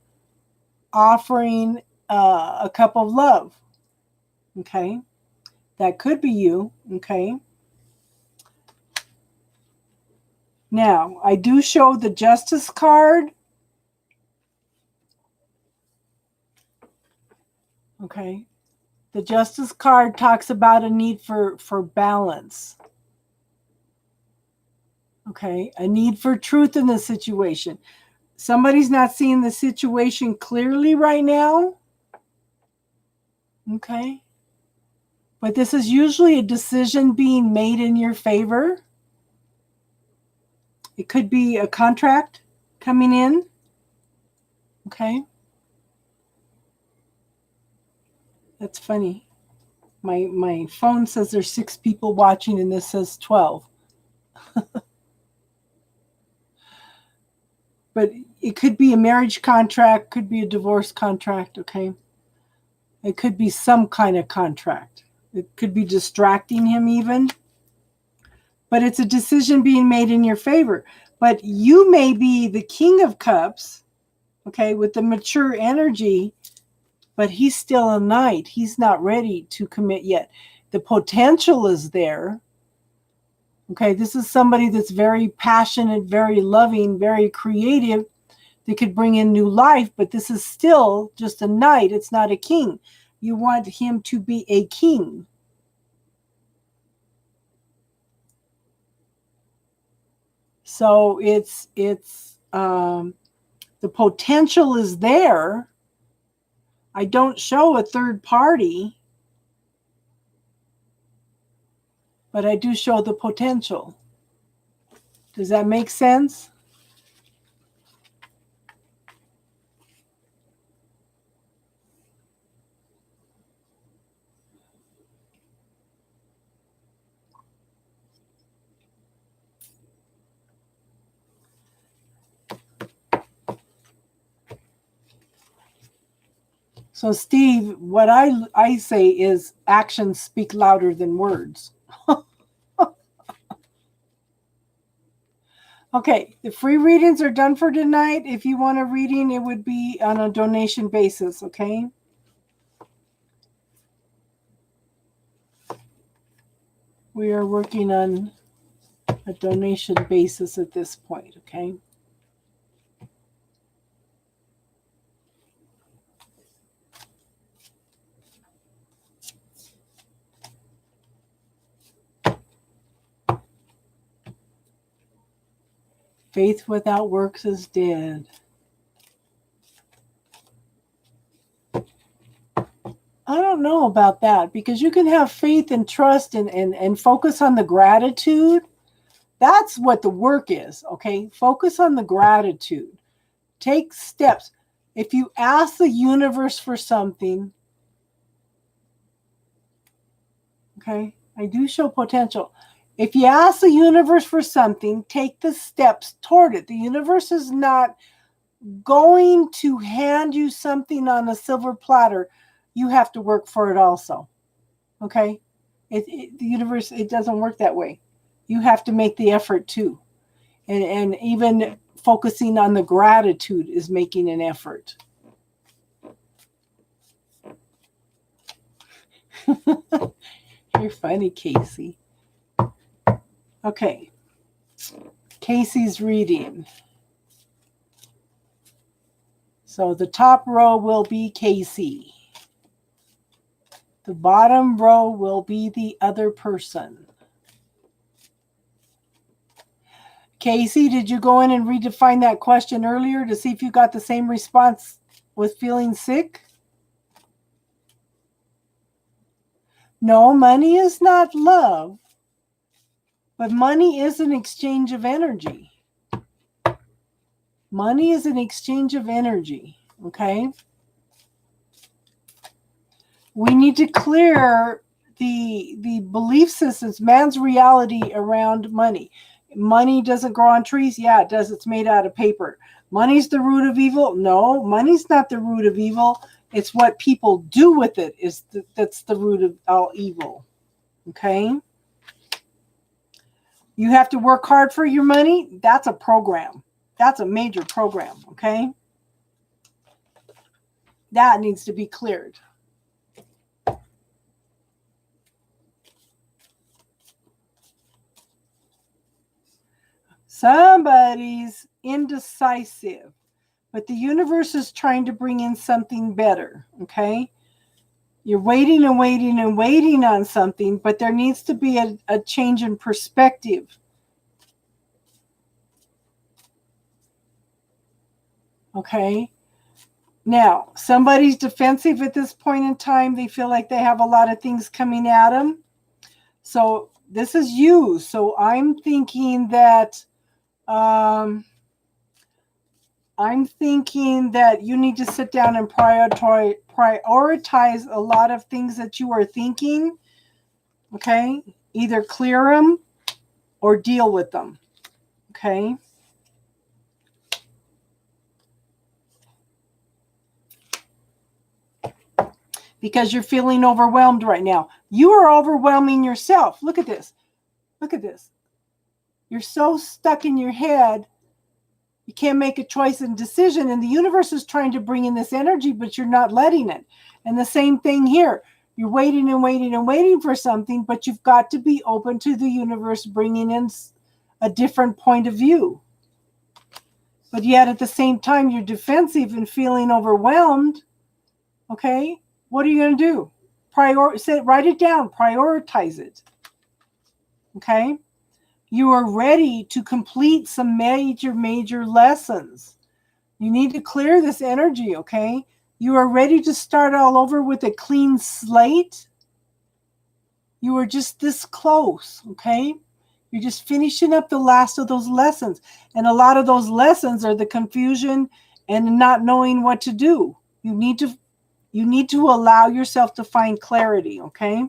offering a cup of love. Okay? That could be you. Okay? Now, I do show the Justice card. Okay? The Justice card talks about a need for balance. Okay? A need for truth in the situation. Somebody's not seeing the situation clearly right now. Okay? But this is usually a decision being made in your favor. It could be a contract coming in. Okay? That's funny. My phone says there's 6 people watching and this says 12. But it could be a marriage contract, could be a divorce contract, okay? It could be some kind of contract. It could be distracting him even. But it's a decision being made in your favor. But you may be the King of Cups, okay, with the mature energy, but he's still a knight. He's not ready to commit yet. The potential is there. Okay, this is somebody that's very passionate, very loving, very creative. They could bring in new life, but this is still just a knight. It's not a king. You want him to be a king. So it's the potential is there. I don't show a third party, but I do show the potential. Does that make sense? So Steve, what I say is actions speak louder than words. Okay, the free readings are done for tonight. If you want a reading, it would be on a donation basis, okay? We are working on a donation basis at this point, okay? Faith without works is dead. I don't know about that, because you can have faith and trust and focus on the gratitude. That's what the work is, okay? Focus on the gratitude. Take steps. If you ask the universe for something, okay, I do show potential. If you ask the universe for something, take the steps toward it. The universe is not going to hand you something on a silver platter. You have to work for it also. Okay? The universe, it doesn't work that way. You have to make the effort too. And even focusing on the gratitude is making an effort. You're funny, Casey. Okay. Casey's reading. So the top row will be Casey. The bottom row will be the other person. Casey, did you go in and redefine that question earlier to see if you got the same response with feeling sick? No, money is not love, but money is an exchange of energy. Money is an exchange of energy, okay? We need to clear the belief systems, man's reality around money. Money doesn't grow on trees. Yeah, it does. It's made out of paper. Money's the root of evil. No, money's not the root of evil. It's what people do with it that's the root of all evil. Okay? You have to work hard for your money. That's a program. That's a major program. Okay? That needs to be cleared. Somebody's indecisive, but the universe is trying to bring in something better, okay? You're waiting and waiting and waiting on something, but there needs to be a change in perspective. Okay? Now, somebody's defensive at this point in time. They feel like they have a lot of things coming at them. So this is you. So I'm thinking that you need to sit down and prioritize a lot of things that you are thinking. Okay? Either clear them or deal with them. Okay? Because you're feeling overwhelmed right now. You are overwhelming yourself. Look at this. Look at this. You're so stuck in your head You can't make a choice and decision, and the universe is trying to bring in this energy, but you're not letting it. And the same thing here. You're waiting and waiting and waiting for something, but you've got to be open to the universe bringing in a different point of view. But yet at the same time, you're defensive and feeling overwhelmed. Okay, what are you going to do? Write it down, prioritize it. Okay, you are ready to complete some major lessons. You need to clear this energy, okay? You are ready to start all over with a clean slate. You are just this close, okay? You're just finishing up the last of those lessons. And a lot of those lessons are the confusion and not knowing what to do. You need to allow yourself to find clarity, okay?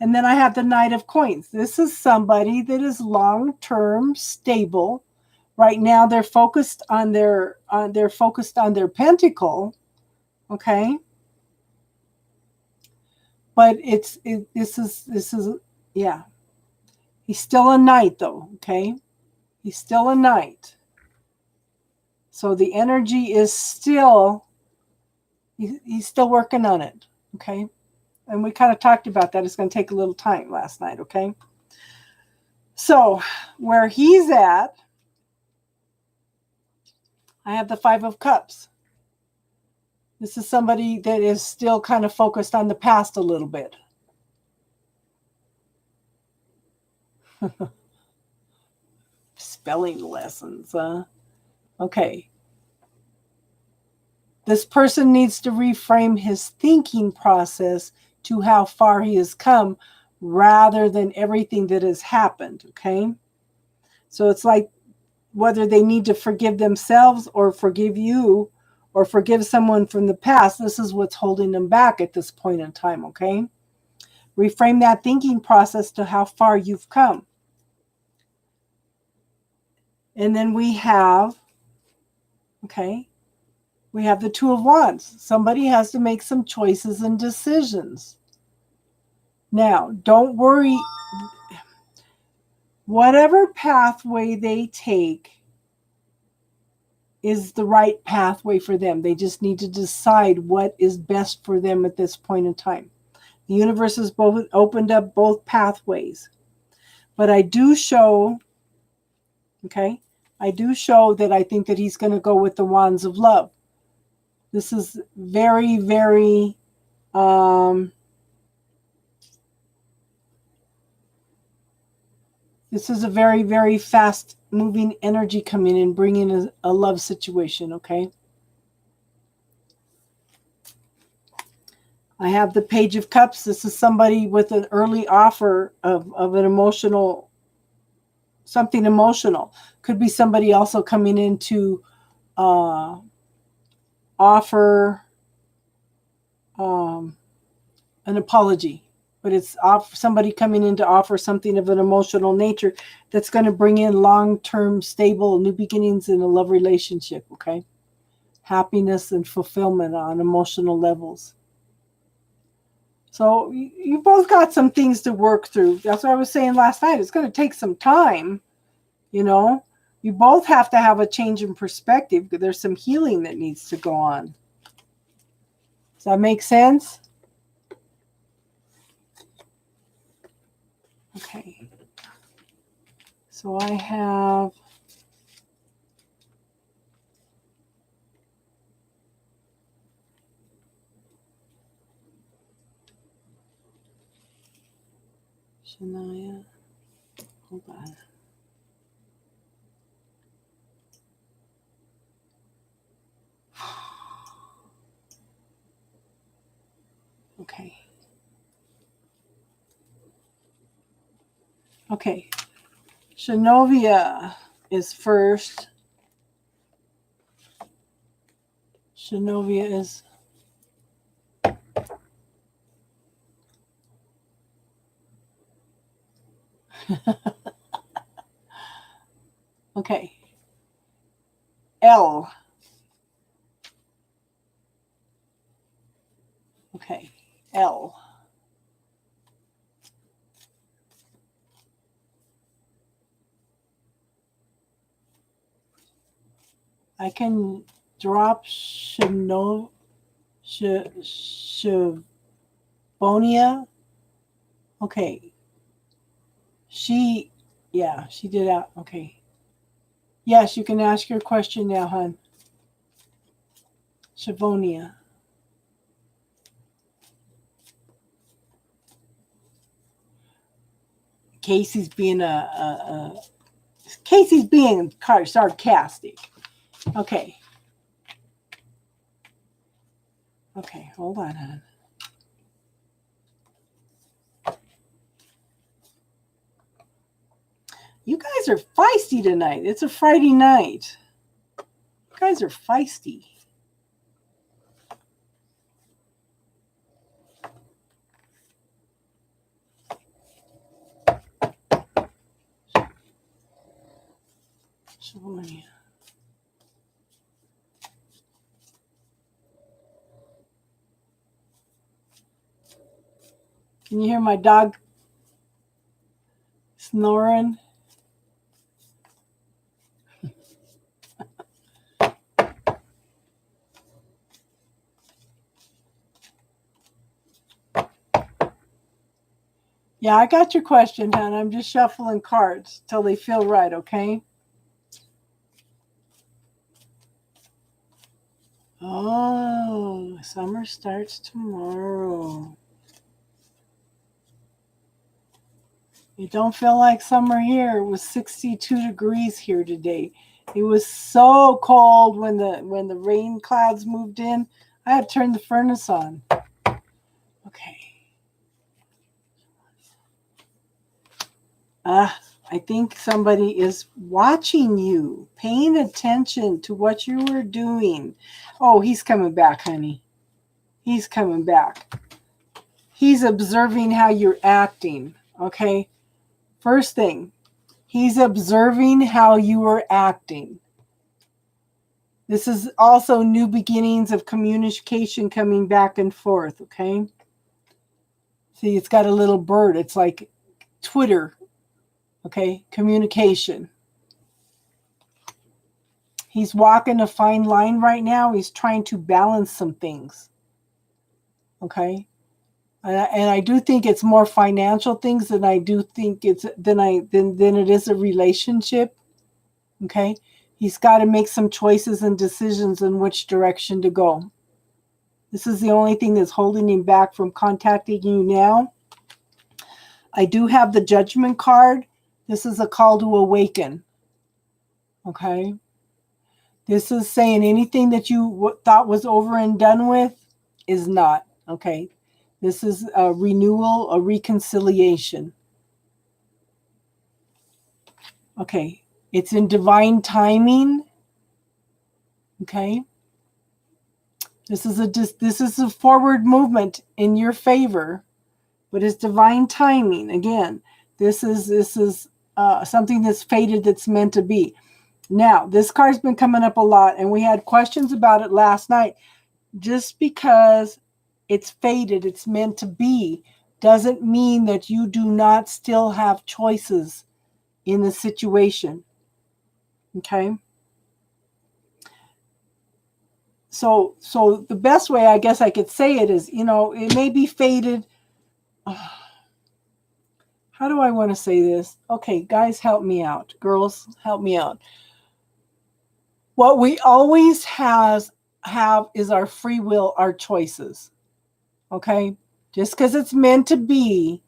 And then I have the Knight of Coins. This is somebody that is long-term stable. Right now they're focused on their pentacle, okay? But this is yeah. He's still a knight though, okay? He's still a knight. So the energy is still, he's still working on it, okay? And we kind of talked about that. It's going to take a little time last night, okay? So where he's at, I have the Five of Cups. This is somebody that is still kind of focused on the past a little bit. Spelling lessons, huh? Okay. This person needs to reframe his thinking process to how far he has come rather than everything that has happened, okay? So it's like whether they need to forgive themselves or forgive you or forgive someone from the past, this is what's holding them back at this point in time, okay? Reframe that thinking process to how far you've come. And then we have, okay, we have the Two of Wands. Somebody has to make some choices and decisions. Now, don't worry. Whatever pathway they take is the right pathway for them. They just need to decide what is best for them at this point in time. The universe has both opened up both pathways. But I do show, okay, I do show that I think that he's going to go with the Wands of Love. This is very, very, this is a very, very fast moving energy coming in, bringing a love situation, okay? I have the Page of Cups. This is somebody with an early offer of an emotional, something emotional. Could be somebody also coming in to offer an apology, but it's somebody coming in to offer something of an emotional nature that's going to bring in long-term, stable, new beginnings in a love relationship, okay? Happiness and fulfillment on emotional levels. So you both got some things to work through. That's what I was saying last night. It's going to take some time, you know. You both have to have a change in perspective because there's some healing that needs to go on. Does that make sense? Okay. So I have Shania. Hold on. Okay. Okay. Shonovia is first. Shonovia is okay. L. Okay. L. I can drop Shonovia. Okay. She did out. Okay. Yes, you can ask your question now, hon. Shavonia. Casey's being Casey's being sarcastic. Okay. Okay, hold on, hon. You guys are feisty tonight. It's a Friday night. You guys are feisty. Shavonia. Can you hear my dog snoring? Yeah, I got your question, hon. I'm just shuffling cards till they feel right, okay? Oh, summer starts tomorrow. It don't feel like summer here. It was 62 degrees here today. It was so cold when the rain clouds moved in. I had to turn the furnace on. Okay. I think somebody is watching you, paying attention to what you were doing. Oh, he's coming back, honey. He's coming back. He's observing how you're acting, okay? First thing, he's observing how you are acting. This is also new beginnings of communication coming back and forth, okay? See, it's got a little bird. It's like Twitter, okay? Communication. He's walking a fine line right now. He's trying to balance some things, okay? And I do think it's more financial things than I do think it's than it is a relationship, okay? He's got to make some choices and decisions in which direction to go. This is the only thing that's holding him back from contacting you now. I do have the Judgment card. This is a call to awaken. Okay? This is saying anything that you thought was over and done with is not. Okay? This is a renewal, a reconciliation. Okay? It's in divine timing. Okay? This is a forward movement in your favor, but it's divine timing. Again, this is something that's fated, that's meant to be. Now, this card's been coming up a lot, and we had questions about it last night. Just because it's fated, it's meant to be, doesn't mean that you do not still have choices in the situation. Okay? So the best way I guess I could say it is, it may be fated. How do I want to say this? Okay, guys, help me out. Girls, help me out. What we always have is our free will, our choices. Okay? Just because it's meant to be,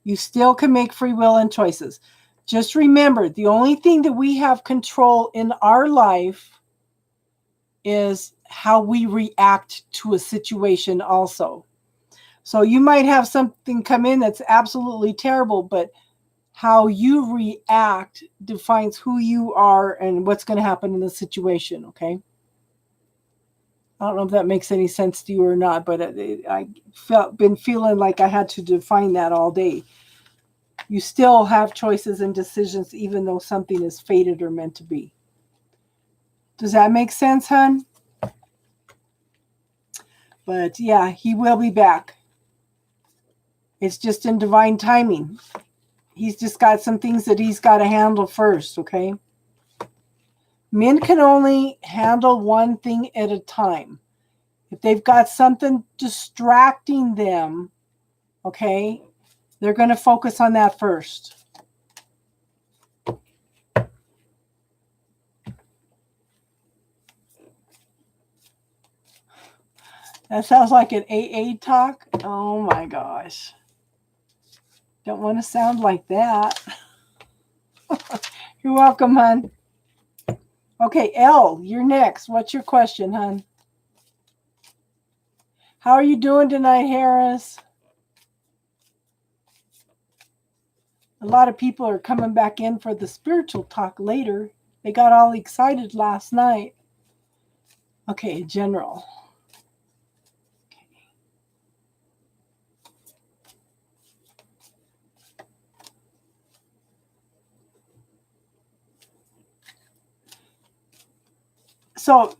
you still can make free will and choices. Just remember, the only thing that we have control in our life is how we react to a situation also. So you might have something come in that's absolutely terrible, but how you react defines who you are and what's going to happen in the situation, okay? I don't know if that makes any sense to you or not, but I been feeling like I had to define that all day. You still have choices and decisions even though something is fated or meant to be. Does that make sense, hon? But yeah, he will be back. It's just in divine timing. He's just got some things that he's got to handle first, okay? Men can only handle one thing at a time. If they've got something distracting them, okay, they're going to focus on that first. That sounds like an AA talk. Oh my gosh. Don't want to sound like that. You're welcome, hon. Okay, Elle, you're next. What's your question, hon? How are you doing tonight, Harris? A lot of people are coming back in for the spiritual talk later. They got all excited last night. Okay, general. So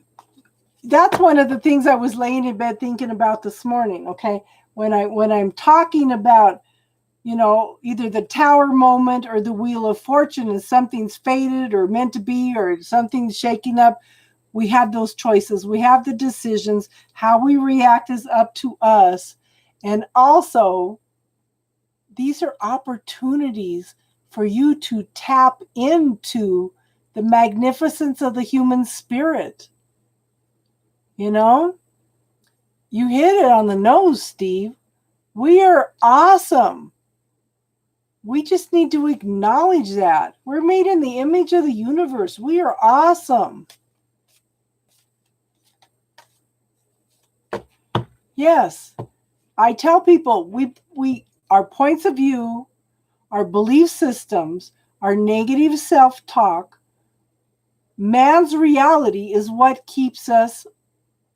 that's one of the things I was laying in bed thinking about this morning. Okay, when I'm talking about, either the tower moment or the wheel of fortune, and something's fated or meant to be, or something's shaking up, we have those choices. We have the decisions. How we react is up to us. And also, these are opportunities for you to tap into the magnificence of the human spirit. You hit it on the nose, Steve. We are awesome. We just need to acknowledge that. We're made in the image of the universe. We are awesome. Yes. I tell people our points of view, our belief systems, our negative self-talk, man's reality is what keeps us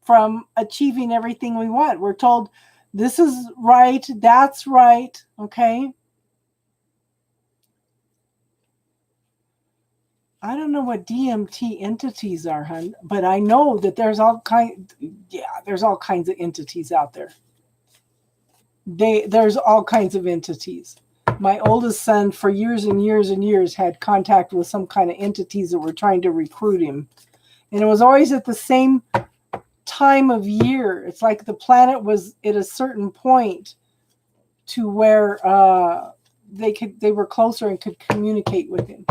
from achieving everything we want. We're told this is right, that's right, okay? I don't know what DMT entities are, hon, but I know that there's all kinds of entities out there. There's all kinds of entities. My oldest son, for years and years and years, had contact with some kind of entities that were trying to recruit him. And it was always at the same time of year. It's like the planet was at a certain point to where they were closer and could communicate with him.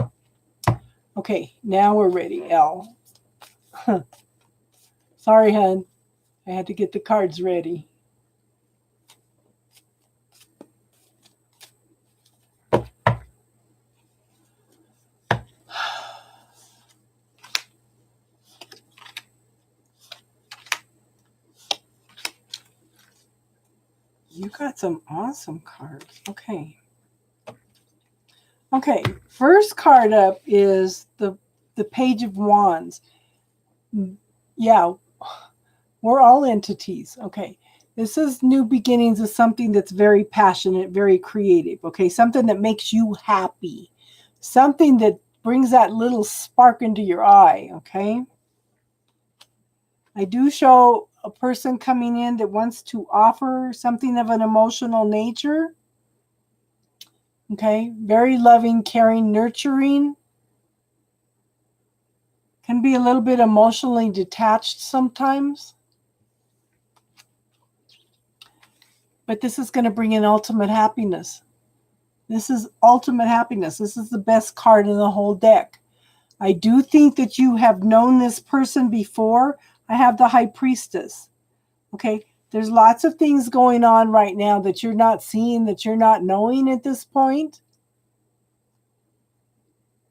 Okay, now we're ready, Elle. Sorry, hon. I had to get the cards ready. You got some awesome cards. Okay. Okay, first card up is the Page of Wands. Yeah, we're all entities. Okay, this is new beginnings of something that's very passionate, very creative. Okay, something that makes you happy. Something that brings that little spark into your eye. Okay. I do show a person coming in that wants to offer something of an emotional nature. Okay, very loving, caring, nurturing. Can be a little bit emotionally detached sometimes. But this is going to bring in ultimate happiness. This is ultimate happiness. This is the best card in the whole deck. I do think that you have known this person before. I have the High Priestess. Okay, there's lots of things going on right now that you're not seeing, that you're not knowing at this point.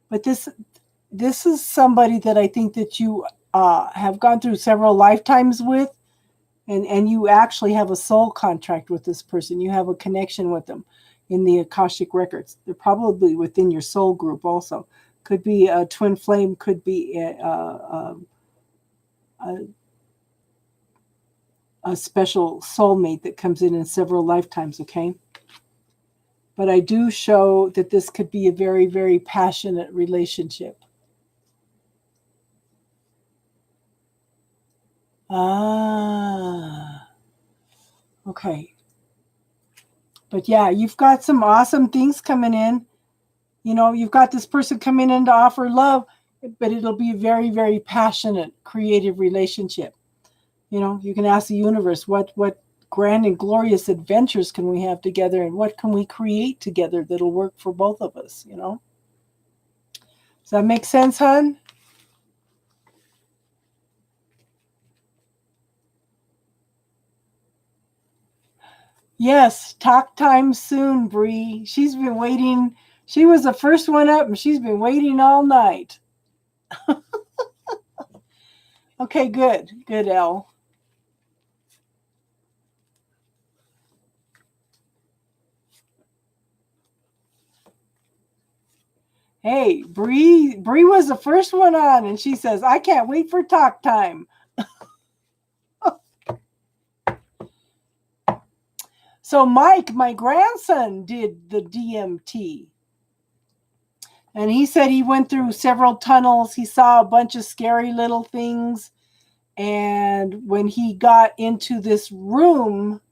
But this is somebody that I think that you have gone through several lifetimes with, and you actually have a soul contract with this person. You have a connection with them in the Akashic records. They're probably within your soul group also. Could be a twin flame, could be a special soulmate that comes in several lifetimes, okay? But I do show that this could be a very, very passionate relationship. Okay. But yeah, you've got some awesome things coming in. You've got this person coming in to offer love. but it'll be a very, very passionate, creative relationship. You can ask the universe, what grand and glorious adventures can we have together, and what can we create together that'll work for both of us, Does that make sense, hon? Yes, talk time soon, Bree. She's been waiting. She was the first one up, and she's been waiting all night. Okay, good. Good, Elle. Hey, Bree was the first one on, and she says, I can't wait for talk time. So Mike, my grandson, did the DMT. And he said he went through several tunnels. He saw a bunch of scary little things. And when he got into this room,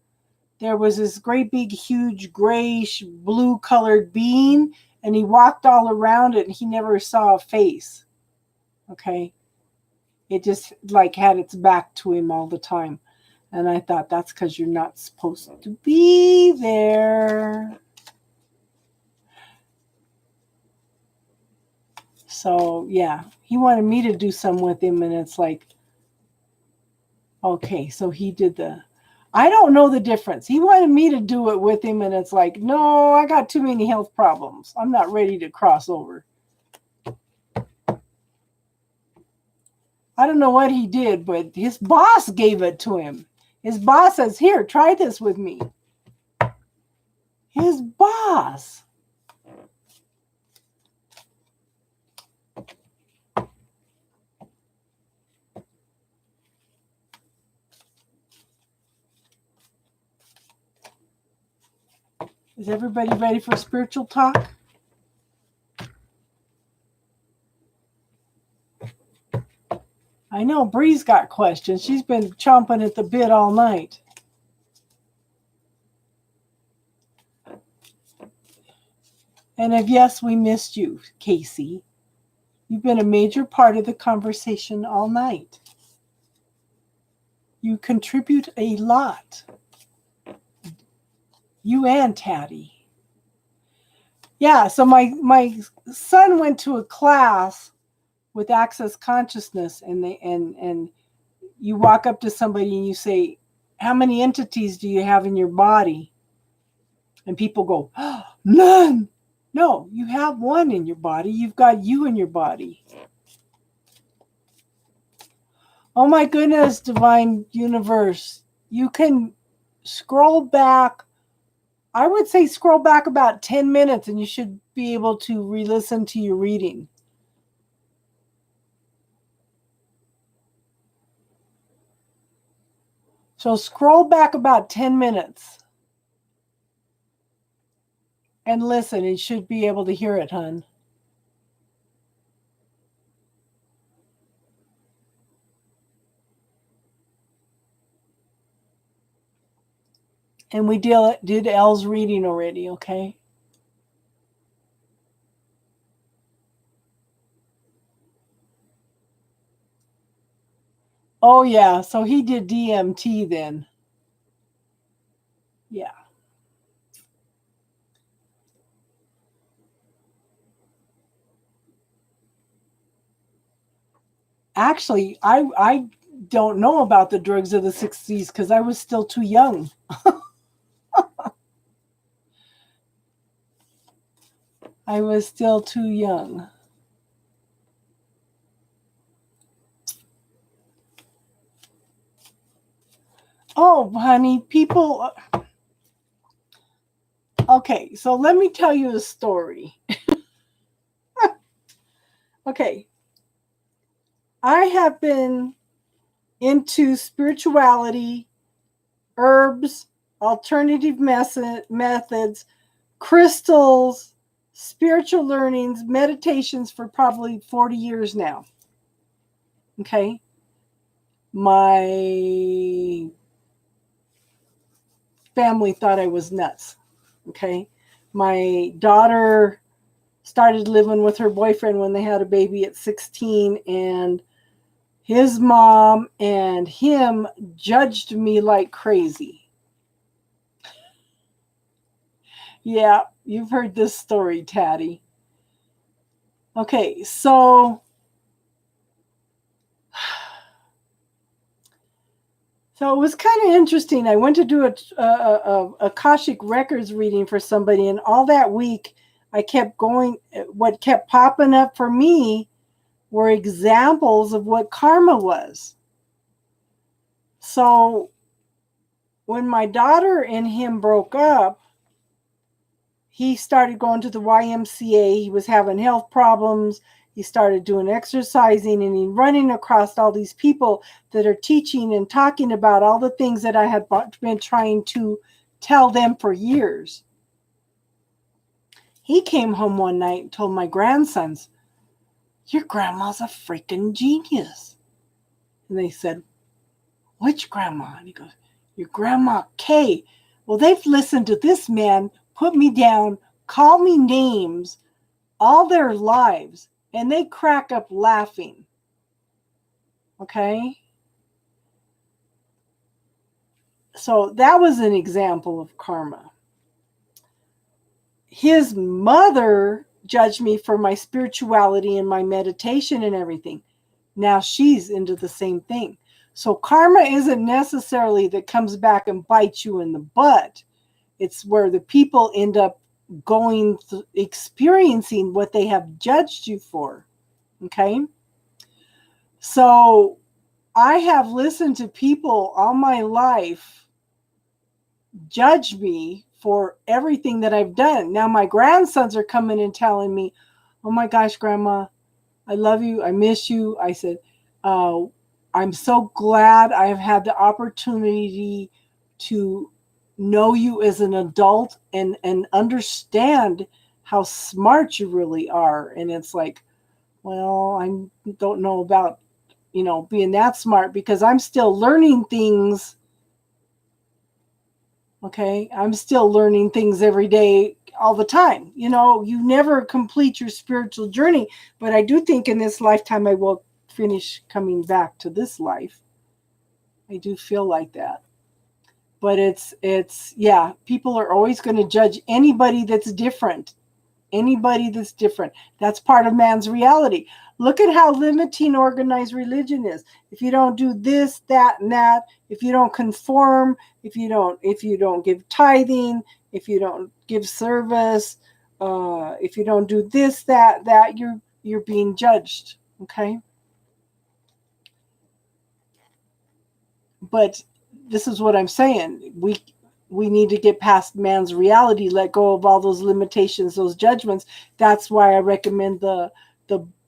there was this great big, huge, grayish, blue-colored being. And he walked all around it, and he never saw a face. Okay? It just had its back to him all the time. And I thought, that's because you're not supposed to be there. So, yeah, he wanted me to do some with him, and it's like, okay, so he did I don't know the difference. He wanted me to do it with him, and it's like, no, I got too many health problems. I'm not ready to cross over. I don't know what he did, but his boss gave it to him. His boss says, here, try this with me. His boss. Is everybody ready for spiritual talk? I know Bree's got questions. She's been chomping at the bit all night. And if yes, we missed you, Casey. You've been a major part of the conversation all night. You contribute a lot. You and Taty. Yeah, so my son went to a class with Access Consciousness, and you walk up to somebody and you say, how many entities do you have in your body? And people go, oh, none. No, you have one in your body. You've got you in your body. Oh my goodness, Divine Universe. You can scroll back. I would say scroll back about 10 minutes and you should be able to re-listen to your reading. So scroll back about 10 minutes and listen. You should be able to hear it, hon. And we did Elle's reading already, okay? Oh, yeah. So he did DMT then. Yeah. Actually, I don't know about the drugs of the 60s because I was still too young. I was still too young. Oh, honey, people. Okay, so let me tell you a story. Okay. I have been into spirituality, herbs, alternative methods, crystals, spiritual learnings, meditations for probably 40 years now. Okay. My family thought I was nuts. Okay. My daughter started living with her boyfriend when they had a baby at 16, and his mom and him judged me like crazy. Yeah, you've heard this story, Taty. Okay, so it was kind of interesting. I went to do a Akashic Records reading for somebody, and all that week I kept going. What kept popping up for me were examples of what karma was. So when my daughter and him broke up, he started going to the YMCA. He was having health problems. He started doing exercising, and he running across all these people that are teaching and talking about all the things that I had been trying to tell them for years. He came home one night and told my grandsons, "Your grandma's a freaking genius." And they said, "Which grandma?" And he goes, "Your grandma Kay. Well, they've listened to this man put me down, call me names all their lives, and they crack up laughing." Okay? So that was an example of karma. His mother judged me for my spirituality and my meditation and everything. Now she's into the same thing. So karma isn't necessarily that comes back and bites you in the butt. It's where the people end up experiencing what they have judged you for. Okay? So I have listened to people all my life judge me for everything that I've done. Now my grandsons are coming and telling me, "Oh my gosh, Grandma, I love you. I miss you." I said, "I'm so glad I have had the opportunity to know you as an adult and understand how smart you really are." And it's like, well, I don't know about, being that smart, because I'm still learning things. Okay. I'm still learning things every day, all the time. You never complete your spiritual journey, but I do think in this lifetime I will finish coming back to this life. I do feel like that. But yeah, people are always going to judge anybody that's different. Anybody that's different. That's part of man's reality. Look at how limiting organized religion is. If you don't do this, that, and that, if you don't conform, if you don't give tithing, if you don't give service, if you don't do this, that, you're being judged. Okay? But this is what I'm saying. We need to get past man's reality, let go of all those limitations, those judgments. That's why I recommend the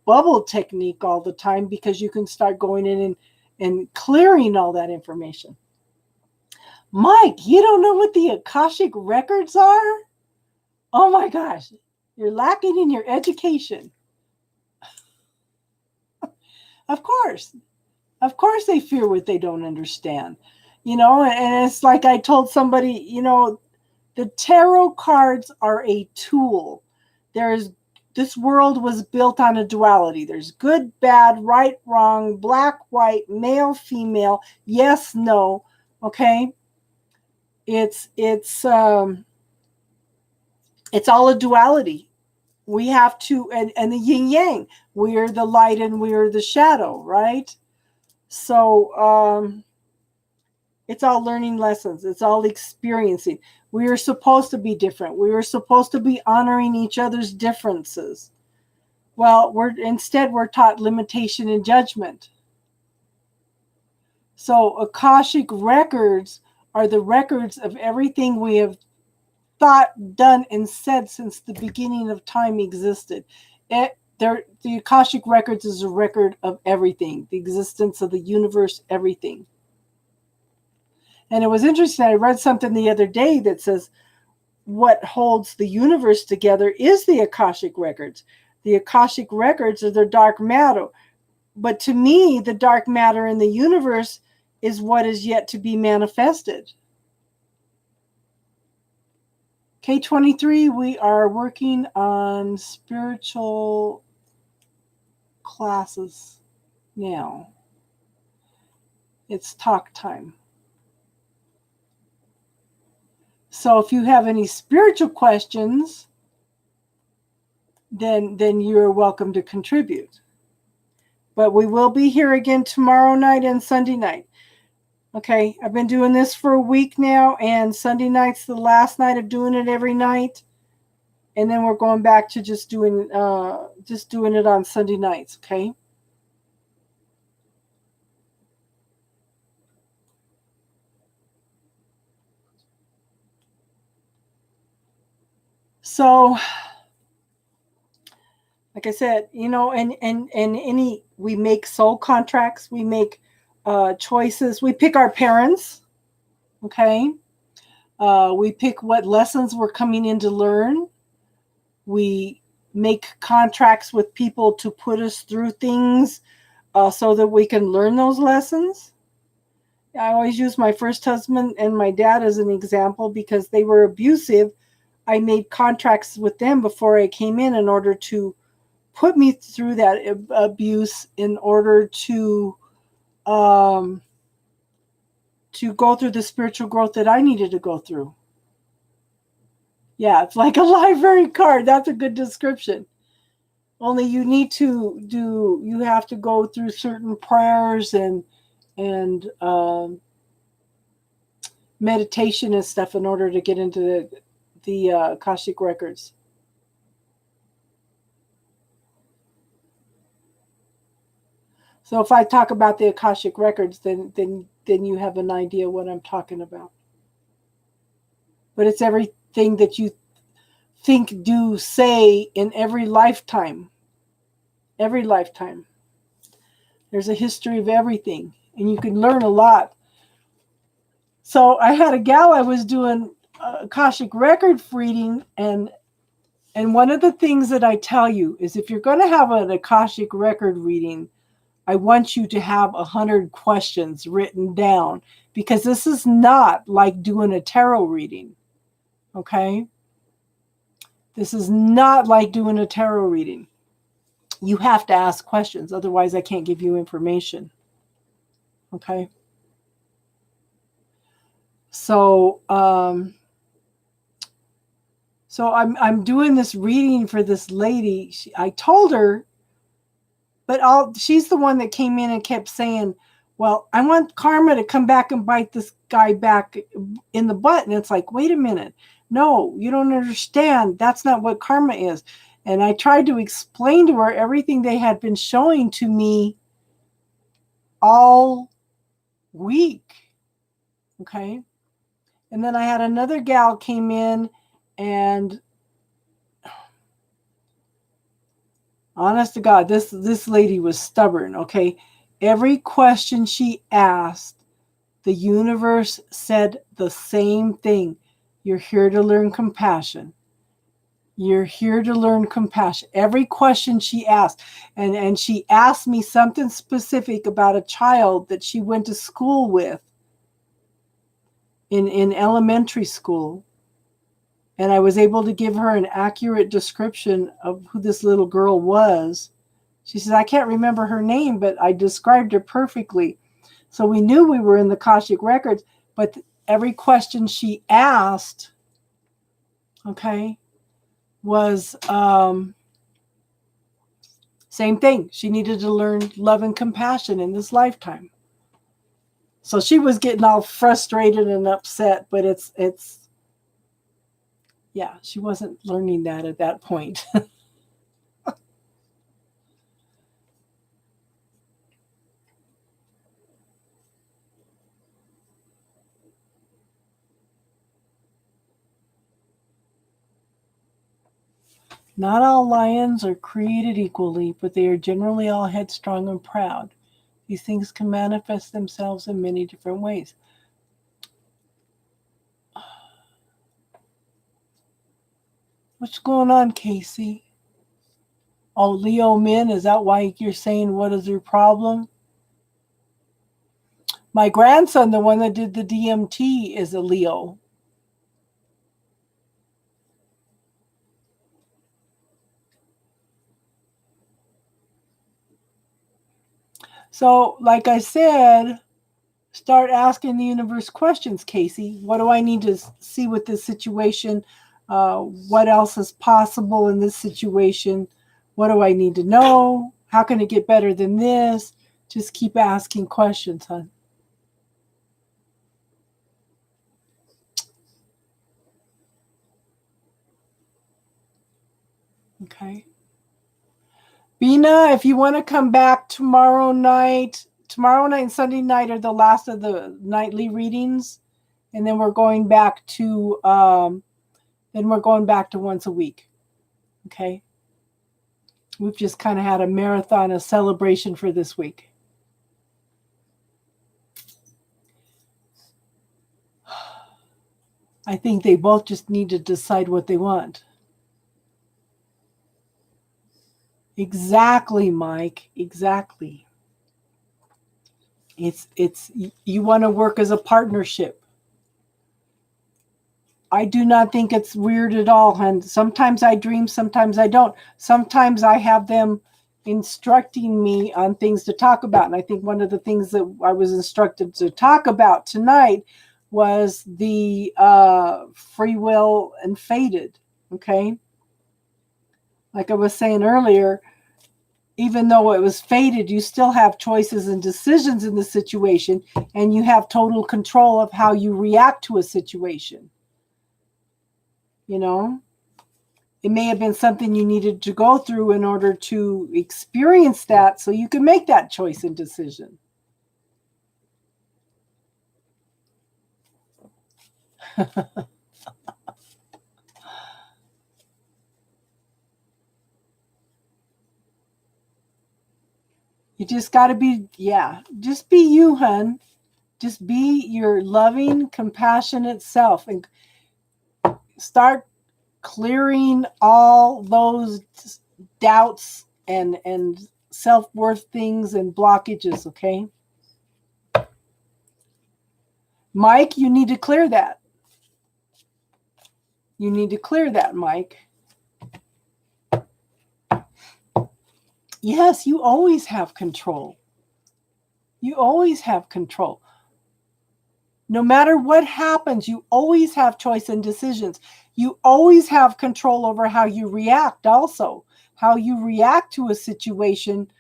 bubble technique all the time, because you can start going in and clearing all that information. Mike, you don't know what the Akashic records are? Oh my gosh, you're lacking in your education. Of course they fear what they don't understand. And it's like I told somebody, the tarot cards are a tool. This world was built on a duality. There's good, bad, right, wrong, black, white, male, female, yes, no. Okay? It's all a duality. We have to, and the yin yang, we're the light and we're the shadow, right? So it's all learning lessons. It's all experiencing. We are supposed to be different. We are supposed to be honoring each other's differences. Well, we're taught limitation and judgment. So Akashic records are the records of everything we have thought, done, and said since the beginning of time existed. The Akashic records is a record of everything, the existence of the universe, everything. And it was interesting. I read something the other day that says what holds the universe together is the Akashic records. The Akashic records are the dark matter. But to me, the dark matter in the universe is what is yet to be manifested. K23, we are working on spiritual classes now. It's talk time. So if you have any spiritual questions, then you're welcome to contribute. But we will be here again tomorrow night and Sunday night. Okay, I've been doing this for a week now, and Sunday night's the last night of doing it every night. And then we're going back to just doing it on Sunday nights, okay? So, like I said, and any, we make soul contracts, we make choices, we pick our parents, okay? We pick what lessons we're coming in to learn. We make contracts with people to put us through things so that we can learn those lessons. I always use my first husband and my dad as an example because they were abusive. I made contracts with them before I came in order to put me through that abuse, in order to go through the spiritual growth that I needed to go through. Yeah, it's like a library card. That's a good description. Only you need to you have to go through certain prayers and meditation and stuff in order to get into the Akashic records. So if I talk about the Akashic records, then you have an idea what I'm talking about. But it's everything that you think, do, say in every lifetime. Every lifetime. There's a history of everything, and you can learn a lot. So I had a gal I was doing Akashic record reading, and one of the things that I tell you is, if you're going to have an Akashic record reading, I want you to have 100 questions written down, because this is not like doing a tarot reading. Okay? This is not like doing a tarot reading. You have to ask questions, otherwise I can't give you information. Okay? So I'm doing this reading for this lady. I told her, but she's the one that came in and kept saying, well, I want karma to come back and bite this guy back in the butt. And it's like, wait a minute. No, you don't understand. That's not what karma is. And I tried to explain to her everything they had been showing to me all week. Okay. And then I had another gal came in, and honest to God, this lady was stubborn, okay? Every question she asked, the universe said the same thing. You're here to learn compassion. You're here to learn compassion. Every question she asked, and she asked me something specific about a child that she went to school with in elementary school. And I was able to give her an accurate description of who this little girl was. She says, I can't remember her name, but I described her perfectly. So we knew we were in the Akashic records, but every question she asked, okay, was same thing. She needed to learn love and compassion in this lifetime. So she was getting all frustrated and upset, but it's yeah, she wasn't learning that at that point. Not all lions are created equally, but they are generally all headstrong and proud. These things can manifest themselves in many different ways. What's going on, Casey? Oh, Leo men, is that why you're saying what is your problem? My grandson, the one that did the DMT, is a Leo. So, like I said, start asking the universe questions, Casey. What do I need to see with this situation? What else is possible in this situation? What do I need to know? How can it get better than this? Just keep asking questions, hon. Okay. Bina, if you want to come back tomorrow night and Sunday night are the last of the nightly readings. And then we're going back to once a week. Okay. We've just kind of had a marathon, a celebration for this week. I think they both just need to decide what they want. Exactly, Mike. Exactly. It's you want to work as a partnership. I do not think it's weird at all, hon. Sometimes I dream, sometimes I don't. Sometimes I have them instructing me on things to talk about. And I think one of the things that I was instructed to talk about tonight was the free will and fated. Okay. Like I was saying earlier, even though it was fated, you still have choices and decisions in the situation, and you have total control of how you react to a situation. You know, it may have been something you needed to go through in order to experience that so you can make that choice and decision. You just got to be, just be you, hun. Just be your loving, compassionate self and start clearing all those doubts and self-worth things and blockages, okay? Mike, you need to clear that. You need to clear that, Mike. Yes, you always have control. You always have control. No matter what happens, you always have choice and decisions. You always have control over how you react also. How you react to a situation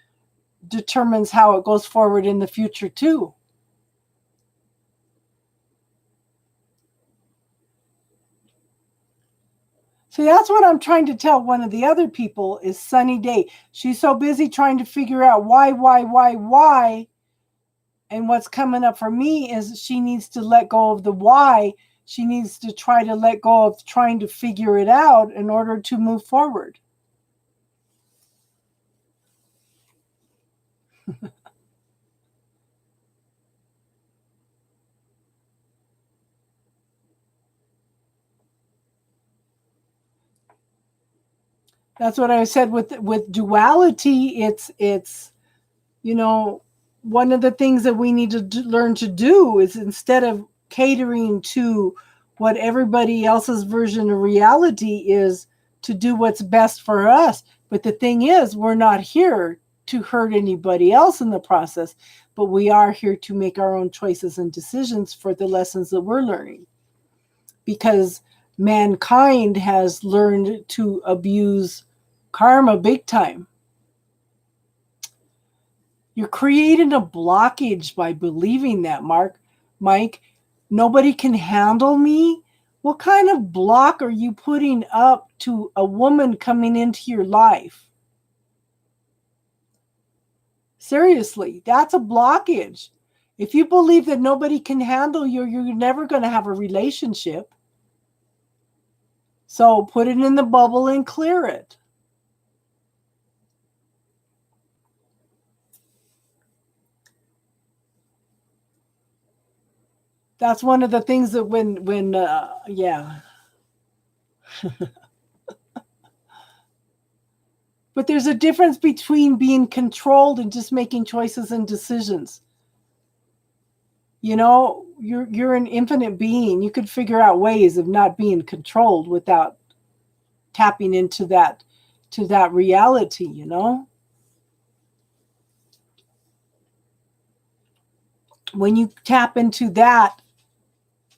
determines how it goes forward in the future too. See, that's what I'm trying to tell one of the other people is Sunny Day. She's so busy trying to figure out why. And what's coming up for me is she needs to let go of the why. She needs to try to let go of trying to figure it out in order to move forward. That's what I said with duality. It's one of the things that we need to learn to do is instead of catering to what everybody else's version of reality is, to do what's best for us. But the thing is, we're not here to hurt anybody else in the process, but we are here to make our own choices and decisions for the lessons that we're learning. Because mankind has learned to abuse karma big time. You're creating a blockage by believing that, Mike. Nobody can handle me. What kind of block are you putting up to a woman coming into your life? Seriously, that's a blockage. If you believe that nobody can handle you, you're never going to have a relationship. So put it in the bubble and clear it. That's one of the things that when But there's a difference between being controlled and just making choices and decisions. You're an infinite being. You could figure out ways of not being controlled without tapping into that reality, when you tap into that,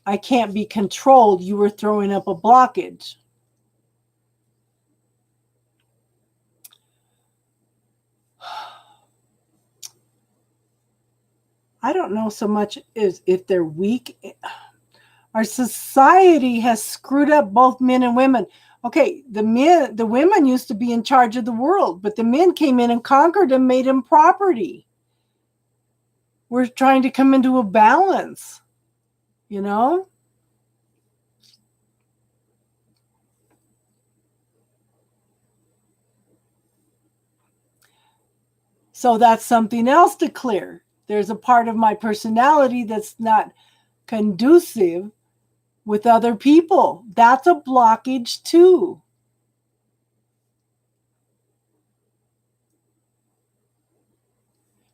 I can't be controlled, you were throwing up a blockage. I don't know so much as if they're weak. Our society has screwed up both men and women. Okay, the women used to be in charge of the world, but the men came in and conquered and made them property. We're trying to come into a balance, you know? So that's something else to clear. There's a part of my personality that's not conducive with other people. That's a blockage too.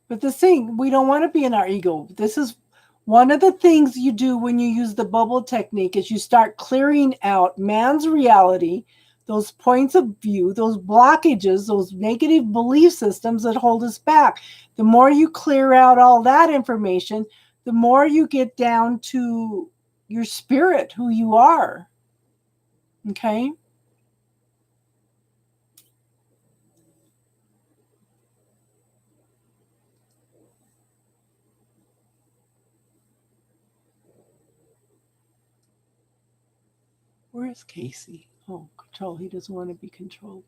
But the thing, we don't want to be in our ego. This is one of the things you do when you use the bubble technique is you start clearing out man's reality, those points of view, those blockages, those negative belief systems that hold us back. The more you clear out all that information, the more you get down to your spirit, who you are. Okay? Where is Casey? Oh, control. He doesn't want to be controlled.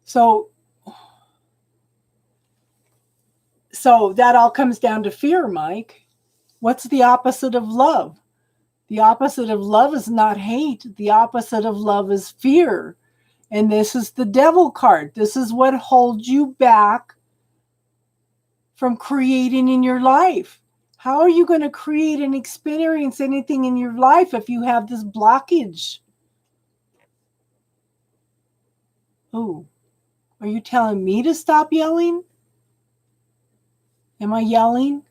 So that all comes down to fear, Mike. What's the opposite of love? The opposite of love is not hate. The opposite of love is fear. And this is the devil card. This is what holds you back from creating in your life. How are you going to create and experience anything in your life if you have this blockage? Oh, are you telling me to stop yelling? Am I yelling?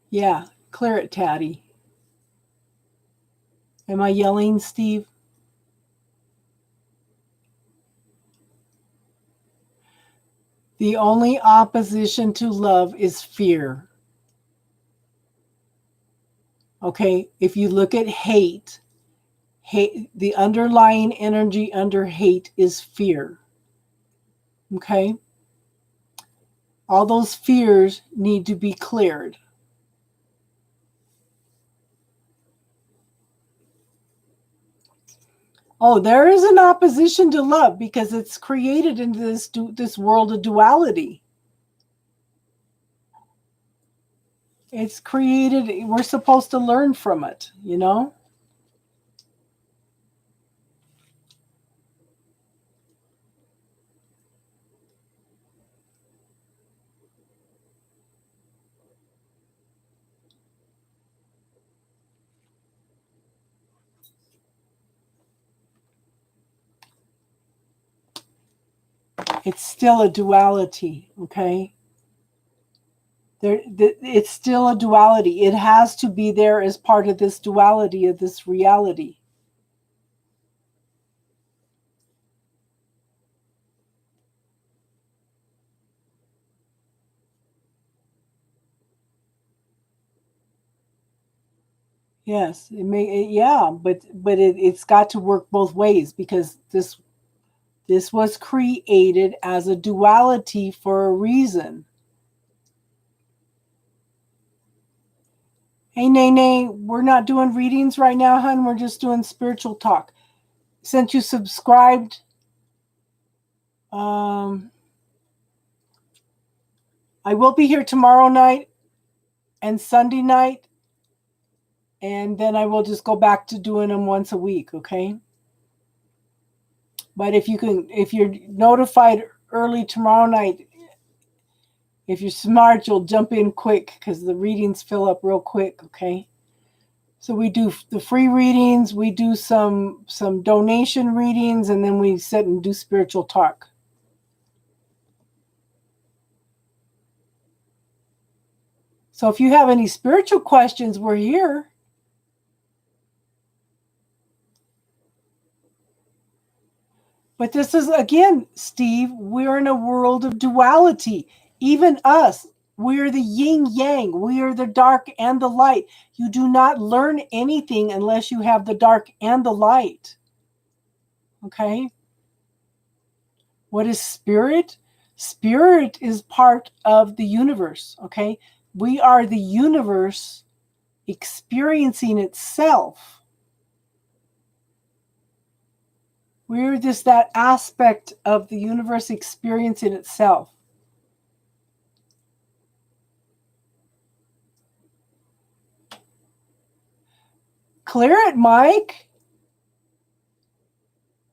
Yeah, clear it, Taty. Am I yelling, Steve? The only opposition to love is fear. Okay, if you look at hate, the underlying energy under hate is fear. Okay? All those fears need to be cleared. Oh, there is an opposition to love because it's created into this world of duality. It's created, we're supposed to learn from it, you know? It's still a duality, okay? It's still a duality. It has to be there as part of this duality of this reality. Yes, but it's got to work both ways because this was created as a duality for a reason. Hey, Nene, we're not doing readings right now, hun. We're just doing spiritual talk. Since you subscribed, I will be here tomorrow night and Sunday night, and then I will just go back to doing them once a week, okay? But if you're notified early tomorrow night, if you're smart, you'll jump in quick because the readings fill up real quick, okay? So we do the free readings, we do some donation readings, and then we sit and do spiritual talk. So if you have any spiritual questions, we're here. But this is, again, Steve, we're in a world of duality. Even us, we're the yin yang. We are the dark and the light. You do not learn anything unless you have the dark and the light. Okay? What is spirit? Spirit is part of the universe. Okay? We are the universe experiencing itself. We're just that aspect of the universe experiencing itself. Clear it, Mike.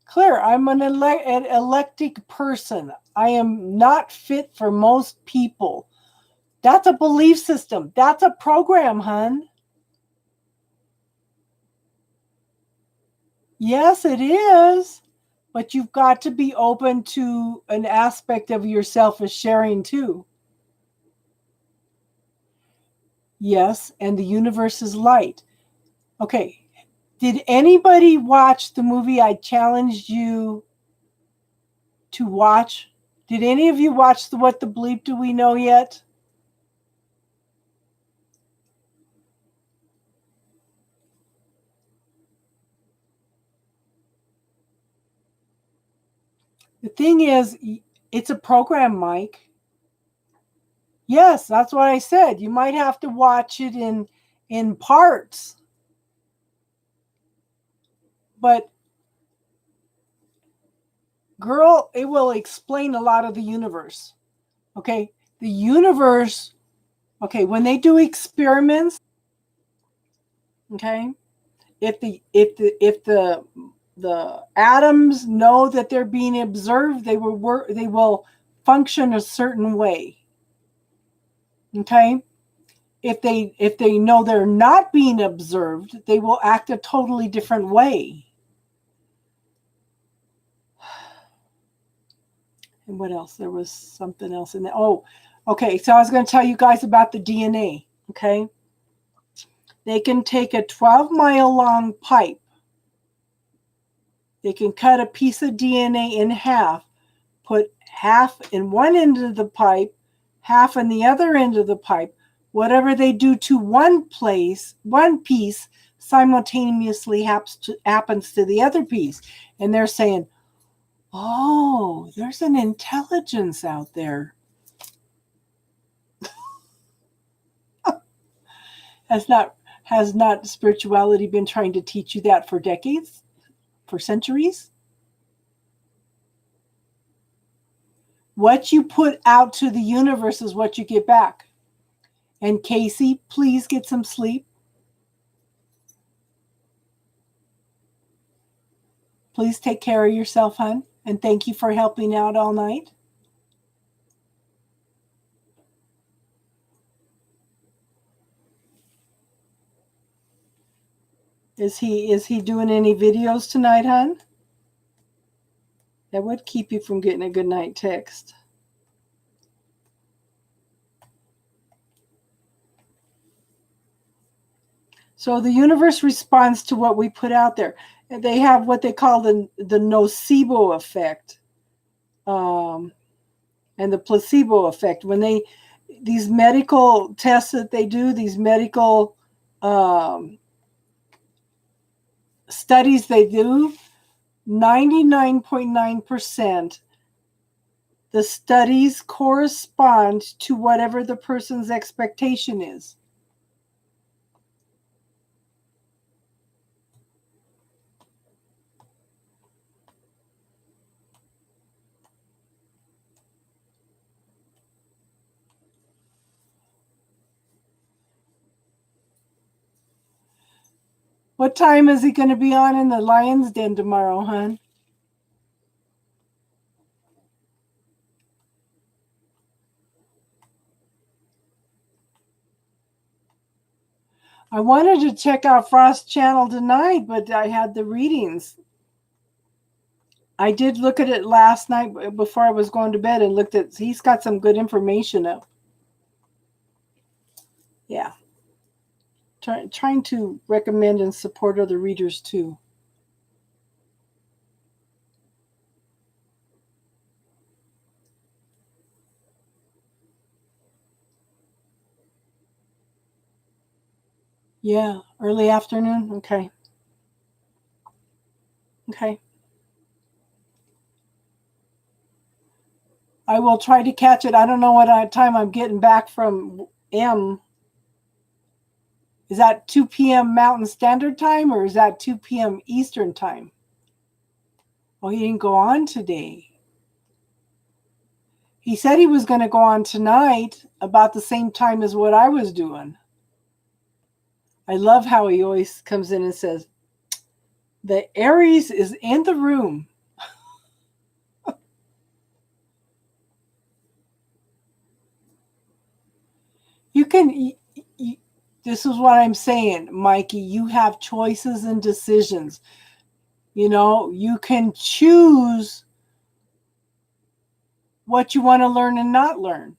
Clear. I'm an eclectic person. I am not fit for most people. That's a belief system. That's a program, hun. Yes, it is. But you've got to be open to an aspect of yourself as sharing too. Yes, and the universe is light. Okay. Did anybody watch the movie I challenged you to watch? Did any of you watch the What the Bleep Do We Know Yet? The thing is, it's a program, Mike. Yes, that's what I said. You might have to watch it in parts. But girl, it will explain a lot of the universe. Okay? The universe, okay, when they do experiments, okay? If the atoms know that they're being observed, they will function a certain way. Okay? If they know they're not being observed, they will act a totally different way. And what else? There was something else in there. Oh, okay. So I was going to tell you guys about the DNA. Okay. They can take a 12-mile long pipe. They can cut a piece of DNA in half, put half in one end of the pipe, half in the other end of the pipe. Whatever they do to one piece simultaneously happens to the other piece. And they're saying, oh, there's an intelligence out there. Has not spirituality been trying to teach you that for decades, for centuries? What you put out to the universe is what you get back. And Casey, please get some sleep. Please take care of yourself, hon. And thank you for helping out all night. Is he doing any videos tonight, hon? That would keep you from getting a good night text. So the universe responds to what we put out there. They have what they call the nocebo effect, and the placebo effect. When these medical tests that they do, these medical studies they do, 99.9%, the studies correspond to whatever the person's expectation is. What time is he going to be on in the Lion's Den tomorrow, hon? I wanted to check out Frost Channel tonight, but I had the readings. I did look at it last night before I was going to bed and looked at, he's got some good information up. Yeah. Trying to recommend and support other readers too. Yeah, early afternoon. Okay. Okay. I will try to catch it. I don't know what time I'm getting back from M. Is that 2 p.m. Mountain Standard Time or is that 2 p.m. Eastern Time? Oh, he didn't go on today. He said he was going to go on tonight about the same time as what I was doing. I love how he always comes in and says, the Aries is in the room. You can, this is what I'm saying, Mikey. You have choices and decisions. You know, you can choose what you want to learn and not learn.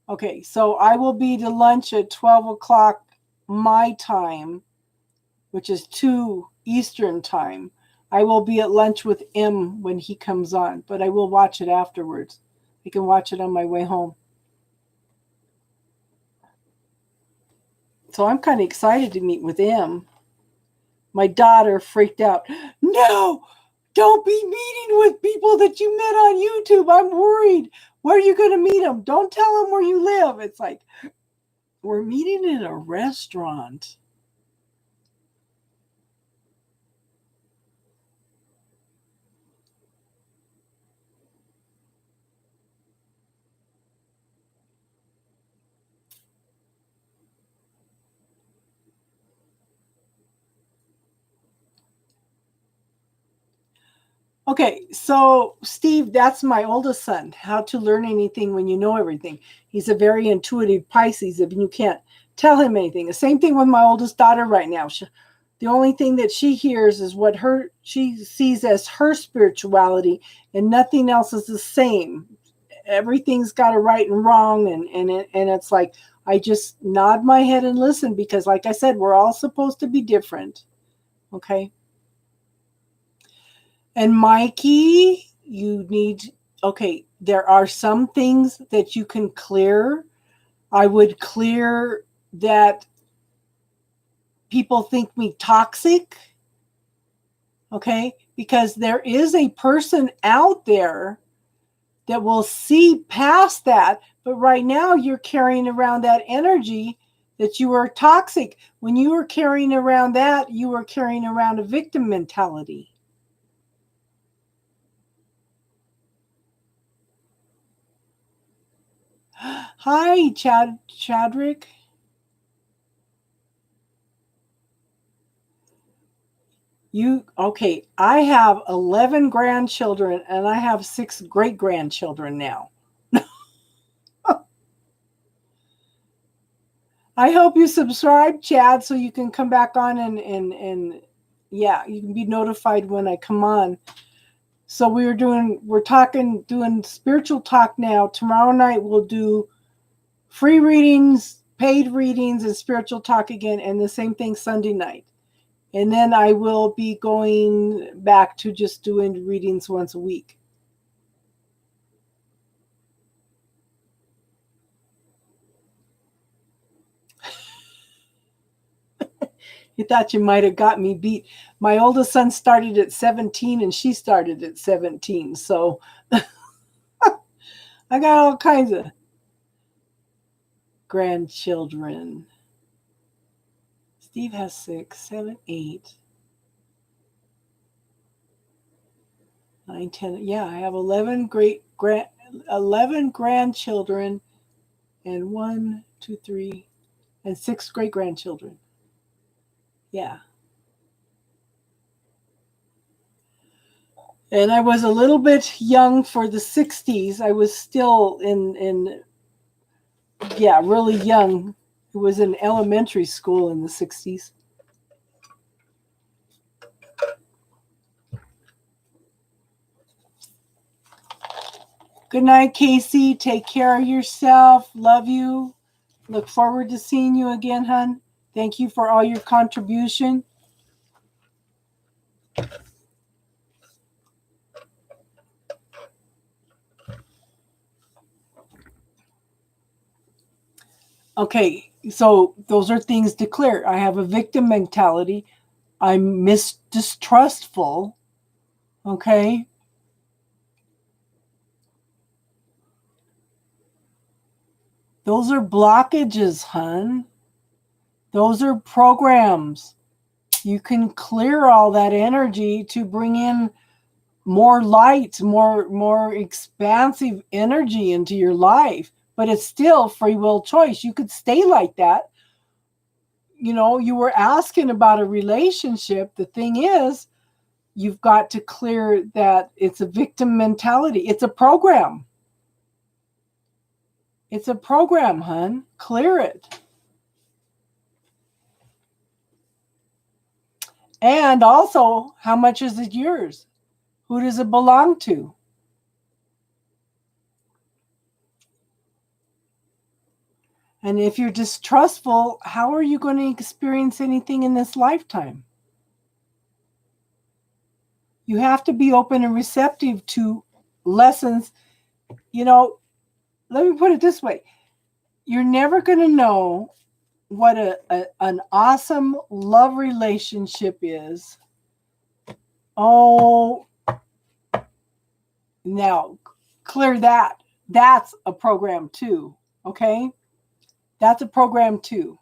Okay, so I will be to lunch at 12 o'clock my time, which is 2 Eastern time. I will be at lunch with M when he comes on, but I will watch it afterwards. I can watch it on my way home. So I'm kind of excited to meet with M. My daughter freaked out. No, don't be meeting with people that you met on YouTube. I'm worried. Where are you going to meet them? Don't tell them where you live. It's like, we're meeting in a restaurant. Okay, so Steve, that's my oldest son. How to learn anything when you know everything. He's a very intuitive Pisces if you can't tell him anything. The same thing with my oldest daughter right now. The only thing that she hears is what she sees as her spirituality, and nothing else is the same. Everything's got a right and wrong, and it's like I just nod my head and listen because, like I said, we're all supposed to be different. Okay. And Mikey, okay, there are some things that you can clear. I would clear that people think me toxic, okay? Because there is a person out there that will see past that, but right now you're carrying around that energy that you are toxic. When you were carrying around that, you were carrying around a victim mentality. Hi, Chadrick. Okay, I have 11 grandchildren and I have 6 great grandchildren now. I hope you subscribe, Chad, so you can come back on and yeah, you can be notified when I come on. So doing spiritual talk now. Tomorrow night we'll do free readings, paid readings, and spiritual talk again, and the same thing Sunday night. And then I will be going back to just doing readings once a week. You thought you might have got me beat. My oldest son started at 17 and she started at 17. So I got all kinds of grandchildren. Steve has 6, 7, 8, 9, 10. Yeah, I have 11 11 grandchildren and 1, 2, 3, and 6 great grandchildren. Yeah. And I was a little bit young for the 60s. I was still really young. It was in elementary school in the 60s. Good night, Casey. Take care of yourself. Love you. Look forward to seeing you again, hon. Thank you for all your contribution. Okay, so those are things to clear. I have a victim mentality. I'm distrustful. Okay. Those are blockages, hun. Those are programs. You can clear all that energy to bring in more light, more expansive energy into your life. But it's still free will choice. You could stay like that. You were asking about a relationship. The thing is, you've got to clear that it's a victim mentality. It's a program. It's a program, hun. Clear it. And also, how much is it yours? Who does it belong to? And if you're distrustful, how are you going to experience anything in this lifetime? You have to be open and receptive to lessons. Let me put it this way. You're never going to know what an awesome love relationship is. Oh, now clear that. That's a program too. Okay? That's a program too.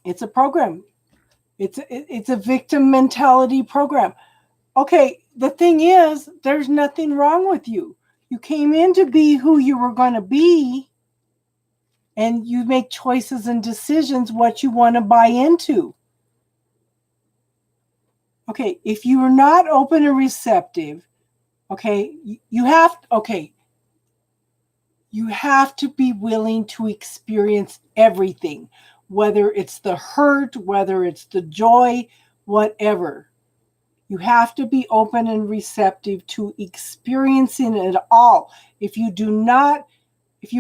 It's a program. It's a victim mentality program. Okay, the thing is, there's nothing wrong with you. You came in to be who you were going to be, and you make choices and decisions what you want to buy into. Okay, if you are not open and receptive, okay, you have to be willing to experience everything, whether it's the hurt, whether it's the joy, whatever. You have to be open and receptive to experiencing it all. If you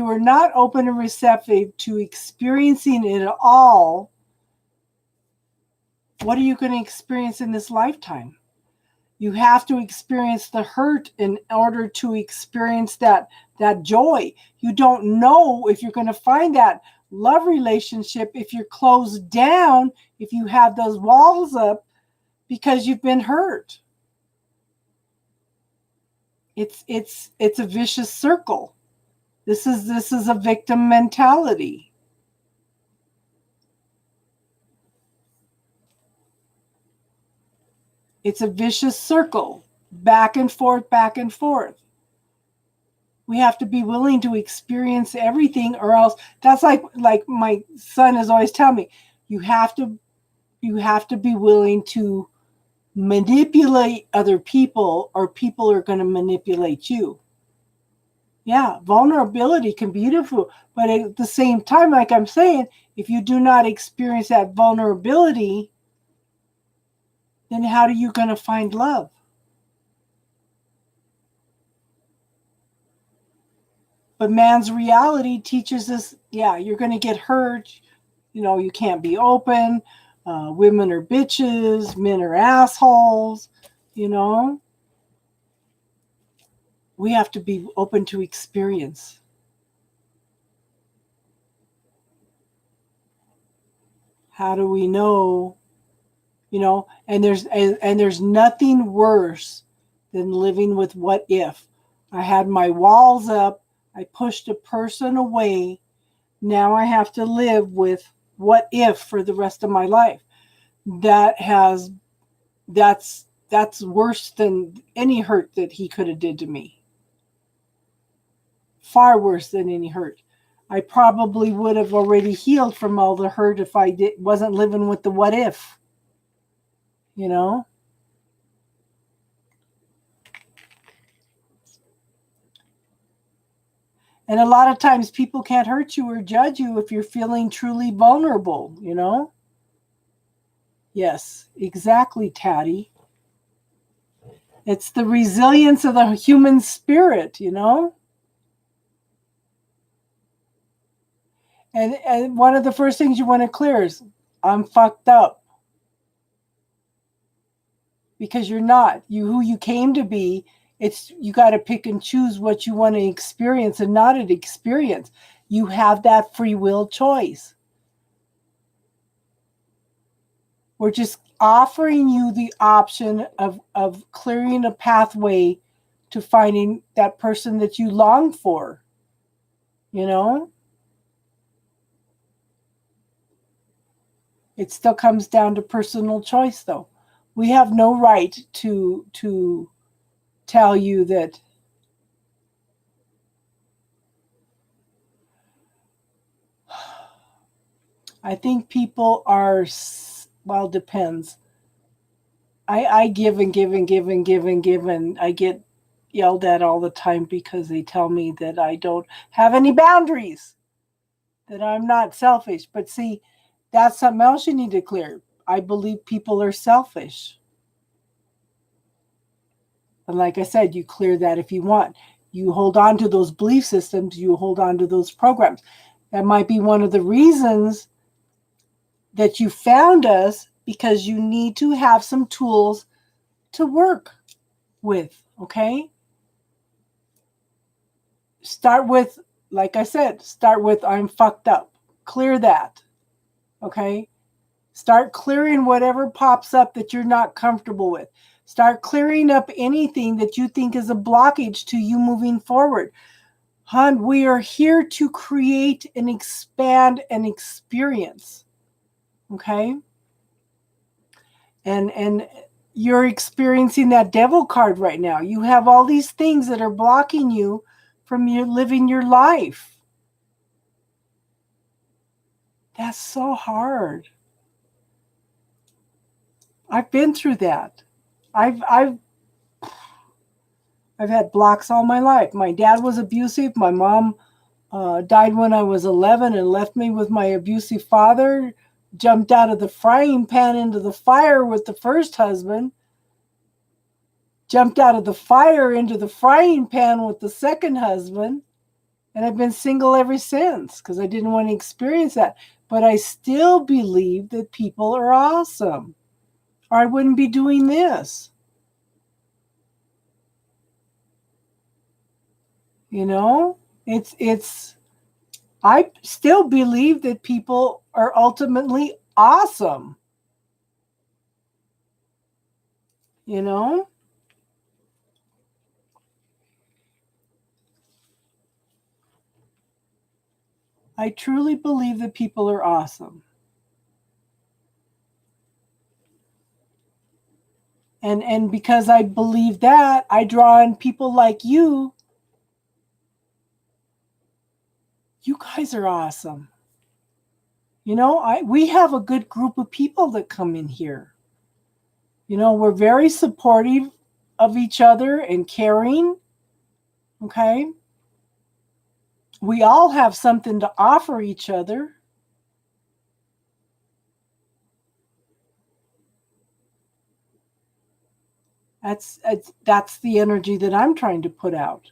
are not open and receptive to experiencing it all, what are you going to experience in this lifetime? You have to experience the hurt in order to experience that joy. You don't know if you're going to find that love relationship if you're closed down, if you have those walls up because you've been hurt. It's a vicious circle. This is a victim mentality. It's a vicious circle, back and forth, back and forth. We have to be willing to experience everything, or else that's like my son is always telling me, you have to be willing to manipulate other people, or people are going to manipulate you. Yeah, vulnerability can be beautiful, but at the same time, like I'm saying, if you do not experience that vulnerability, then how are you going to find love? But man's reality teaches us, yeah, you're going to get hurt. You can't be open. Women are bitches. Men are assholes. We have to be open to experience. How do we know? And there's nothing worse than living with what if. I had my walls up. I pushed a person away. Now I have to live with what if for the rest of my life. That's worse than any hurt that he could have did to me. Far worse than any hurt. I probably would have already healed from all the hurt if I wasn't living with the what if. And a lot of times people can't hurt you or judge you if you're feeling truly vulnerable, you know? Yes, exactly, Taty. It's the resilience of the human spirit, you know? And one of the first things you want to clear is, I'm fucked up. Because you're not. You who you came to be, it's you got to pick and choose what you want to experience and not an experience. You have that free will choice. We're just offering you the option of clearing a pathway to finding that person that you long for. You know? It still comes down to personal choice, though. We have no right to tell you that I think people are, well, depends. I give and give and give and give and give, and I get yelled at all the time because they tell me that I don't have any boundaries, that I'm not selfish. But see, that's something else you need to clear. I believe people are selfish. And like I said, you clear that if you want. You hold on to those belief systems, you hold on to those programs. That might be one of the reasons that you found us, because you need to have some tools to work with, okay? Start with, like I said, start with I'm fucked up. Clear that, okay? Start clearing whatever pops up that you're not comfortable with. Start clearing up anything that you think is a blockage to you moving forward. Hon, we are here to create and expand an experience, okay? And you're experiencing that devil card right now. You have all these things that are blocking you from you living your life. That's so hard. I've been through that. I've had blocks all my life. My dad was abusive. My mom died when I was 11 and left me with my abusive father. Jumped out of the frying pan into the fire with the first husband. Jumped out of the fire into the frying pan with the second husband. And I've been single ever since because I didn't want to experience that. But I still believe that people are awesome, or I wouldn't be doing this. You know, I still believe that people are ultimately awesome. You know? I truly believe that people are awesome. And because I believe that, I draw in people like you. You guys are awesome. You know, we have a good group of people that come in here. You know, we're very supportive of each other and caring. Okay? We all have something to offer each other. That's the energy that I'm trying to put out.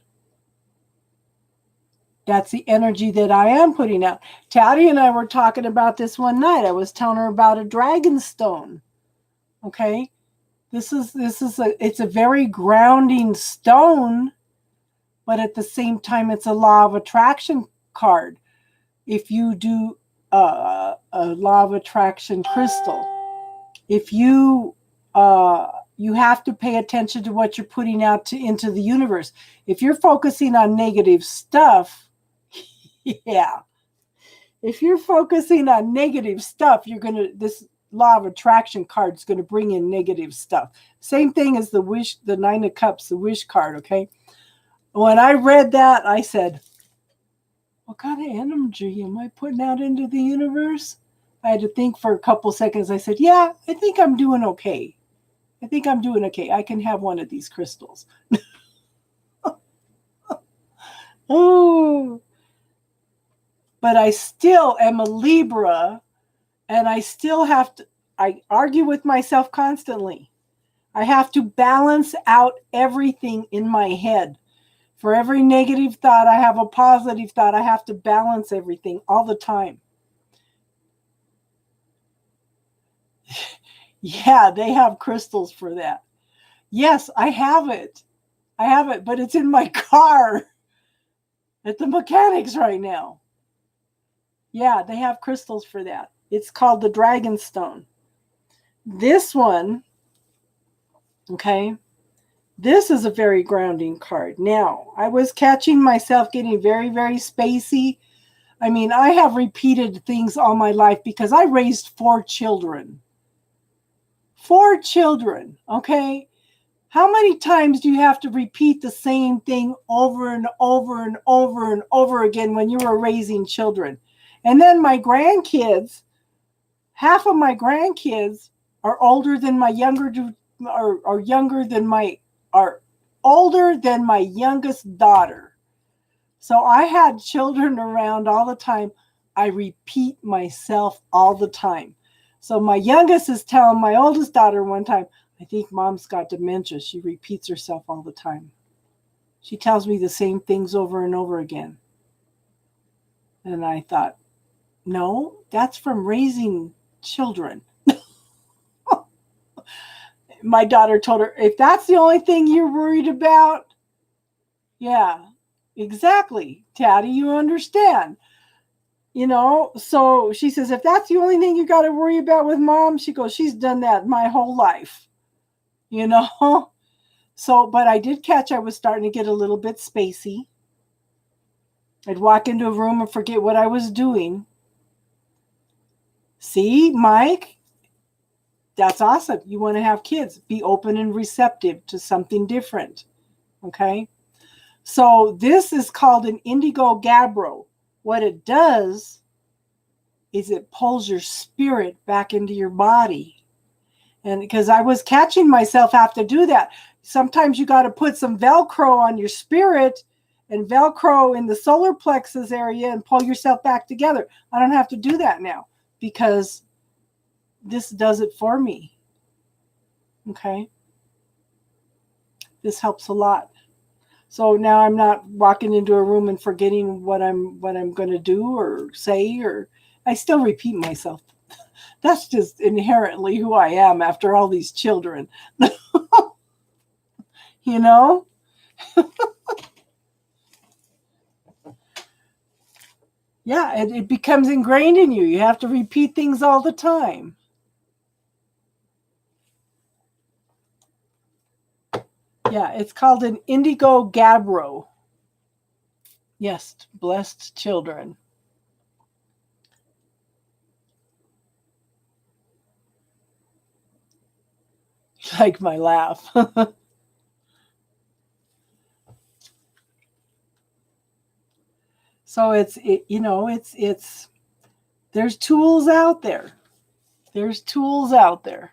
That's the energy that I am putting out. Taty and I were talking about this one night. I was telling her about a dragon stone. Okay? It's a very grounding stone, but at the same time it's a law of attraction card. If you do a law of attraction crystal, if you you have to pay attention to what you're putting out into the universe. If you're focusing on negative stuff, yeah. If you're focusing on negative stuff, this law of attraction card is going to bring in negative stuff. Same thing as the Nine of Cups, the wish card, okay? When I read that, I said, what kind of energy am I putting out into the universe? I had to think for a couple seconds. I said, yeah, I think I'm doing okay. I think I'm doing okay. I can have one of these crystals. Oh, but I still am a Libra, and I still have to, I argue with myself constantly. I have to balance out everything in my head. For every negative thought, I have a positive thought. I have to balance everything all the time. Yeah, they have crystals for that. Yes, I have it. I have it, but it's in my car at the mechanics right now. Yeah, they have crystals for that. It's called the Dragon Stone. This one, okay, this is a very grounding card. Now, I was catching myself getting very, very spacey. I mean, I have repeated things all my life because I raised 4 children. 4 children, okay? How many times do you have to repeat the same thing over and over and over and over again when you were raising children? And then my grandkids, half of my grandkids are older than my younger, are younger than my, are older than my youngest daughter. So I had children around all the time. I repeat myself all the time. So my youngest is telling my oldest daughter one time, I think mom's got dementia. She repeats herself all the time. She tells me the same things over and over again. And I thought, no, that's from raising children. My daughter told her, if that's the only thing you're worried about, yeah, exactly, Taty, you understand. You know, so she says, if that's the only thing you got to worry about with mom, she goes, she's done that my whole life, you know. So, but I did catch I was starting to get a little bit spacey. I'd walk into a room and forget what I was doing. See, Mike, that's awesome. You want to have kids. Be open and receptive to something different. Okay. So this is called an indigo gabbro. What it does is it pulls your spirit back into your body. And because I was catching myself have to do that. Sometimes you got to put some Velcro on your spirit and Velcro in the solar plexus area and pull yourself back together. I don't have to do that now because this does it for me. Okay. This helps a lot. So now I'm not walking into a room and forgetting what I'm going to do or say, or I still repeat myself. That's just inherently who I am after all these children. You know? Yeah, it becomes ingrained in you. You have to repeat things all the time. Yeah, it's called an indigo gabbro. Yes, blessed children. Like my laugh. So it's there's tools out there. There's tools out there.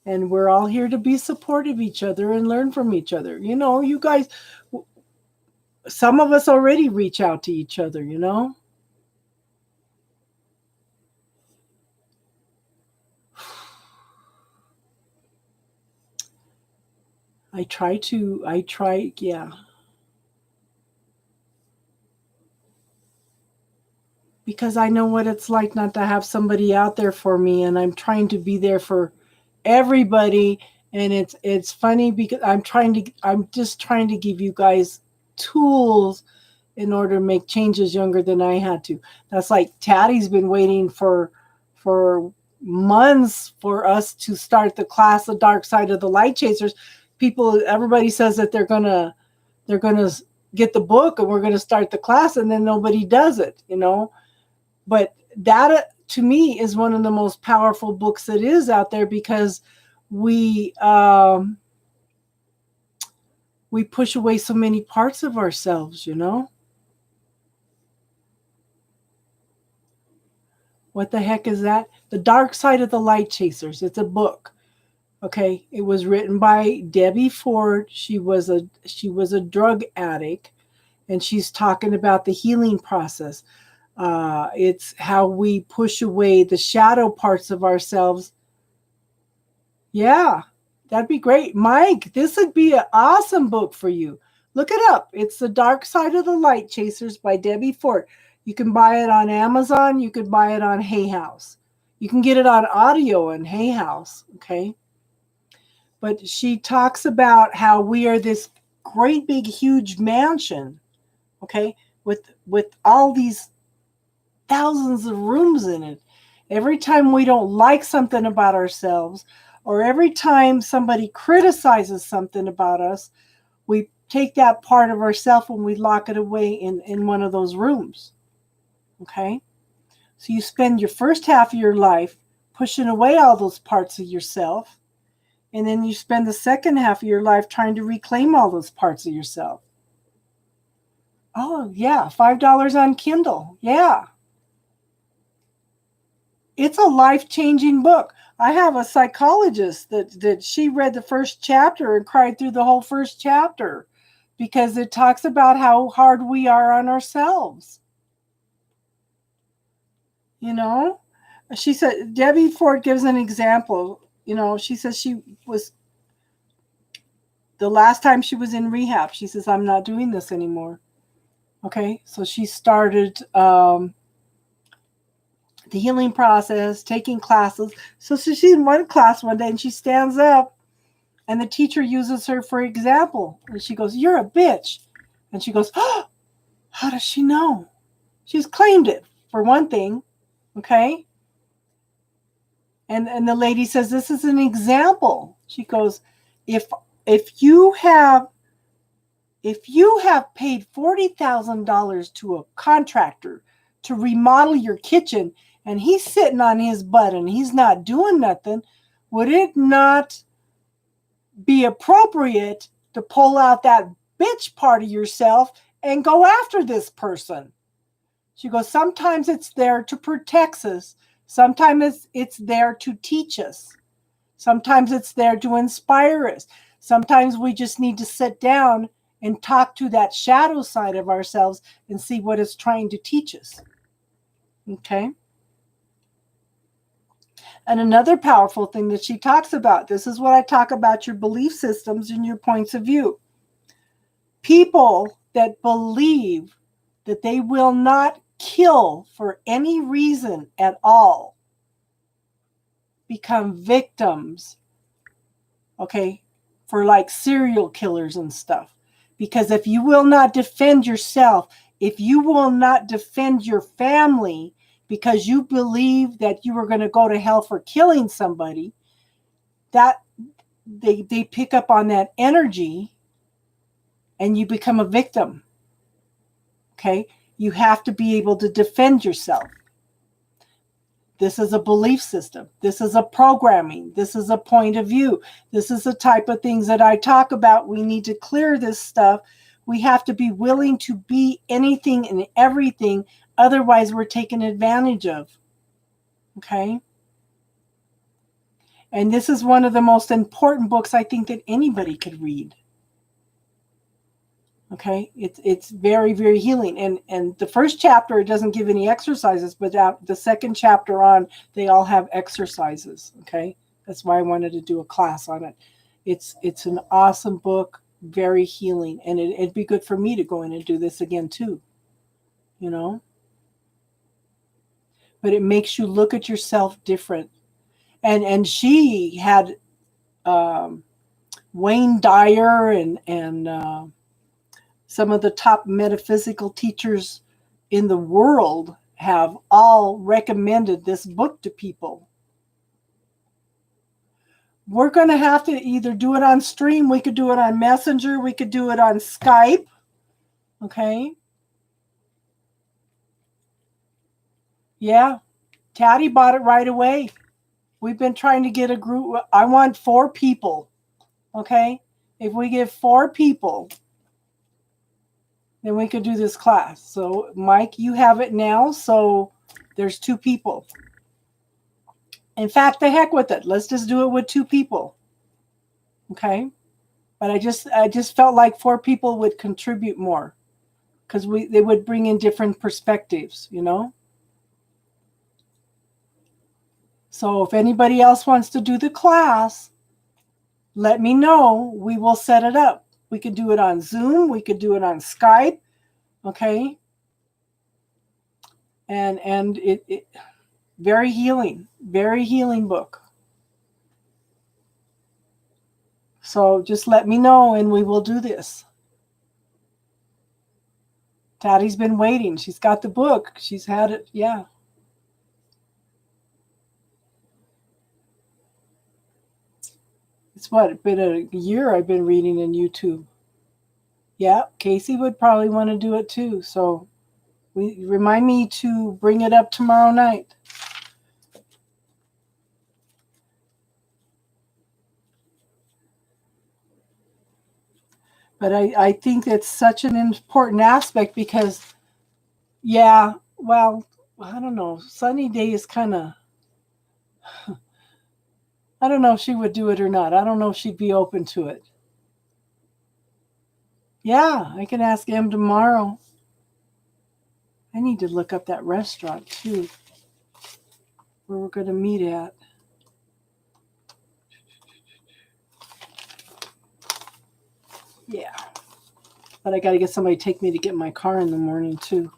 And we're all here to be supportive of each other and learn from each other. You know, you guys, some of us already reach out to each other, you know? Yeah. Because I know what it's like not to have somebody out there for me, and I'm trying to be there for everybody. And it's funny because I'm just trying to give you guys tools in order to make changes younger than I had to. That's like Taty's been waiting for months for us to start the class, The Dark Side of the Light Chasers. Everybody says that they're gonna get the book and we're gonna start the class, and then nobody does it, you know. But that to me is one of the most powerful books that is out there because we push away so many parts of ourselves, you know. What the heck is that? The Dark Side of the Light Chasers. It's a book. Okay, it was written by Debbie Ford. She was a drug addict, and she's talking about the healing process. It's how we push away the shadow parts of ourselves. Yeah, that'd be great. Mike, this would be an awesome book for you. Look it up. It's The Dark Side of the Light Chasers by Debbie Ford. You can buy it on Amazon. You could buy it on Hay House. You can get it on audio in Hay House. Okay. But she talks about how we are this great big huge mansion. Okay. With all these thousands of rooms in it. Every time we don't like something about ourselves, or every time somebody criticizes something about us, we take that part of ourselves and we lock it away in one of those rooms. Okay? So you spend your first half of your life pushing away all those parts of yourself, and then you spend the second half of your life trying to reclaim all those parts of yourself. Oh, yeah, $5 on Kindle. Yeah. It's a life-changing book. I have a psychologist that she read the first chapter and cried through the whole first chapter because it talks about how hard we are on ourselves. You know, she said, Debbie Ford gives an example. You know, she says she was, the last time she was in rehab, she says, I'm not doing this anymore. Okay, so she started the healing process, taking classes. So she's in one class one day and she stands up and the teacher uses her for example. And she goes, you're a bitch. And she goes, oh, how does she know? She's claimed it for one thing. Okay. And the lady says, this is an example. She goes, if you have paid $40,000 to a contractor to remodel your kitchen and he's sitting on his butt and he's not doing nothing, would it not be appropriate to pull out that bitch part of yourself and go after this person? She goes, sometimes it's there to protect us. Sometimes it's there to teach us. Sometimes it's there to inspire us. Sometimes we just need to sit down and talk to that shadow side of ourselves and see what it's trying to teach us. Okay? And another powerful thing that she talks about, this is what I talk about, your belief systems and your points of view. People that believe that they will not kill for any reason at all become victims, okay, for like serial killers and stuff. Because if you will not defend yourself, if you will not defend your family because you believe that you are going to go to hell for killing somebody, that they pick up on that energy and you become a victim. Okay? You have to be able to defend yourself. This is a belief system. This is a programming. This is a point of view. This is the type of things that I talk about. We need to clear this stuff. We have to be willing to be anything and everything. Otherwise, we're taken advantage of. Okay? And this is one of the most important books I think that anybody could read. Okay, it's very, very healing. And the first chapter, it doesn't give any exercises, but the second chapter on, they all have exercises. Okay, that's why I wanted to do a class on it. It's an awesome book, very healing, and it'd be good for me to go in and do this again too. You know, but it makes you look at yourself different. And she had Wayne Dyer and some of the top metaphysical teachers in the world have all recommended this book to people. We're going to have to either do it on stream. We could do it on Messenger. We could do it on Skype. Okay. Yeah. Taty bought it right away. We've been trying to get a group. I want 4 people. Okay. If we get 4 people, then we could do this class. So, Mike, you have it now. So there's 2 people. In fact, the heck with it. Let's just do it with 2 people. Okay. But I just felt like 4 people would contribute more because they would bring in different perspectives, you know? So if anybody else wants to do the class, let me know. We will set it up. We could do it on Zoom. We could do it on Skype. Okay. And it very healing book. So just let me know and we will do this. Taty's been waiting. She's got the book. She's had it. Yeah. It's been a year I've been reading in YouTube. Yeah, Casey would probably want to do it too. So remind me to bring it up tomorrow night. But I think it's such an important aspect because, yeah, well, I don't know. Sunny Day is kind of, I don't know if she would do it or not. I don't know if she'd be open to it. Yeah, I can ask him tomorrow. I need to look up that restaurant too, where we're going to meet at. Yeah. But I got to get somebody to take me to get my car in the morning too.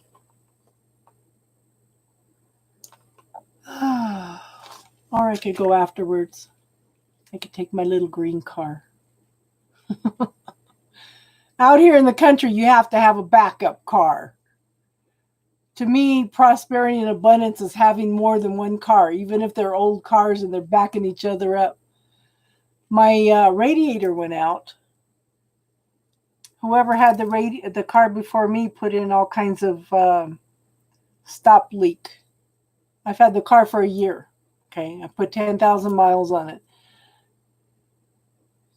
Or I could go afterwards. I could take my little green car. Out here in the country, you have to have a backup car. To me, prosperity and abundance is having more than one car, even if they're old cars and they're backing each other up. My radiator went out. Whoever had the car before me put in all kinds of stop leak. I've had the car for a year. Okay, I put 10,000 miles on it.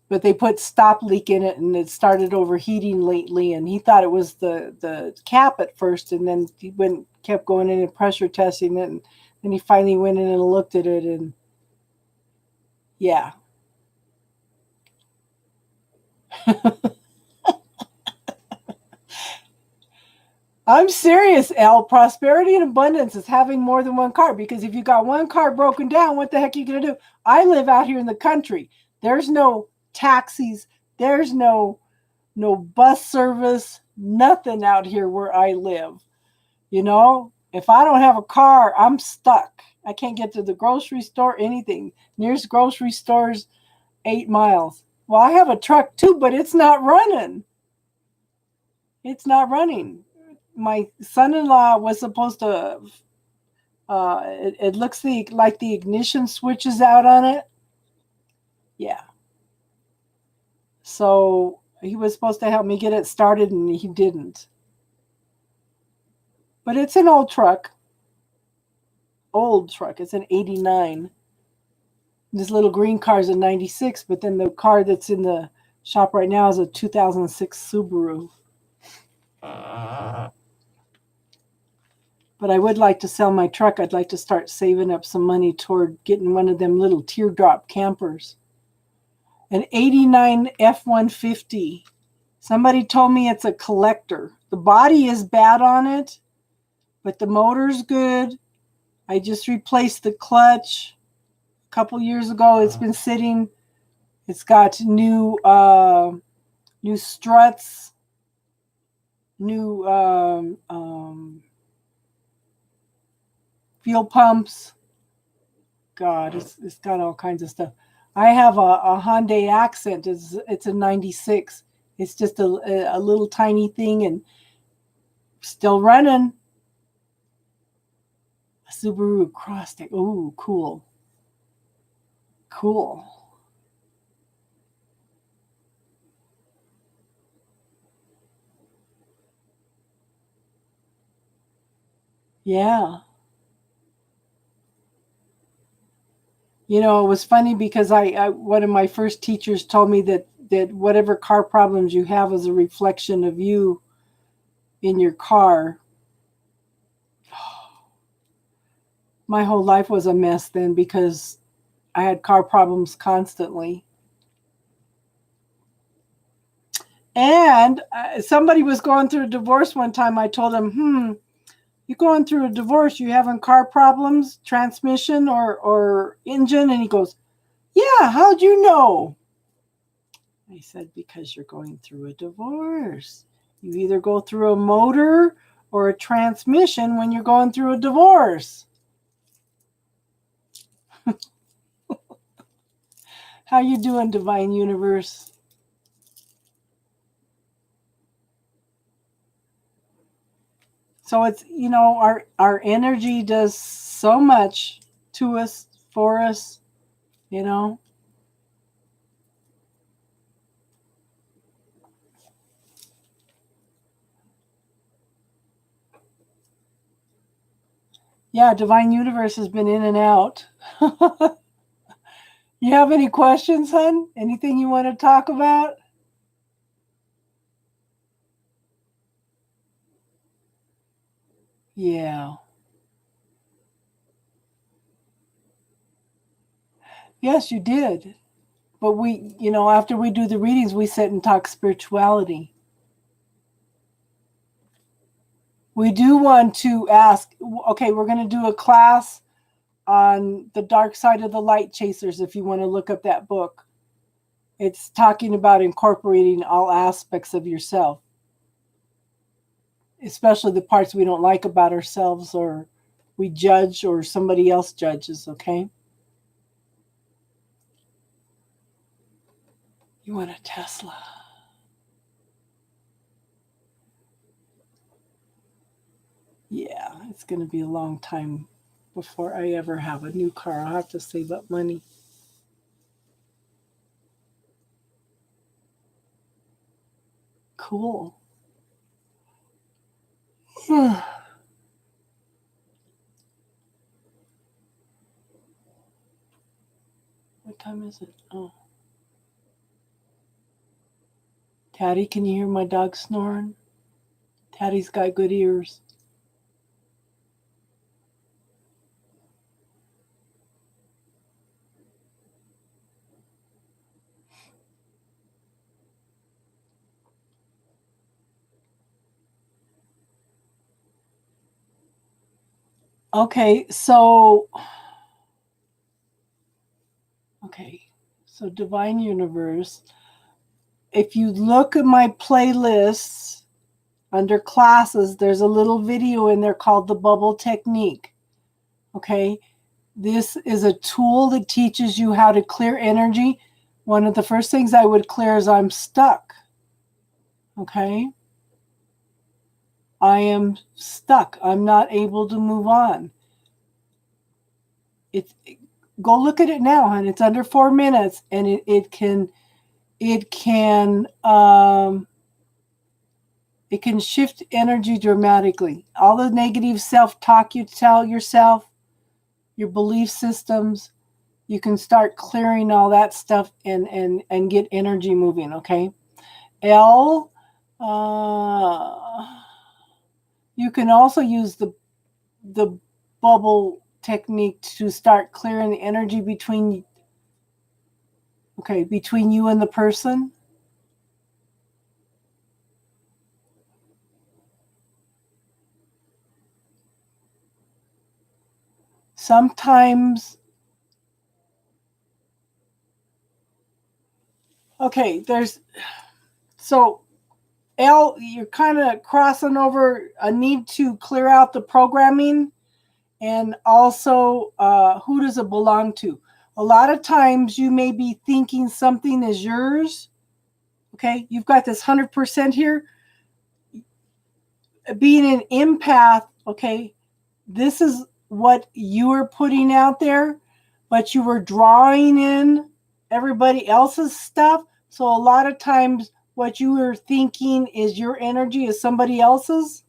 But they put stop leak in it and it started overheating lately, and he thought it was the cap at first, and then he kept going in and pressure testing it, and then he finally went in and looked at it, and yeah. I'm serious, Al. Prosperity and abundance is having more than one car, because if you got one car broken down, what the heck are you going to do? I live out here in the country. There's no taxis. There's no bus service, nothing out here where I live. You know, if I don't have a car, I'm stuck. I can't get to the grocery store, anything. Nearest grocery store's 8 miles. Well, I have a truck too, but it's not running. It's not running. My son-in-law was supposed to, it looks like the ignition switch is out on it. Yeah. So he was supposed to help me get it started and he didn't. But it's an old truck. It's an 89. This little green car is a 96, but then the car that's in the shop right now is a 2006 Subaru. But I would like to sell my truck. I'd like to start saving up some money toward getting one of them little teardrop campers. An 89 F-150. Somebody told me it's a collector. The body is bad on it, but the motor's good. I just replaced the clutch a couple years ago. It's been sitting. It's got new struts, new fuel pumps. God, it's got all kinds of stuff. I have a Hyundai Accent. It's a 96. It's just a little tiny thing and still running. A Subaru Crosstrek. Ooh, cool. Cool. Yeah. You know, it was funny because I one of my first teachers told me that whatever car problems you have is a reflection of you in your car. My whole life was a mess then because I had car problems constantly. And somebody was going through a divorce one time. I told him, you going through a divorce? You having car problems, transmission or engine? And he goes, yeah, how'd you know? I said, because you're going through a divorce. You either go through a motor or a transmission when you're going through a divorce. How you doing, Divine Universe? So it's, our energy does so much to us, for us, Yeah, Divine Universe has been in and out. You have any questions, hon? Anything you want to talk about? Yeah. Yes, you did. But we, after we do the readings, we sit and talk spirituality. We do want to ask, okay, we're going to do a class on the dark side of the light chasers if you want to look up that book. It's talking about incorporating all aspects of yourself, especially the parts we don't like about ourselves or we judge or somebody else judges, okay? You want a Tesla? Yeah, it's going to be a long time before I ever have a new car. I'll have to save up money. Cool. What time is it? Oh. Taty, can you hear my dog snoring? Taty's got good ears. Okay, so Divine Universe, if you look at my playlists under classes, there's a little video in there called the bubble technique. Okay, this is a tool that teaches you how to clear energy. One of the first things I would clear is I'm stuck. Okay, I am stuck. I'm not able to move on. Go look at it now, hon. It's under 4 minutes, and it can shift energy dramatically. All the negative self-talk you tell yourself, your belief systems, you can start clearing all that stuff and get energy moving, okay? L, you can also use the bubble technique to start clearing the energy between you and the person. Sometimes, L, you're kind of crossing over a need to clear out the programming and also who does it belong to? A lot of times you may be thinking something is yours. Okay, you've got this 100% here. Being an empath, okay, this is what you were putting out there, but you were drawing in everybody else's stuff. So a lot of times what you were thinking is your energy is somebody else's.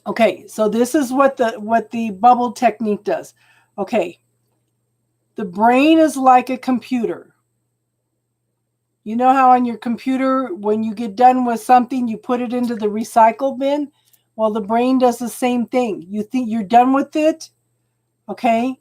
Okay, so this is what the bubble technique does. Okay, the brain is like a computer. You know how on your computer, when you get done with something, you put it into the recycle bin? Well, the brain does the same thing. You think you're done with it, okay?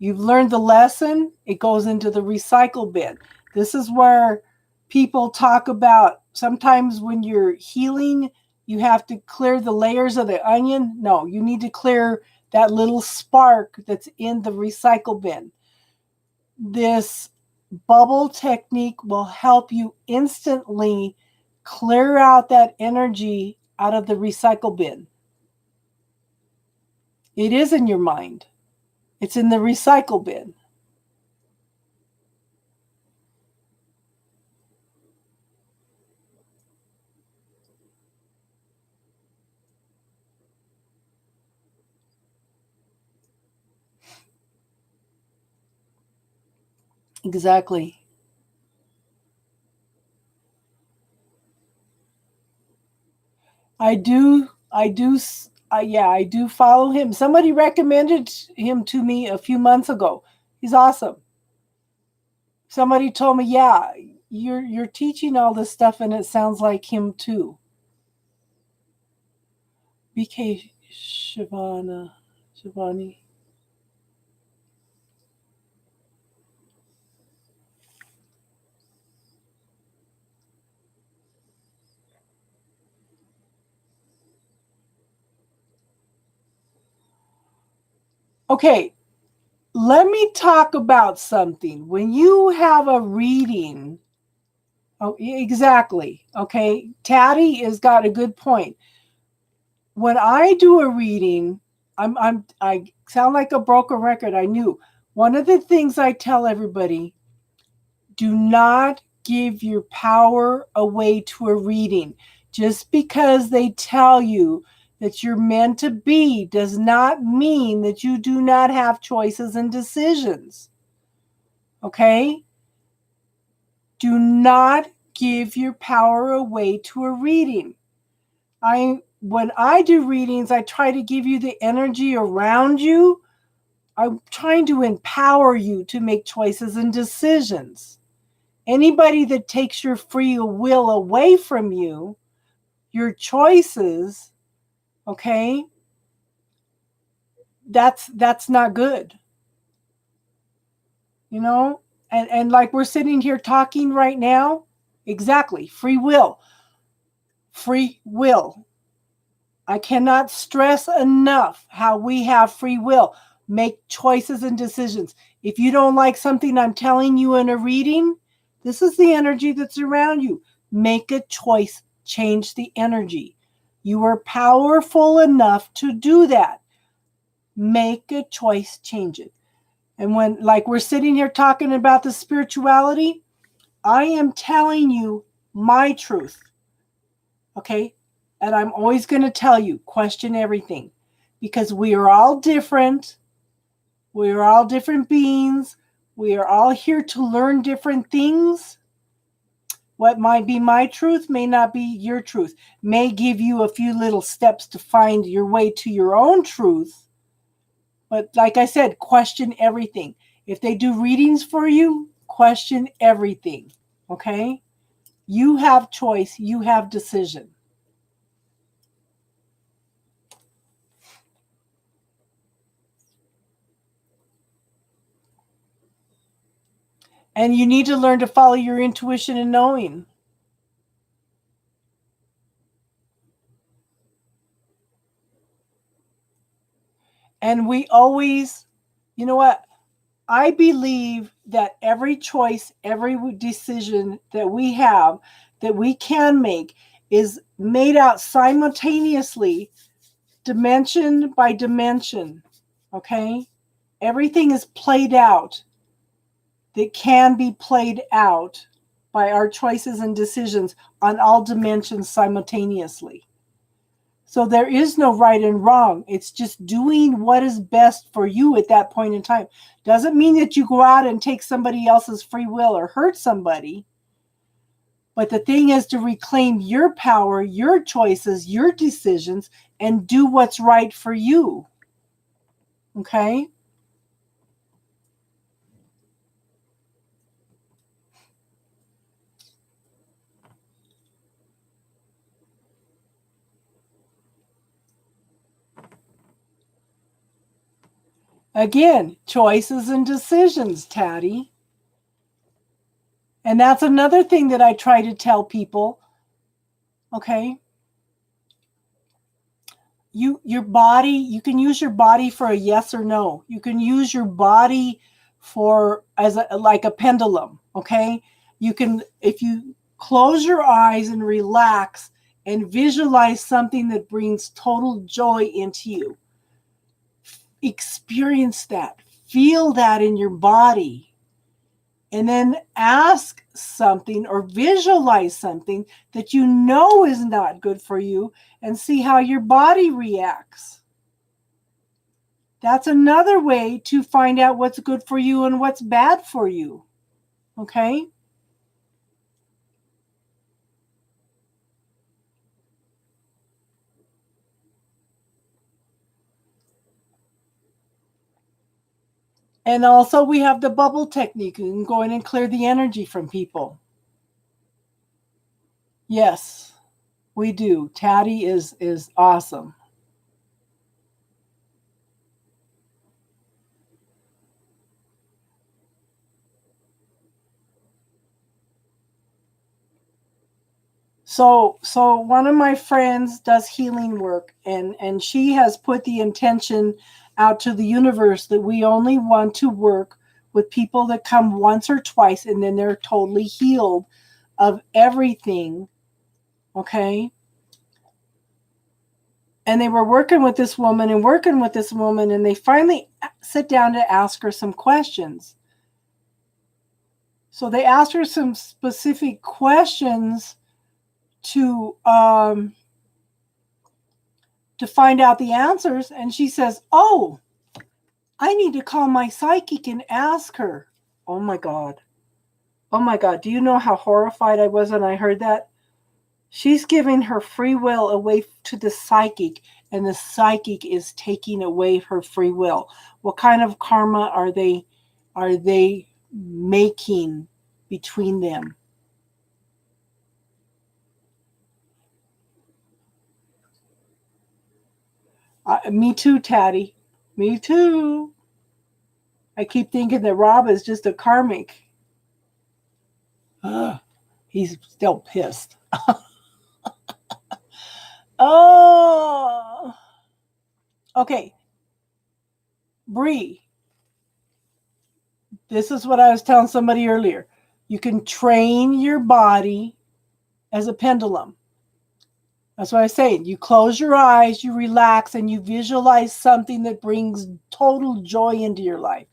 You've learned the lesson, it goes into the recycle bin. This is where people talk about sometimes when you're healing, you have to clear the layers of the onion. No, you need to clear that little spark that's in the recycle bin. This bubble technique will help you instantly clear out that energy out of the recycle bin. It is in your mind. It's in the recycle bin. Exactly. I do, yeah, I do follow him. Somebody recommended him to me a few months ago. He's awesome. Somebody told me, yeah, you're teaching all this stuff and it sounds like him too. BK Shivani. Okay, let me talk about something. When you have a reading, oh, exactly. Okay, Taty has got a good point. When I do a reading, I sound like a broken record. I knew one of the things I tell everybody: do not give your power away to a reading. Just because they tell you that you're meant to be does not mean that you do not have choices and decisions. Okay? Do not give your power away to a reading. When I do readings, I try to give you the energy around you. I'm trying to empower you to make choices and decisions. Anybody that takes your free will away from you, your choices, okay, that's not good. You know? And like we're sitting here talking right now, exactly, free will. Free will. I cannot stress enough how we have free will. Make choices and decisions. If you don't like something I'm telling you in a reading, this is the energy that's around you. Make a choice, change the energy. You are powerful enough to do that. Make a choice, change it. And when, like, we're sitting here talking about the spirituality, I am telling you my truth. Okay? And I'm always going to tell you, question everything, because we are all different. We are all different beings. We are all here to learn different things. What might be my truth may not be your truth, may give you a few little steps to find your way to your own truth. But like I said, question everything. If they do readings for you, question everything. Okay? You have choice, you have decision. And you need to learn to follow your intuition and knowing. And we always, you know what? I believe that every choice, every decision that we have, that we can make, is made out simultaneously, dimension by dimension. Okay? Everything is played out that can be played out by our choices and decisions on all dimensions simultaneously. So there is no right and wrong. It's just doing what is best for you at that point in time. Doesn't mean that you go out and take somebody else's free will or hurt somebody. But the thing is to reclaim your power, your choices, your decisions, and do what's right for you. Okay? Again, choices and decisions, Taty. And that's another thing that I try to tell people. Okay. Your body, you can use your body for a yes or no. You can use your body for like a pendulum. Okay. You can, if you close your eyes and relax and visualize something that brings total joy into you, experience that, feel that in your body. And then ask something or visualize something that you know is not good for you and see how your body reacts. That's another way to find out what's good for you and what's bad for you. Okay? And also we have the bubble technique. You can go in and clear the energy from people. Yes, we do. Taty is awesome. So one of my friends does healing work, and she has put the intention out to the universe that we only want to work with people that come once or twice and then they're totally healed of everything. Okay? And they were working with this woman and they finally sit down to ask her some questions. So they asked her some specific questions to find out the answers, and she says, "Oh, I need to call my psychic and ask her." Oh my God. Oh my God. Do you know how horrified I was when I heard that? She's giving her free will away to the psychic, and the psychic is taking away her free will. What kind of karma are they making between them? Me too, Taty. Me too. I keep thinking that Rob is just a karmic. Ugh, he's still pissed. Oh, okay. Bree, this is what I was telling somebody earlier. You can train your body as a pendulum. That's what I was saying. You close your eyes, you relax, and you visualize something that brings total joy into your life.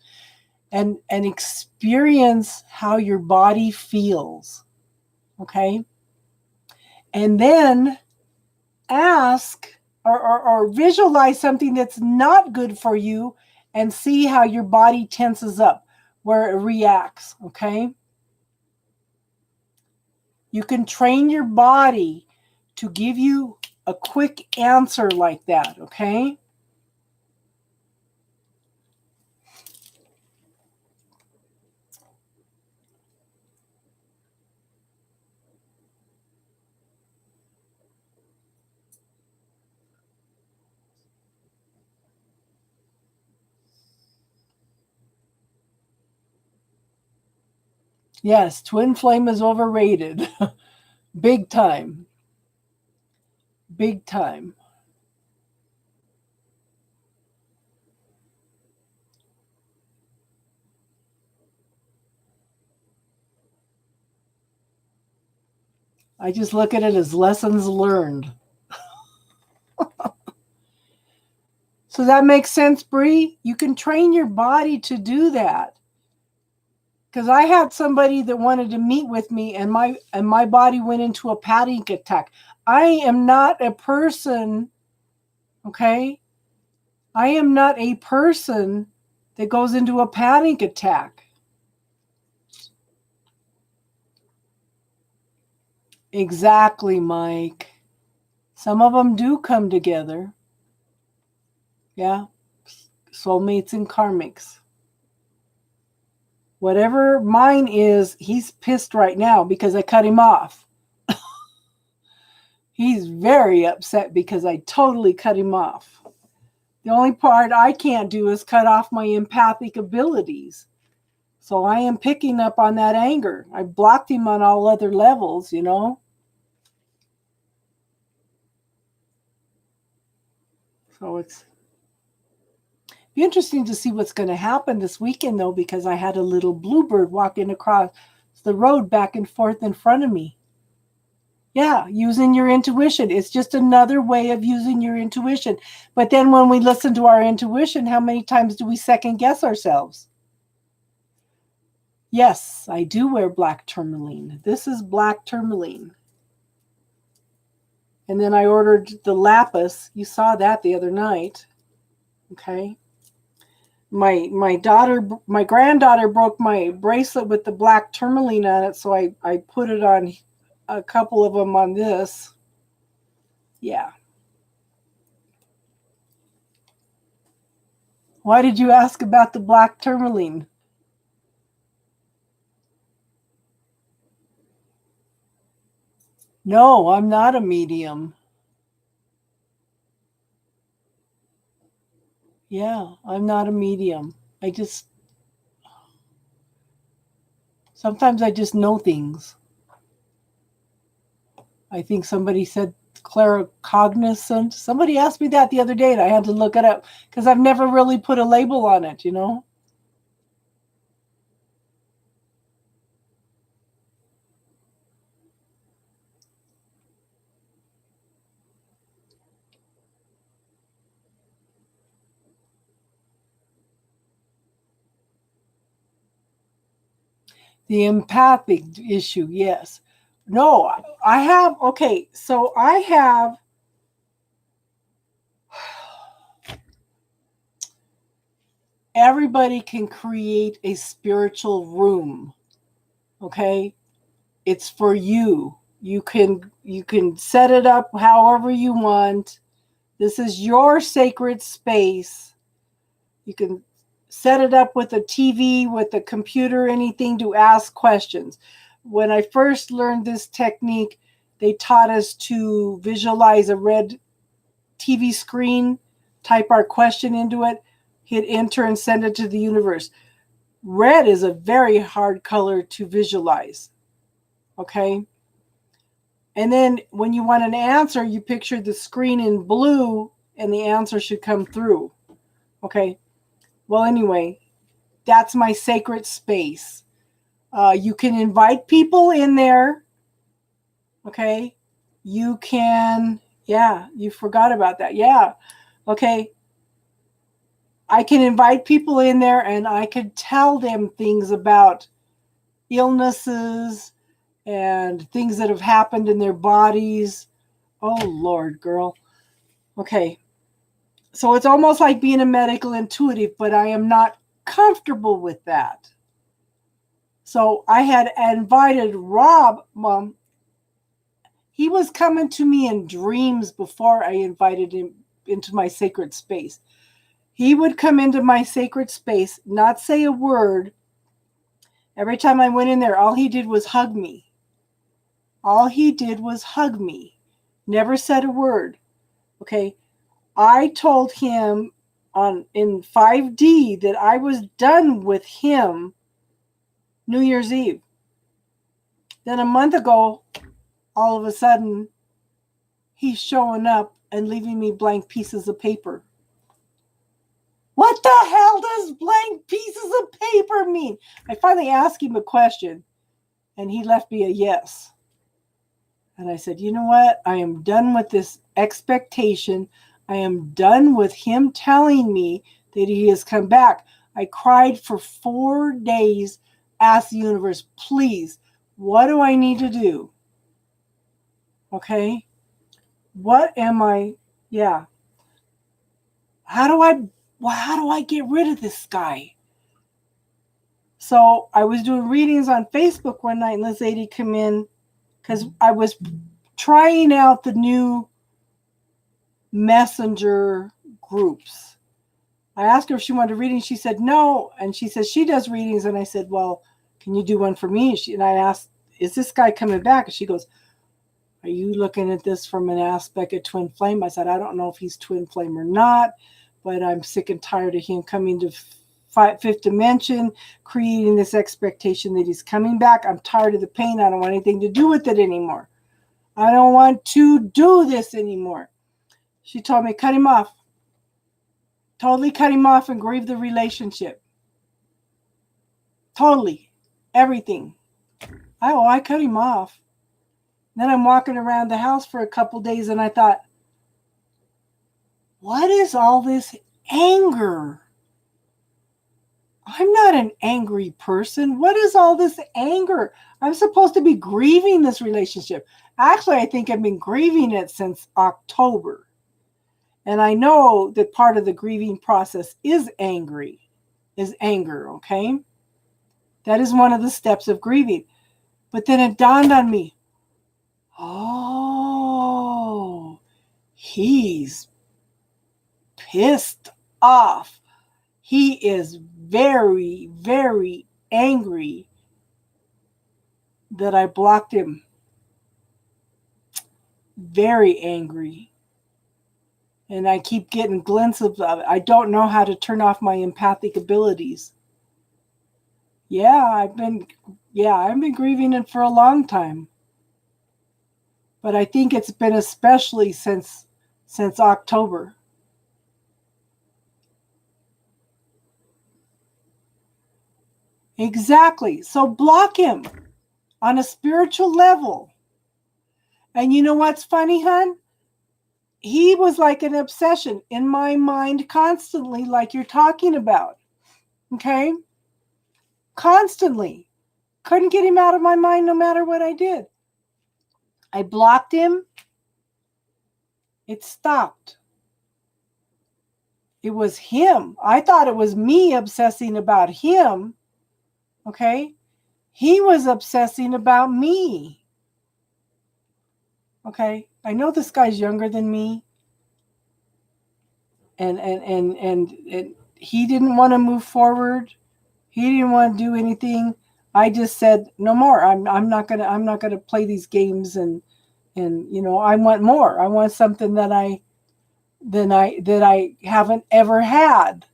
And experience how your body feels. Okay? And then ask or visualize something that's not good for you and see how your body tenses up, where it reacts. Okay? You can train your body to give you a quick answer like that. Okay? Yes, twin flame is overrated. Big time. Big time. I just look at it as lessons learned. So that makes sense, Bree? You can train your body to do that. Because I had somebody that wanted to meet with me and my body went into a panic attack. I am not a person, okay? I am not a person that goes into a panic attack. Exactly, Mike. Some of them do come together. Yeah. Soulmates and karmics. Whatever mine is, he's pissed right now because I cut him off. He's very upset because I totally cut him off. The only part I can't do is cut off my empathic abilities. So I am picking up on that anger. I blocked him on all other levels, you know. So it's be interesting to see what's going to happen this weekend, though, because I had a little bluebird walking across the road back and forth in front of me. Yeah, using your intuition. It's just another way of using your intuition. But then when we listen to our intuition, how many times do we second guess ourselves? Yes, I do wear black tourmaline. This is black tourmaline. And then I ordered the lapis. You saw that the other night. Okay. My granddaughter broke my bracelet with the black tourmaline on it, so I put it on a couple of them on this. Yeah. Why did you ask about the black tourmaline? No, I'm not a medium. Yeah, I'm not a medium. Sometimes I just know things. I think somebody said claircognizant. Somebody asked me that the other day and I had to look it up because I've never really put a label on it, you know? The empathic issue, yes. No, I have, okay, so I have, everybody can create a spiritual room, okay? It's for you. You can set it up however you want. This is your sacred space. You can set it up with a TV, with a computer, anything to ask questions. When I first learned this technique, they taught us to visualize a red TV screen, type our question into it, hit enter, and send it to the universe. Red is a very hard color to visualize. Okay? And then when you want an answer, you picture the screen in blue and the answer should come through. Okay? Well, anyway, that's my sacred space. You can invite people in there. Okay? You can, yeah, you forgot about that. Yeah. Okay. I can invite people in there and I could tell them things about illnesses and things that have happened in their bodies. Oh, Lord, girl. Okay. So it's almost like being a medical intuitive, but I am not comfortable with that. So I had invited Rob, Mom. He was coming to me in dreams before I invited him into my sacred space. He would come into my sacred space, not say a word. Every time I went in there, all he did was hug me. All he did was hug me. Never said a word. Okay. I told him in 5D that I was done with him New Year's Eve. Then a month ago, all of a sudden, he's showing up and leaving me blank pieces of paper. What the hell does blank pieces of paper mean? I finally asked him a question, and he left me a yes. And I said, you know what? I am done with this expectation. I am done with him telling me that he has come back. I cried for 4 days, asked the universe, please, what do I need to do? Okay? What am I? Yeah. How do I get rid of this guy? So I was doing readings on Facebook one night, and this lady came in because I was trying out the new messenger groups. I asked her if she wanted a reading. She said no. And she says she does readings. And I said, well, can you do one for me? And I asked, is this guy coming back? And she goes, are you looking at this from an aspect of twin flame? I said, I don't know if he's twin flame or not, but I'm sick and tired of him coming to fifth dimension, creating this expectation that he's coming back. I'm tired of the pain. I don't want anything to do with it anymore. I don't want to do this anymore. She told me, cut him off. Totally cut him off and grieve the relationship. Totally. Everything. I cut him off. Then I'm walking around the house for a couple days and I thought, what is all this anger? I'm not an angry person. What is all this anger? I'm supposed to be grieving this relationship. Actually, I think I've been grieving it since October. And I know that part of the grieving process is anger, okay? That is one of the steps of grieving. But then it dawned on me, oh, he's pissed off. He is very, very angry that I blocked him. Very angry. And I keep getting glimpses of it. I don't know how to turn off my empathic abilities. I've been grieving it for a long time. But I think it's been especially since October. Exactly. So block him on a spiritual level. And you know what's funny, hon? He was like an obsession in my mind constantly, like you're talking about. Okay? Constantly. Couldn't get him out of my mind no matter what I did. I blocked him. It stopped. It was him. I thought it was me obsessing about him. Okay? He was obsessing about me. Okay? I know this guy's younger than me. And he didn't want to move forward. He didn't want to do anything. I just said no more. I'm not gonna play these games and I want more. I want something that I haven't ever had.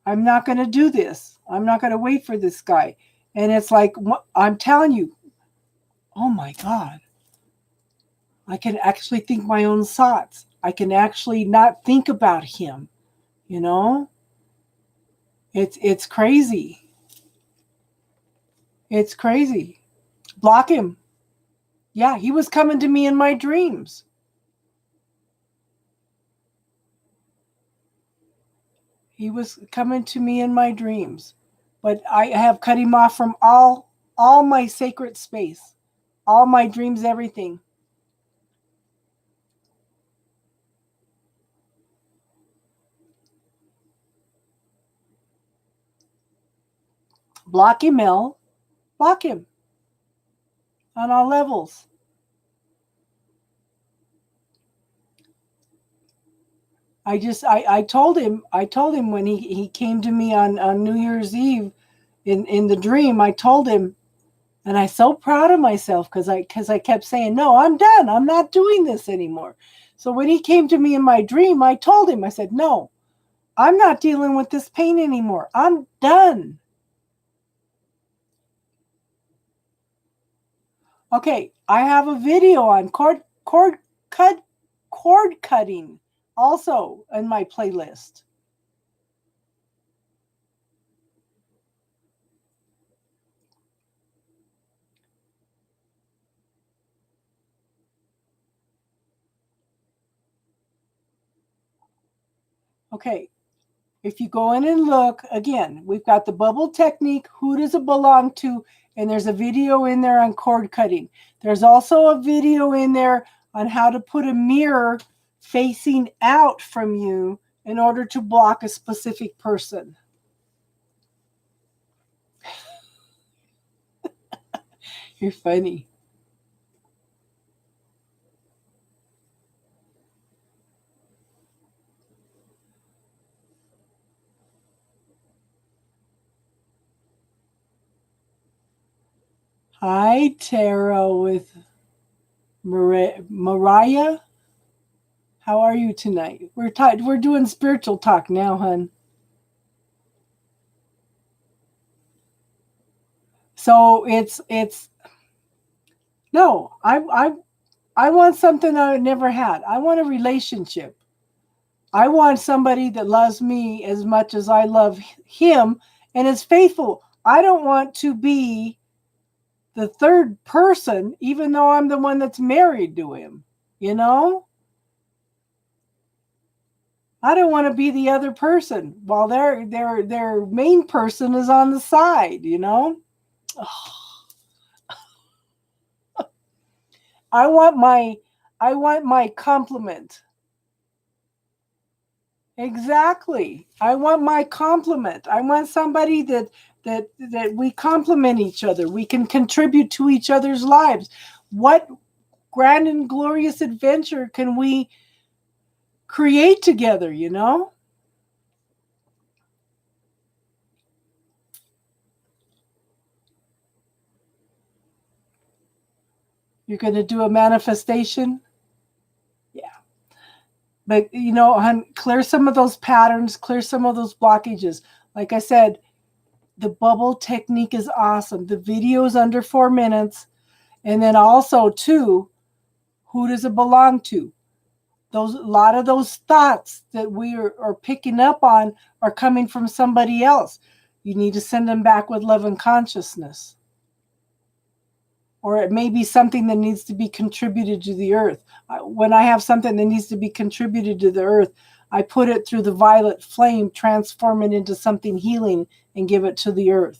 I'm not gonna do this. I'm not gonna wait for this guy. And it's like I'm telling you, oh my God. I can actually think my own thoughts. I can actually not think about him. It's crazy. It's crazy. Block him. Yeah, he was coming to me in my dreams. He was coming to me in my dreams. But I have cut him off from all my sacred space, all my dreams, everything. Block him, Mel. Block him. On all levels. I told him when he came to me on New Year's Eve in the dream, I told him, and I'm so proud of myself because I kept saying, no, I'm done. I'm not doing this anymore. So when he came to me in my dream, I told him, I said, no, I'm not dealing with this pain anymore. I'm done. Okay, I have a video on cord cutting also in my playlist. Okay, if you go in and look, again, we've got the bubble technique, who does it belong to, and there's a video in there on cord cutting. There's also a video in there on how to put a mirror facing out from you in order to block a specific person. You're funny. Hi, Tara with Mariah. How are you tonight? We're doing spiritual talk now, hun. So it's no, I want something I never had. I want a relationship. I want somebody that loves me as much as I love him and is faithful. I don't want to be the third person, even though I'm the one that's married to him. You know? I don't want to be the other person while their main person is on the side, you know? I want my compliment. Exactly. I want my compliment. I want somebody that we complement each other. We can contribute to each other's lives. What grand and glorious adventure can we create together, you know? You're going to do a manifestation? Yeah. But, you know, clear some of those patterns, clear some of those blockages. Like I said, the bubble technique is awesome. The video is under 4 minutes. And then also, too, who does it belong to? A lot of those thoughts that we are picking up on are coming from somebody else. You need to send them back with love and consciousness. Or it may be something that needs to be contributed to the earth. When I have something that needs to be contributed to the earth, I put it through the violet flame, transform it into something healing, and give it to the earth.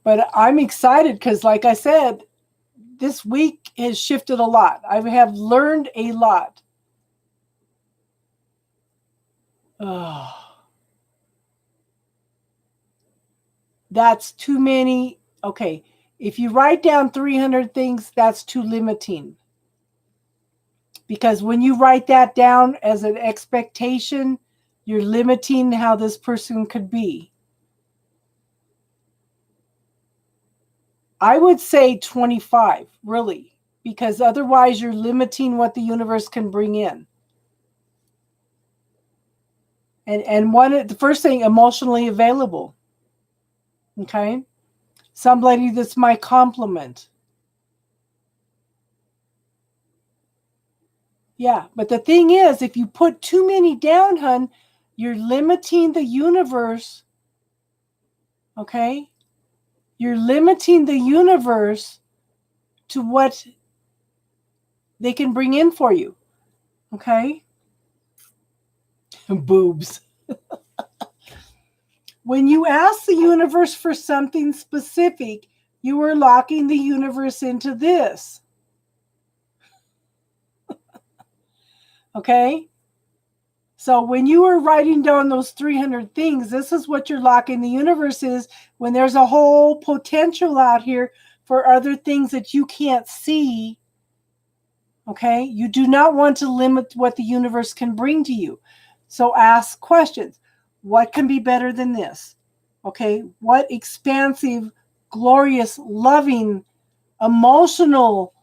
But I'm excited because, like I said, this week has shifted a lot. I have learned a lot. Oh, that's too many. Okay, if you write down 300 things, that's too limiting. Because when you write that down as an expectation, you're limiting how this person could be. I would say 25, really, because otherwise you're limiting what the universe can bring in. And the first thing, emotionally available. Okay? Somebody that's my complement. Yeah, but the thing is, if you put too many down, hun, you're limiting the universe. Okay? You're limiting the universe to what they can bring in for you. Okay? Boobs. When you ask the universe for something specific, you are locking the universe into this. Okay? So when you are writing down those 300 things, this is what you're locking the universe is when there's a whole potential out here for other things that you can't see. Okay? You do not want to limit what the universe can bring to you. So ask questions. What can be better than this? Okay? What expansive, glorious, loving, emotional,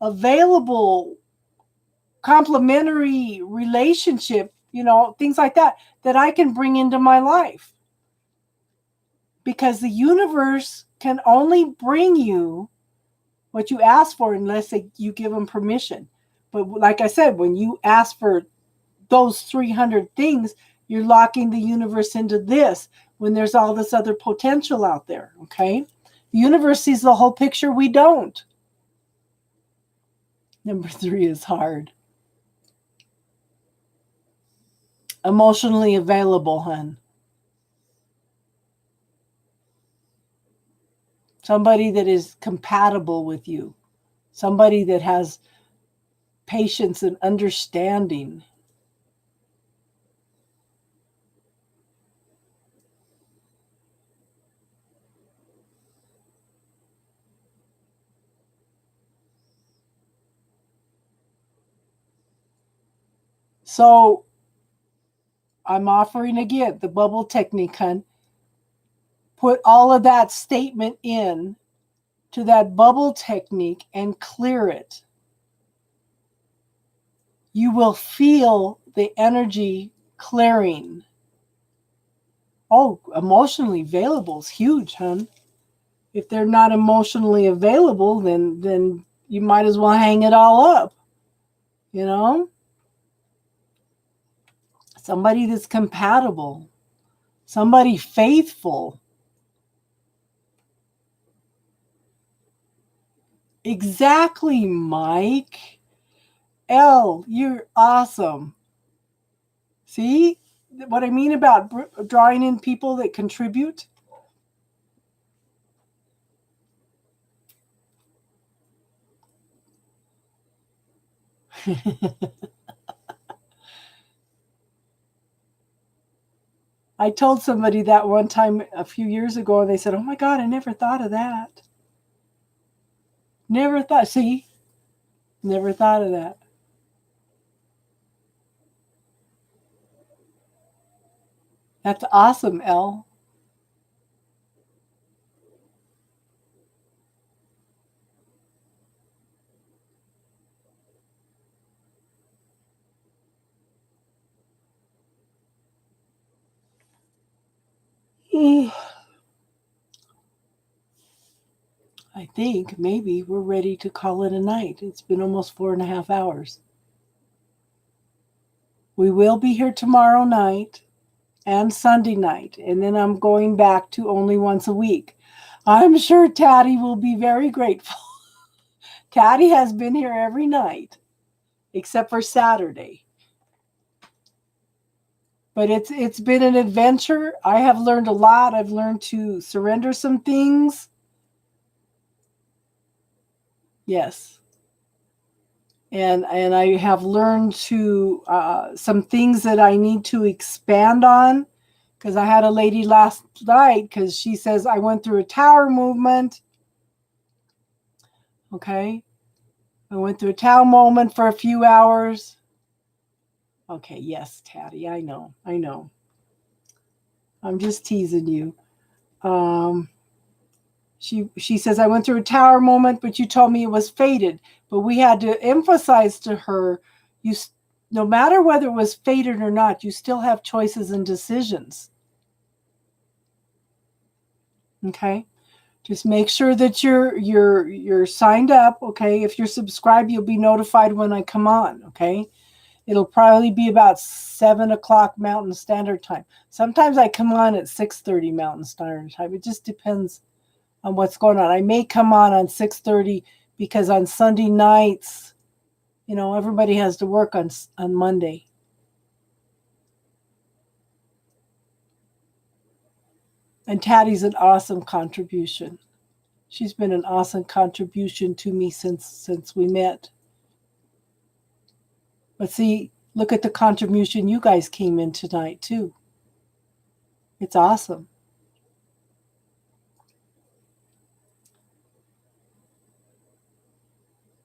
available, complementary relationship, you know, things like that I can bring into my life. Because the universe can only bring you what you ask for unless you give them permission. But like I said, when you ask for those 300 things, you're locking the universe into this when there's all this other potential out there, okay? The universe sees the whole picture. We don't. Number 3 is hard. Emotionally available, hun. Somebody that is compatible with you. Somebody that has patience and understanding. So I'm offering again the bubble technique, hun. Put all of that statement in to that bubble technique and clear it, you will feel the energy clearing. Oh, emotionally available is huge, hon. If they're not emotionally available, then you might as well hang it all up. You know? Somebody that's compatible. Somebody faithful. Exactly, Mike. L, you're awesome. See what I mean about drawing in people that contribute? I told somebody that one time a few years ago, and they said, "Oh my God, I never thought of that. Never thought." See, never thought of that. That's awesome, Elle. I think maybe we're ready to call it a night. It's been almost 4.5 hours. We will be here tomorrow night and Sunday night, and then I'm going back to only once a week. I'm sure Taty will be very grateful. Taty has been here every night, except for Saturday. But it's been an adventure. I have learned a lot. I've learned to surrender some things. Yes. And I have learned to some things that I need to expand on, because I had a lady last night, because she says I went through a tower movement. Okay. I went through a tower moment for a few hours. Okay, yes, Taty, I know. I'm just teasing you. She says, I went through a tower moment, but you told me it was fated. But we had to emphasize to her, no matter whether it was fated or not, you still have choices and decisions. Okay? Just make sure that you're signed up, okay? If you're subscribed, you'll be notified when I come on, okay? It'll probably be about 7 o'clock Mountain Standard Time. Sometimes I come on at 6:30 Mountain Standard Time. It just depends on what's going on. I may come on 6:30 because on Sunday nights, everybody has to work on Monday. And Taty's an awesome contribution. She's been an awesome contribution to me since we met. But see, look at the contribution you guys came in tonight too. It's awesome.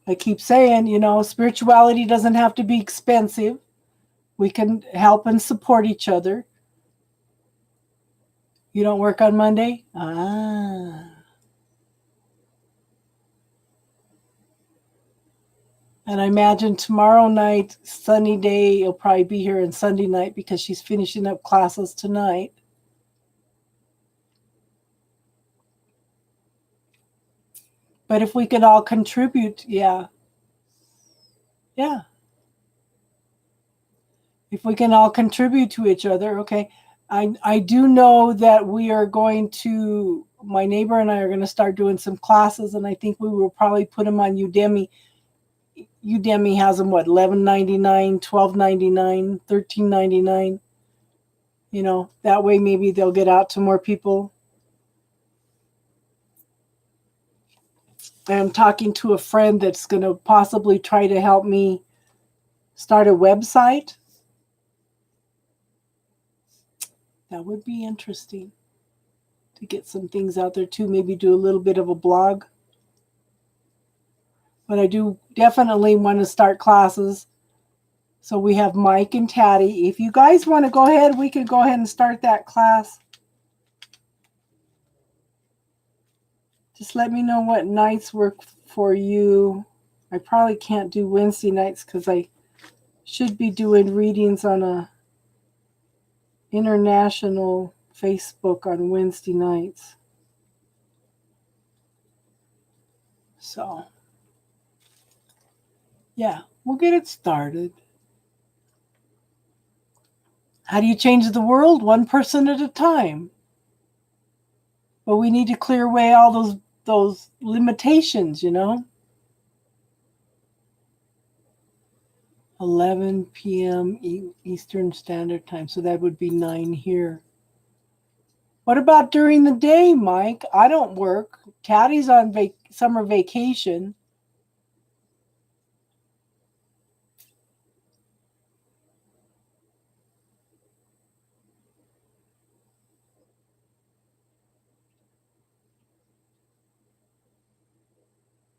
I keep saying, spirituality doesn't have to be expensive. We can help and support each other. You don't work on Monday? And I imagine tomorrow night, sunny day, you'll probably be here on Sunday night because she's finishing up classes tonight. But if we could all contribute, yeah. If we can all contribute to each other, okay. I do know that we are going to, my neighbor and I are going to start doing some classes, and I think we will probably put them on Udemy. Udemy has them, what, $11.99, $12.99, $13.99. That way maybe they'll get out to more people. I'm talking to a friend that's going to possibly try to help me start a website. That would be interesting to get some things out there too. Maybe do a little bit of a blog. But I do definitely want to start classes. So we have Mike and Taty. If you guys want to go ahead, we can go ahead and start that class. Just let me know what nights work for you. I probably can't do Wednesday nights because I should be doing readings on a international Facebook on Wednesday nights. So, yeah, we'll get it started. How do you change the world? One person at a time. But we need to clear away all those limitations, 11 p.m. Eastern Standard Time. So that would be 9 here. What about during the day, Mike? I don't work. Taty's on summer vacation.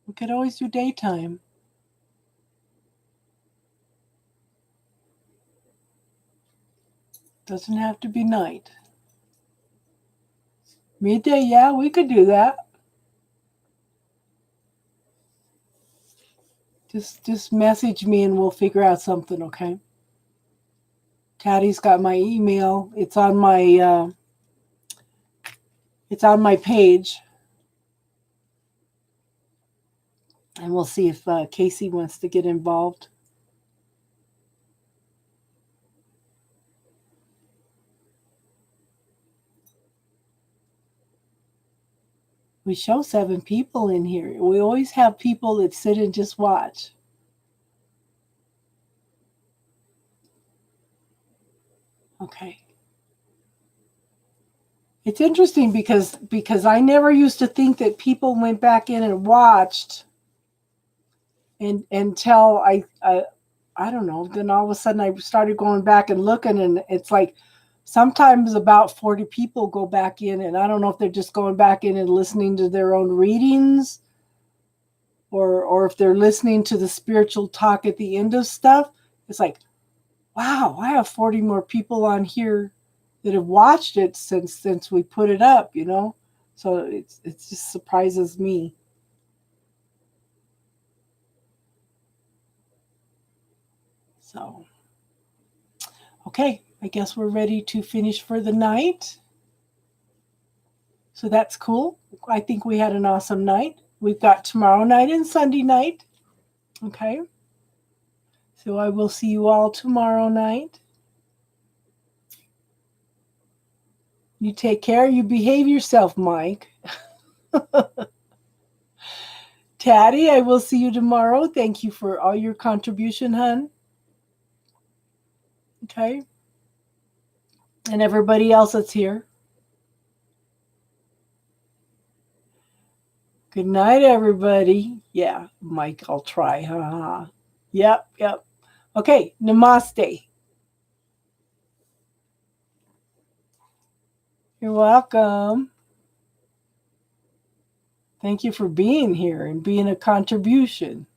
We could always do daytime. Doesn't have to be night. Midday, yeah, we could do that. Just message me and we'll figure out something, okay? Taty's got my email. It's on my page. And we'll see if Casey wants to get involved. We show 7 people in here. We always have people that sit and just watch. Okay. It's interesting because I never used to think that people went back in and watched until I don't know. Then all of a sudden I started going back and looking, and it's like sometimes about 40 people go back in, and I don't know if they're just going back in and listening to their own readings or if they're listening to the spiritual talk at the end of stuff. It's like, wow, I have 40 more people on here that have watched it since we put it up, So it just surprises me. So, okay, I guess we're ready to finish for the night. So that's cool. I think we had an awesome night. We've got tomorrow night and Sunday night. Okay. So I will see you all tomorrow night. You take care. You behave yourself, Mike. Taty, I will see you tomorrow. Thank you for all your contribution, hun. Okay. And everybody else that's here. Good night, everybody. Yeah, Mike, I'll try. Ha. Yep. Okay, namaste. You're welcome. Thank you for being here and being a contribution.